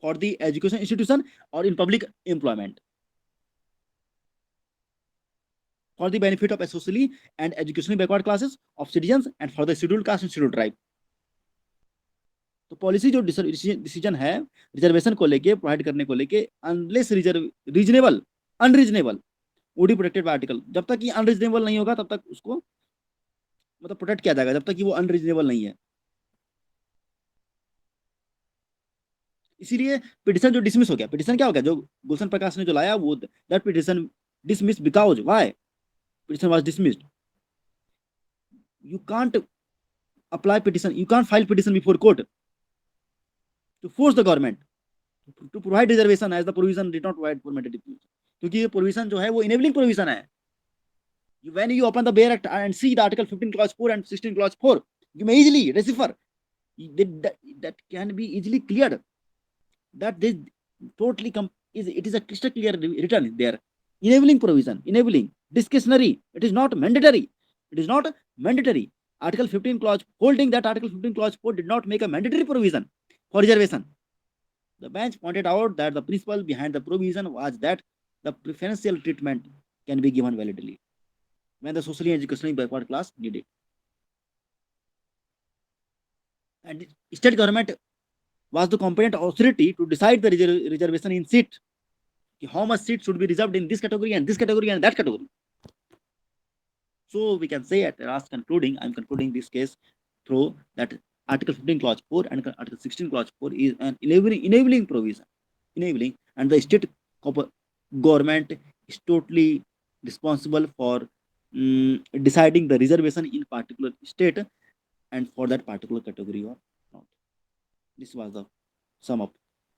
for the education institution और in public employment for the benefit of socially and educationally backward classes of citizens and for the scheduled caste and scheduled tribe। तो policy जो decision है reservation को लेके, provide करने को लेके, unless reasonable unreasonable would be protected by article. जब तक ये अनरीजनेबल नहीं होगा तब तक उसको मतलब प्रोटेक्ट किया जाएगा, जब तक कि वो अनरीजनेबल नहीं है। इसीलिए पिटिशन जो डिसमिस हो गया, पिटिशन क्या हो गया जो गुलशन प्रकाश ने जो लाया वो, that petition dismiss because why petition was dismissed। You can't apply petition, you can't file petition before court to force the government to provide reservation as the provision did not provide for mandatory provision, क्योंकि ये provision जो है वो enabling provision है। When you open the Bail Act and see the article 15 clause 4 and 16 clause 4, you may easily decipher that can be easily cleared that this totally it is a crystal clear written there, enabling provision, enabling, discretionary, it is not mandatory, it is not mandatory। article 15 clause holding that article 15 clause 4 did not make a mandatory provision for reservation। The bench pointed out that the principle behind the provision was that the preferential treatment can be given validly when the socially and educationally backward class need it. And state government was the competent authority to decide the reservation in seat, how much seat should be reserved in this category and this category and that category. So we can say at last concluding, I'm concluding this case through that Article 15 Clause 4 and Article 16 Clause 4 is an enabling provision, enabling, and the state government is totally responsible for deciding the reservation in particular state and for that particular category or not. This was the sum up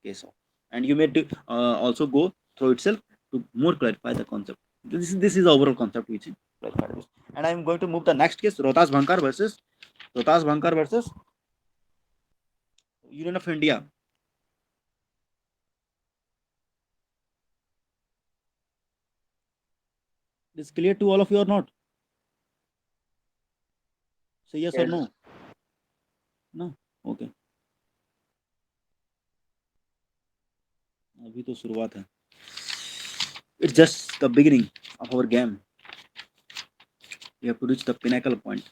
case of, and you may also go through itself to more clarify the concept. This is the overall concept which is clarified. And I am going to move the next case, Rohtas Bhankar versus Union of India. This clear to all of you or not? Say yes or Yes. no. No, okay. अभी तो शुरुआत है. It's just the beginning of our game. We have to reach the pinnacle point.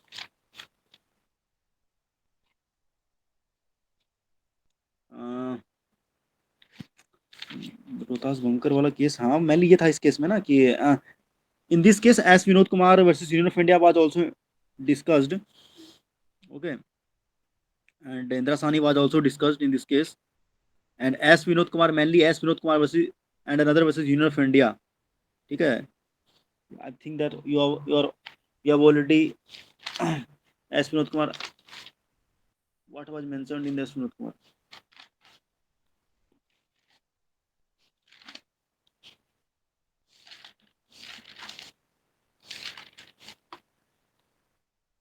Rohtas bunker वाला case, हाँ मैंने ये था इस केस में ना कि in this case as Vinod Kumar versus Union of India was also discussed, okay, and Indra Sani was also discussed in this case, and as Vinod Kumar, mainly as Vinod Kumar versus and another versus Union of India. ठीक है, I think that you have already as Vinod Kumar, what was mentioned in the Vinod Kumar.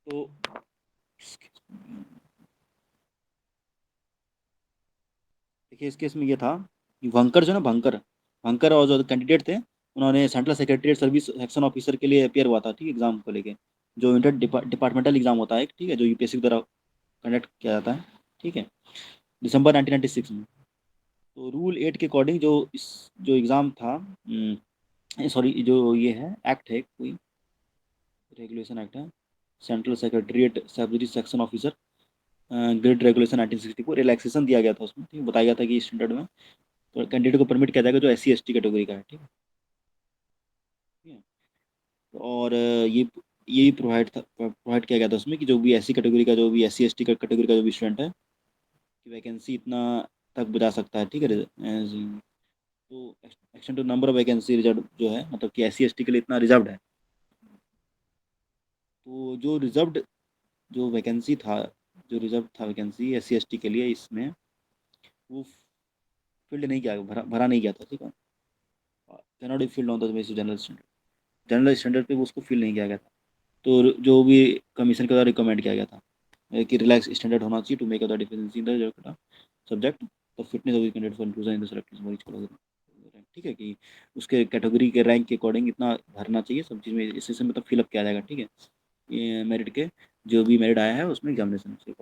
तो देखिए इस case में ये था कि भंकर जो ना भंकर और जो कैंडिडेट थे, उन्होंने central secretariat service section officer के लिए अपियर हुआ था, ठीक, एग्जाम को लेके, जो इंटर डिपार्टमेंटल एग्जाम होता है, ठीक है, जो यूपीएससी के द्वारा कंडक्ट किया जाता है, ठीक है, दिसंबर 1996 में. तो रूल 8 के अकॉर्डिंग जो एग्ज़ाम था, सॉरी जो ये है एक्ट है, कोई रेगुलेशन एक्ट है, central secretariat service section officer grade regulation 1964, relaxation दिया गया था उसमें, ठीक, बताया गया था कि स्टैंडर्ड में तो कैंडिडेट को परमिट किया जाएगा जो SC ST कैटेगरी का है, ठीक है. और ये प्रोवाइड किया गया था उसमें कि जो भी SC कैटेगरी का, जो भी SC ST कैटेगरी का जो भी स्टूडेंट है कि वैकेंसी इतना तक बचा सकता है, ठीक है. तो extend to number of vacancy reserve जो है, मतलब कि SC ST के लिए इतना रिजर्व्ड है. तो जो रिजर्व्ड जो वैकेंसी था, जो रिजर्व था वैकेंसी SC ST के लिए, इसमें वो फिल्ड नहीं किया, भरा नहीं गया था, ठीक है. Cannot be filled on the basis general standard पे वो उसको फिल नहीं किया गया था. तो जो भी कमीशन के द्वारा रिकमेंड किया गया था कि रिलैक्स स्टैंडर्ड होना चाहिए to make the difference in the subject, the fitness of the candidate for inclusion in the selected, ठीक है, कि उसके कैटेगरी के रैंक के अकॉर्डिंग इतना भरना चाहिए सब चीज़ में, इससे मतलब फिलअप किया जाएगा, ठीक है, ये मेरिट के जो भी मेरिट आया है उसमें एग्जामिनेशन से.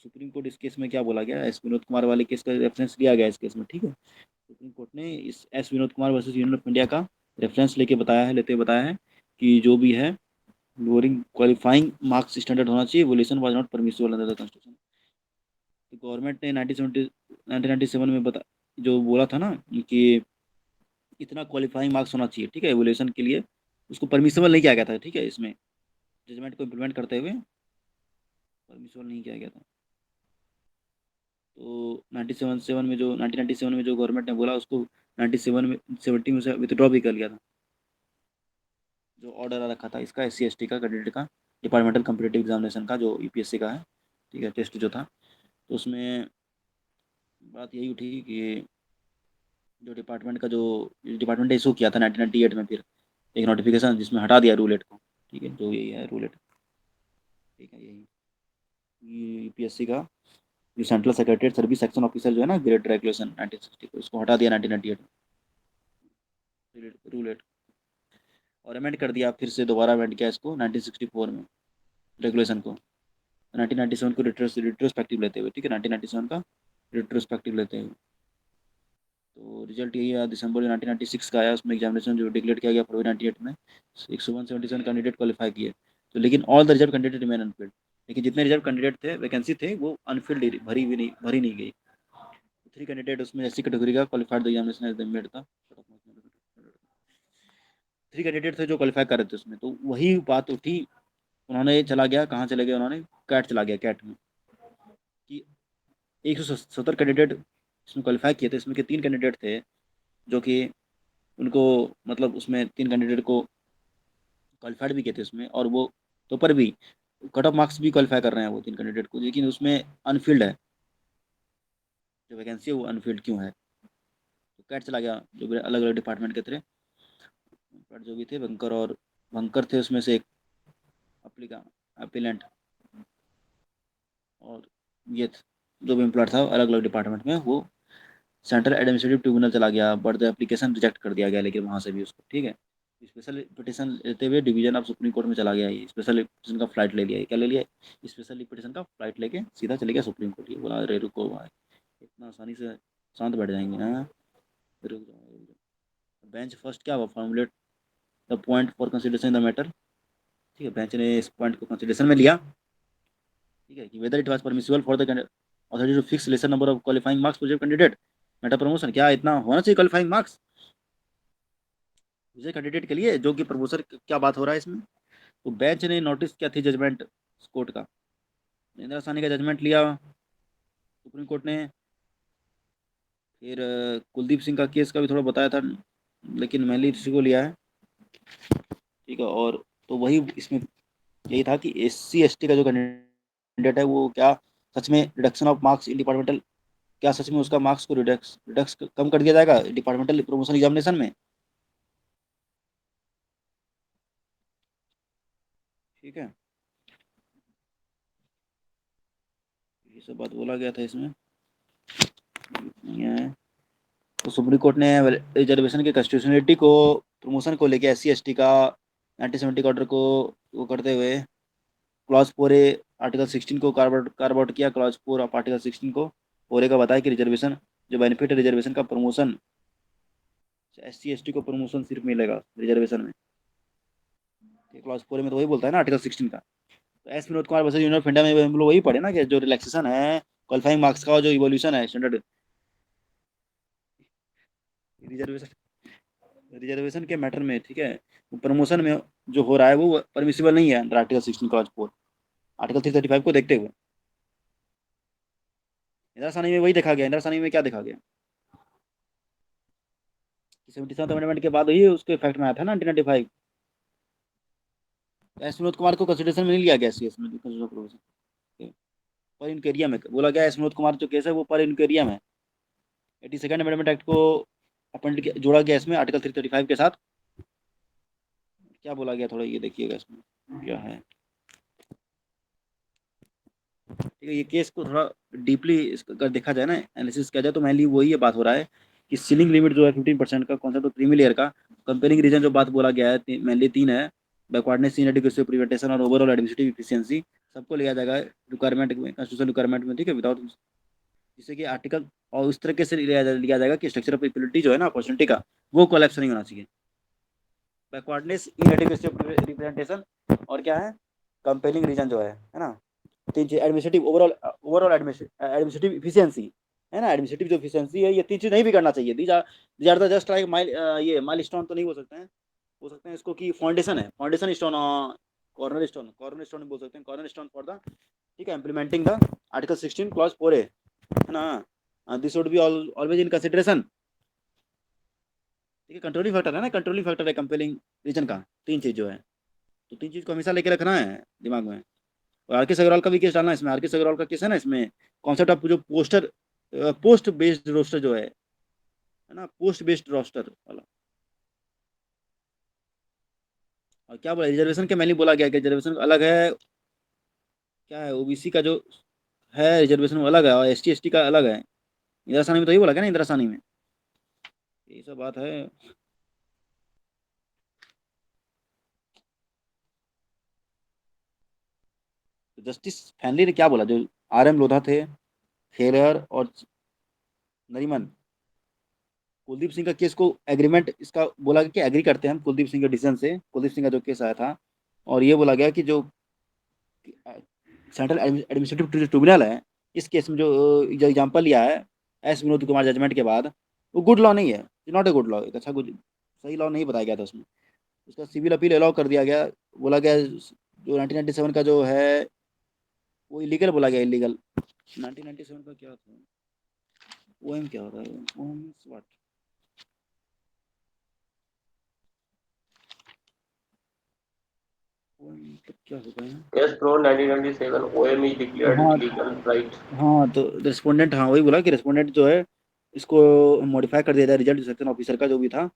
सुप्रीम कोर्ट इस केस में क्या बोला गया, एस विनोद कुमार वाले केस का रेफरेंस लिया गया इस केस में, ठीक है. सुप्रीम कोर्ट ने इस S Vinod Kumar versus union of India का रेफरेंस लेते बताया है कि जो भी है लोअरिंग क्वालिफाइंग मार्क्स स्टैंडर्ड होना चाहिए, evolution was not permissible under the constitution. तो गवर्नमेंट ने 1997 में जो बोला था ना कि इतना क्वालिफाइंग मार्क्स होना चाहिए, ठीक है, एवोल्यूशन के लिए, उसको परमिसिबल नहीं किया गया था, ठीक है, इसमें जजमेंट को इम्प्लीमेंट करते हुए परमिसिबल नहीं किया गया था. तो 1997 में जो गवर्नमेंट ने बोला उसको 1970 में से विथड्रॉ भी कर लिया था, जो ऑर्डर रखा था इसका SC ST का कैंडिडेट का डिपार्टमेंटल कॉम्पिटिटिव एग्जामिनेशन का, जो UPSC का है, ठीक है, टेस्ट जो था. तो उसमें बात यही उठी कि जो डिपार्टमेंट ने इशू किया था 1998 में, फिर एक नोटिफिकेशन जिसमें हटा दिया रूल 8 को, ठीक है, जो यही है रूल 8, ठीक है, यही UPSC का जो central secretary service section officer जो है ना, ग्रेड रेगुलेशन 1960 को, उसको हटा दिया 1998 में रूल 8, और अमेंड कर दिया, फिर से दोबारा अमेंड किया इसको 1964 में रेगुलेशन को, 1997 को रिट्रोस्पेक्टिव लेते हुए, ठीक है, 1997 का रिट्रोस्पेक्टिव लेते हुए. तो रिजल्ट यही आया दिसंबर 1996 का आया, उसमें एग्जामिनेशन जो डिक्लेयर किया गया फरवरी 98 में, 117 कैंडिडेट क्वालिफाई किए। तो लेकिन all the reserve candidate remain Anfield, लेकिन जितने रिजर्व कैंडिडेट थे, वैकेंसी थे, वो अनफिल्ड भरी नहीं गई। 3 कैंडिडेट उसमें ऐसी कैटेगरी का qualified the examination as the made था। 3 कैंडिडेट थे जो क्वालिफाई कर रहे थे उसमें, तो वही बात उठी। उन्होंने चला गया, कहाँ चले गए उन्होंने, कैट चला गया, कैट में कि 170 कैंडिडेट इसमें क्वालिफाई किए थे, इसमें के 3 कैंडिडेट थे जो कि उनको मतलब उसमें 3 कैंडिडेट को क्वालिफाइड भी किए थे उसमें, और वो तो पर भी कट ऑफ मार्क्स भी क्वालिफाई कर रहे हैं वो 3 कैंडिडेट को, लेकिन उसमें अनफिल्ड है, जो वैकेंसी है वो अनफिल्ड क्यों है। तो कैट चला गया, जो भी अलग अलग डिपार्टमेंट के थे, पर जो भी थे बंकर थे उसमें से एक अप्लीका अपिलेंट, और ये जो भी एम्प्लॉय था अलग अलग डिपार्टमेंट में, वो सेंट्रल एडमिनिस्ट्रेटिव ट्रिब्यूनल चला गया, बट द एप्लीकेशन रिजेक्ट कर दिया गया, लेकिन वहाँ से भी उसको, ठीक है, स्पेशल पिटिशन लेते हुए डिवीजन ऑफ सुप्रीम कोर्ट में चला गया, ये स्पेशल पिटिशन का फ्लाइट ले लिया, क्या ले लिया, स्पेशल पिटिशन का फ्लाइट लेके सीधा चले गया सुप्रीम कोर्ट। ये बोला अरे रुको भाई, इतना आसानी से शांत बैठ जाएंगे ना, रुक जाओ। बेंच फर्स्ट क्या हुआ, formulate the point for consideration the matter, ठीक है, बेंच ने इस पॉइंट को कंसिडरेशन में लिया, ठीक है, कि whether it was permissible for the authority to fix lesser number of qualifying marks for candidate meta promotion, क्या इतना होना चाहिए क्वालिफाइंग मार्क्स विजय कैंडिडेट के लिए, जो कि प्रमोशन, क्या बात हो रहा है इसमें। तो बेंच ने नोटिस किया थी जजमेंट कोर्ट का, इंदिरा सानी का जजमेंट लिया सुप्रीम कोर्ट ने। फिर कुलदीप सिंह का केस का भी थोड़ा बताया था, लेकिन मैंने इसी को लिया है, ठीक है। और तो वही इसमें यही था कि SC ST का जो कैंडिडेट है वो क्या सच में reduction of marks in departmental, क्या सच में उसका मार्क्स को रिडक्स रिडक्स कम कर दिया जाएगा डिपार्टमेंटल प्रमोशन एग्जामिनेशन में, ठीक है। ये सब बात बोला गया था इसमें, ये है। तो सुप्रीम कोर्ट ने रिजर्वेशन की कॉन्स्टिट्यूशनलिटी को, प्रमोशन को लेके SC ST का 1970 ऑर्डर को वो करते हुए क्लॉज 4A आर्टिकल 16 को कार्ब आउट किया, क्लॉज 4 ऑफ आर्टिकल 16 को 4A का बताया कि रिजर्वेशन जो बेनिफिट है रिजर्वेशन का, प्रमोशन SC ST को प्रमोशन सिर्फ मिलेगा रिजर्वेशन में, क्लॉज 4 में तो वही बोलता है ना आर्टिकल 16 का। तो S Vinod Kumar versus union of India में हम लोग वही पढ़े ना, कि जो रिलैक्सेशन है क्वालिफाइंग मार्क्स का, जो इवोल्यूशन है स्टैंडर्ड रिजर्वेशन रिजर्वेशन के मैटर में, ठीक है, प्रमोशन में जो हो रहा है वो परमिसिबल नहीं है अंडर आर्टिकल 16 क्लॉज 4, आर्टिकल 335 को देखते हुए। इंदिरा सानी में वही देखा गया, इंदिरा सानी में क्या देखा गया, 77 अमेंडमेंट के बाद ही उसके इफेक्ट में आया था ना 1995। एस विनोद कुमार को कंसिडरेशन में नहीं लिया गया CS में, पर इनके एरिया में बोला गया एस विनोद कुमार जो केस है वो पर इनके एरिया में 82nd अमेंडमेंट एक्ट को अपेंड जोड़ा गया इसमें आर्टिकल 335 के साथ। क्या बोला गया थोड़ा ये देखिएगा इसमें क्या है, ठीक है। ये केस को थोड़ा डीपली अगर देखा जाए ना, एनालिसिस किया जाए, तो मेनली वही ये बात हो रहा है कि सीलिंग लिमिट जो है 15% का कॉन्सेप्ट, क्रीमी लेयर का कंपेयरिंग रीजन जो बात बोला गया है मेनली 3 है, बैकवर्डनेस, इनएडिक्वेसी ऑफ प्रिवेंटेशन और ओवरऑल एडमिनिस्ट्रेटिव इफिशियंसी, सबको लिया जाएगा रिक्वायरमेंट में, कॉन्स्टिट्यूशन रिक्वायरमेंट में, ठीक है, विदाउट, जिससे कि आर्टिकल और उस तरीके से लिया जाएगा कि स्ट्रक्चर ऑफ इक्वलिटी जो है ना अपॉर्चुनिटी का, वो कोलैप्स नहीं होना चाहिए। बैकवर्डनेस, इनएडिक्वेसी ऑफ रिप्रेजेंटेशन, और क्या है कंपेयरिंग रीजन जो है ना, तीन चीज, administrative overall overall administrative efficiency है ना, एडमिनिस्ट्रेटिव जो इफिशियंसी है, ये तीन चीज नहीं भी करना चाहिए। These are the just like mile, ये माइल स्टोन तो नहीं बोल सकते हैं, बोल सकते हैं इसको कि फाउंडेशन है, फाउंडेशन स्टोन, कॉर्नर स्टोन बोल सकते हैं, कॉर्नर स्टोन फॉर द, ठीक है, implementing the article 16 clause 4A है ना, this would be always in consideration, ठीक है, कंट्रोलिंग फैक्टर है ना, कंट्रोलिंग फैक्टर है कंपेलिंग रीजन का, तीन चीज जो है, तो तीन चीज को हमेशा लेके रखना है दिमाग में। और RK अग्रवाल का भी केस डालना है इसमें, RK अग्रवाल का केस है ना इसमें, कॉन्सेप्ट ऑफ जो पोस्ट बेस्ड रोस्टर जो है ना, पोस्ट बेस्ड रोस्टर वाला। और क्या बोला रिजर्वेशन के मैंने बोला गया कि रिजर्वेशन अलग है, क्या है OBC का जो है रिजर्वेशन वो अलग है, और ST ST का अलग है। इंदिरा सानी में तो यही बोला गया ना, इंदिरा सानी में यही सब बात है। तो जस्टिस फैनली ने क्या बोला, जो RM लोधा थे, खेरर और नरीमन, कुलदीप सिंह का केस को एग्रीमेंट इसका बोला गया कि एग्री करते हैं हम कुलदीप सिंह के डिसीजन से, कुलदीप सिंह का जो केस आया था, और ये बोला गया कि जो सेंट्रल एडमिनिस्ट्रेटिव ट्रिब्यूनल है इस केस में जो एग्जाम्पल लिया है एस विनोद कुमार जजमेंट के बाद, वो गुड लॉ नहीं है, नॉट ए गुड लॉ, एक अच्छा कुछ सही लॉ नहीं बताया गया था उसमें। उसका सिविल अपील अलाउ कर दिया गया, बोला गया जो 1997 का जो है वो इलीगल बोला गया, इलीगल। 1997 का क्या था, ओएम क्या होता है, ओएम व्हाट, ओएम मतलब क्या होता है? Yes, bro, 1997 OM is declared हाँ illegal, right? हाँ, तो रेस्पोंडेंट, हाँ वही बोला कि रेस्पोंडेंट जो है इसको मॉडिफाई कर दिया था, रिजल्ट सेक्शन ऑफिसर का जो भी था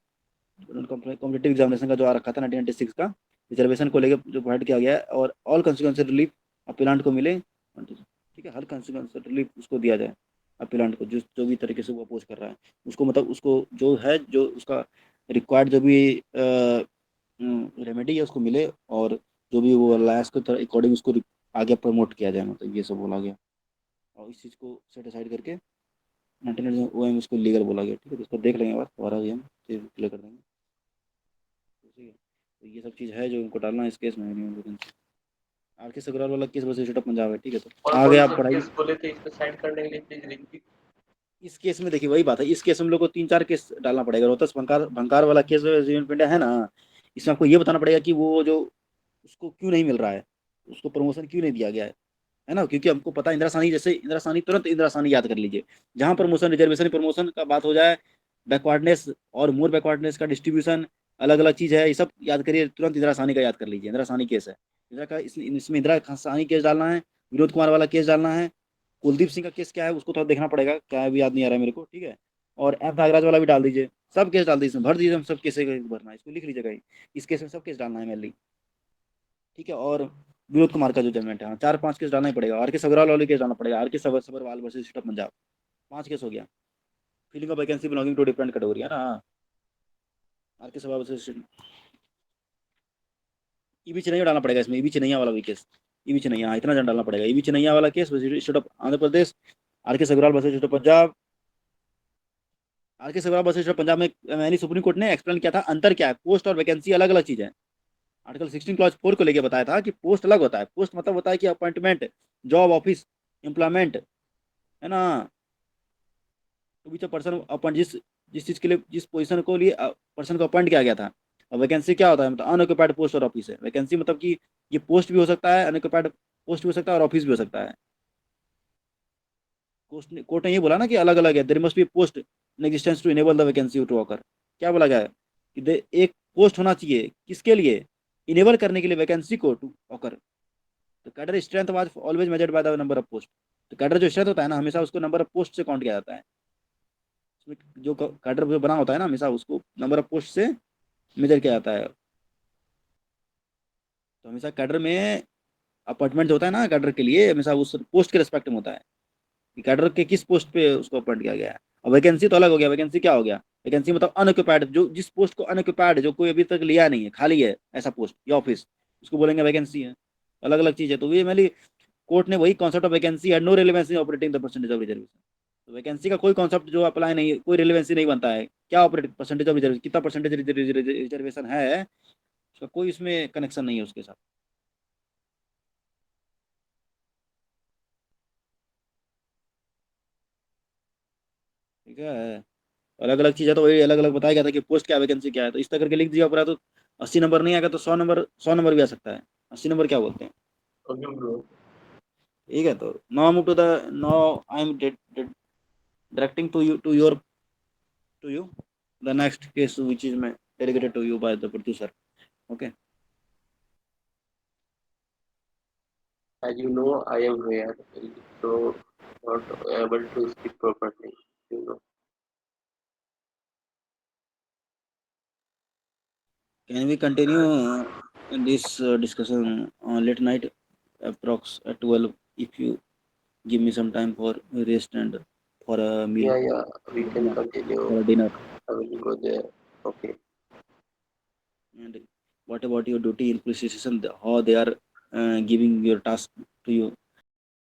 कॉम्पिटेटिव एग्जामिनेशन का जो आ रखा था 1996 का, रिजर्वेशन को लेकर जो प्रोवाइड किया गया है, और ऑल कंसिक्वेंशियल रिलीफ अपीलांट को मिले, ठीक है, हर कंसिक्वेंशियल रिलीफ उसको दिया जाए, अपीलांट को जो भी तरीके से वो अपोज कर रहा है उसको, मतलब उसको जो है जो उसका रिक्वायर्ड जो भी रेमेडी है उसको मिले, और जो भी वो लॉस के अकॉर्डिंग उसको आगे प्रमोट किया जाए, मतलब ये सब बोला गया। और इस चीज़ को सेट असाइड करके 19 ओ एम उसको लीगल बोला गया, ठीक है, तो उसको देख लेंगे, बात दोबारा भी हम क्लियर कर देंगे, ठीक है। तो ये सब चीज़ है जो उनको डालना है इस केस में। आर के अग्रवाल वाला केस बस स्टेट ऑफ पंजाब है, ठीक है, तो और आगे कौन आप से पढ़ाई। केस बोले थे इसको साइड करने के लिए, प्लीज रिपीट। इस केस में देखिए वही बात है, इस केस में हम लोग को 3-4 केस डालना पड़ेगा, रोहतस भंकार भंकार वाला केस जीवन पिंडा है ना, इसमें आपको ये बताना पड़ेगा कि वो जो उसको क्यों नहीं मिल रहा है, उसको प्रमोशन क्यों नहीं दिया गया है ना, क्योंकि हमको पता है इंदिरा साहनी, जैसे इंदिरा साहनी, तुरंत इंदिरा साहनी याद कर लीजिए, जहां प्रमोशन रिजर्वेशन प्रमोशन का बात हो जाए, बैकवर्डनेस और मोर बैकवर्डनेस का डिस्ट्रीब्यूशन अलग अलग चीज है, ये सब याद करिए, तुरंत इंदिरा साहनी का याद कर लीजिए, इंदिरा साहनी केस है, इंदिरा का इसमें इंदिरा साहनी केस डालना है, विनोद कुमार वाला केस डालना है, कुलदीप सिंह का केस क्या है उसको थोड़ा देखना पड़ेगा, क्या है भी याद नहीं आ रहा है मेरे को, ठीक है, और एम नागराज वाला भी डाल दीजिए, सब केस डाल दीजिए, इसमें भर दीजिए, हम सब केस भरना है, इसको लिख लीजिएगा, इस केस में सब केस डालना है मेनली, ठीक है। और विनोद कुमार का जो जजमेंट है, हाँ 4-5 केस डालना ही पड़ेगा, आर के सगरवाल वाले केस डालना पड़ेगा, R K Sabharwal versus state of Punjab, 5 case हो गया, filling of vacancy belonging to different category है ना, हाँ, are K Sagarwal versus EB Chinnaiah डालना पड़ेगा इसमें, ईबी चिन्नैया वाला भी केस, ईबी चिन्नैया, हाँ इतना जन डालना पड़ेगा, ईबी चिन्नैया वाला case state of Andhra Pradesh, R K Sagarwal versus state of Punjab. R K Sagarwal versus state of Punjab में यानी सुप्रीम कोर्ट ने एक्सप्लेन किया था अंतर क्या है, पोस्ट और वैकेंसी अलग अलग चीज है, आर्टिकल 16 क्लॉज 4 को लेके बताया था कि पोस्ट अलग होता है, पोस्ट मतलब होता है कि अपॉइंटमेंट, जॉब, ऑफिस, एम्प्लॉयमेंट, है ना, टू विच पर्सन अपॉइंट, जिस चीज के लिए, जिस पोजीशन को लिए पर्सन को अपॉइंट किया गया था। और वैकेंसी क्या होता है, मतलब अनऑक्यूपाइड पोस्ट और ऑफिस है, वैकेंसी मतलब कि ये पोस्ट भी हो सकता है, अनऑक्यूपाइड पोस्ट भी हो सकता है, और ऑफिस भी हो सकता है। कोर्ट ने ये बोला ना कि अलग अलग है, there must be post in existence to enable the vacancy to occur, क्या बोला गया है कि एक पोस्ट होना चाहिए किसके लिए, इनेबल करने के लिए वैकेंसी को टू ऑकर। तो cadre strength was always measured by the number of post, तो कैडर जो स्ट्रेंथ होता है ना, हमेशा उसको नंबर ऑफ पोस्ट से काउंट किया जाता है, जो कैडर जो बना होता है ना, हमेशा उसको नंबर ऑफ पोस्ट से मेजर किया जाता है। तो हमेशा कैडर में अपॉइंटमेंट जो होता है ना कैडर के लिए, हमेशा उस पोस्ट के रिस्पेक्ट में होता है कि कैडर के किस पोस्ट पे उसको अपॉइंट किया गया है। और वैकेंसी तो अलग हो गया, वैकेंसी क्या हो गया, वैकेंसी मतलब अनऑक्यूपाइड, जो जिस पोस्ट को अनऑक्यूपाइड, जो कोई अभी तक लिया नहीं है, खाली है ऐसा पोस्ट या ऑफिस, उसको बोलेंगे वैकेंसी है, अलग अलग चीज है। तो ये मेनली कोर्ट ने वही concept of vacancy had no relevancy operating the percentage of reservation, तो वैकेंसी का कोई कॉन्सेप्ट जो अप्लाई नहीं, कोई रिलेवेंसी नहीं बनता है, क्या ऑपरेटिंग परसेंटेज ऑफ रिजर्वेशन, कितना परसेंटेज रिजर्वेशन है, उसका कोई इसमें कनेक्शन नहीं है उसके साथ, ठीक है। अलग अलग चीज है, तो वही अलग अलग बताया गया था कि पोस्ट क्या वैकेंसी क्या है, तो इस तरह करके लिख दिया पूरा, तो 80 नंबर नहीं आएगा तो 100 नंबर भी आ सकता है, 80 नंबर क्या बोलते हैं, ओके ब्रो। ठीक है। तो now move to the, now I am directing to you the next case which is मैं delegated to you by the producer, okay. As you know, I am here, so not able to speak properly. You know. Can we continue this discussion late night approx at 12, if you give me some time for rest and for a meal, Yeah, yeah, we can continue. for a dinner. I will go there. Okay. And what about your duty in police station? How they are giving your task to you?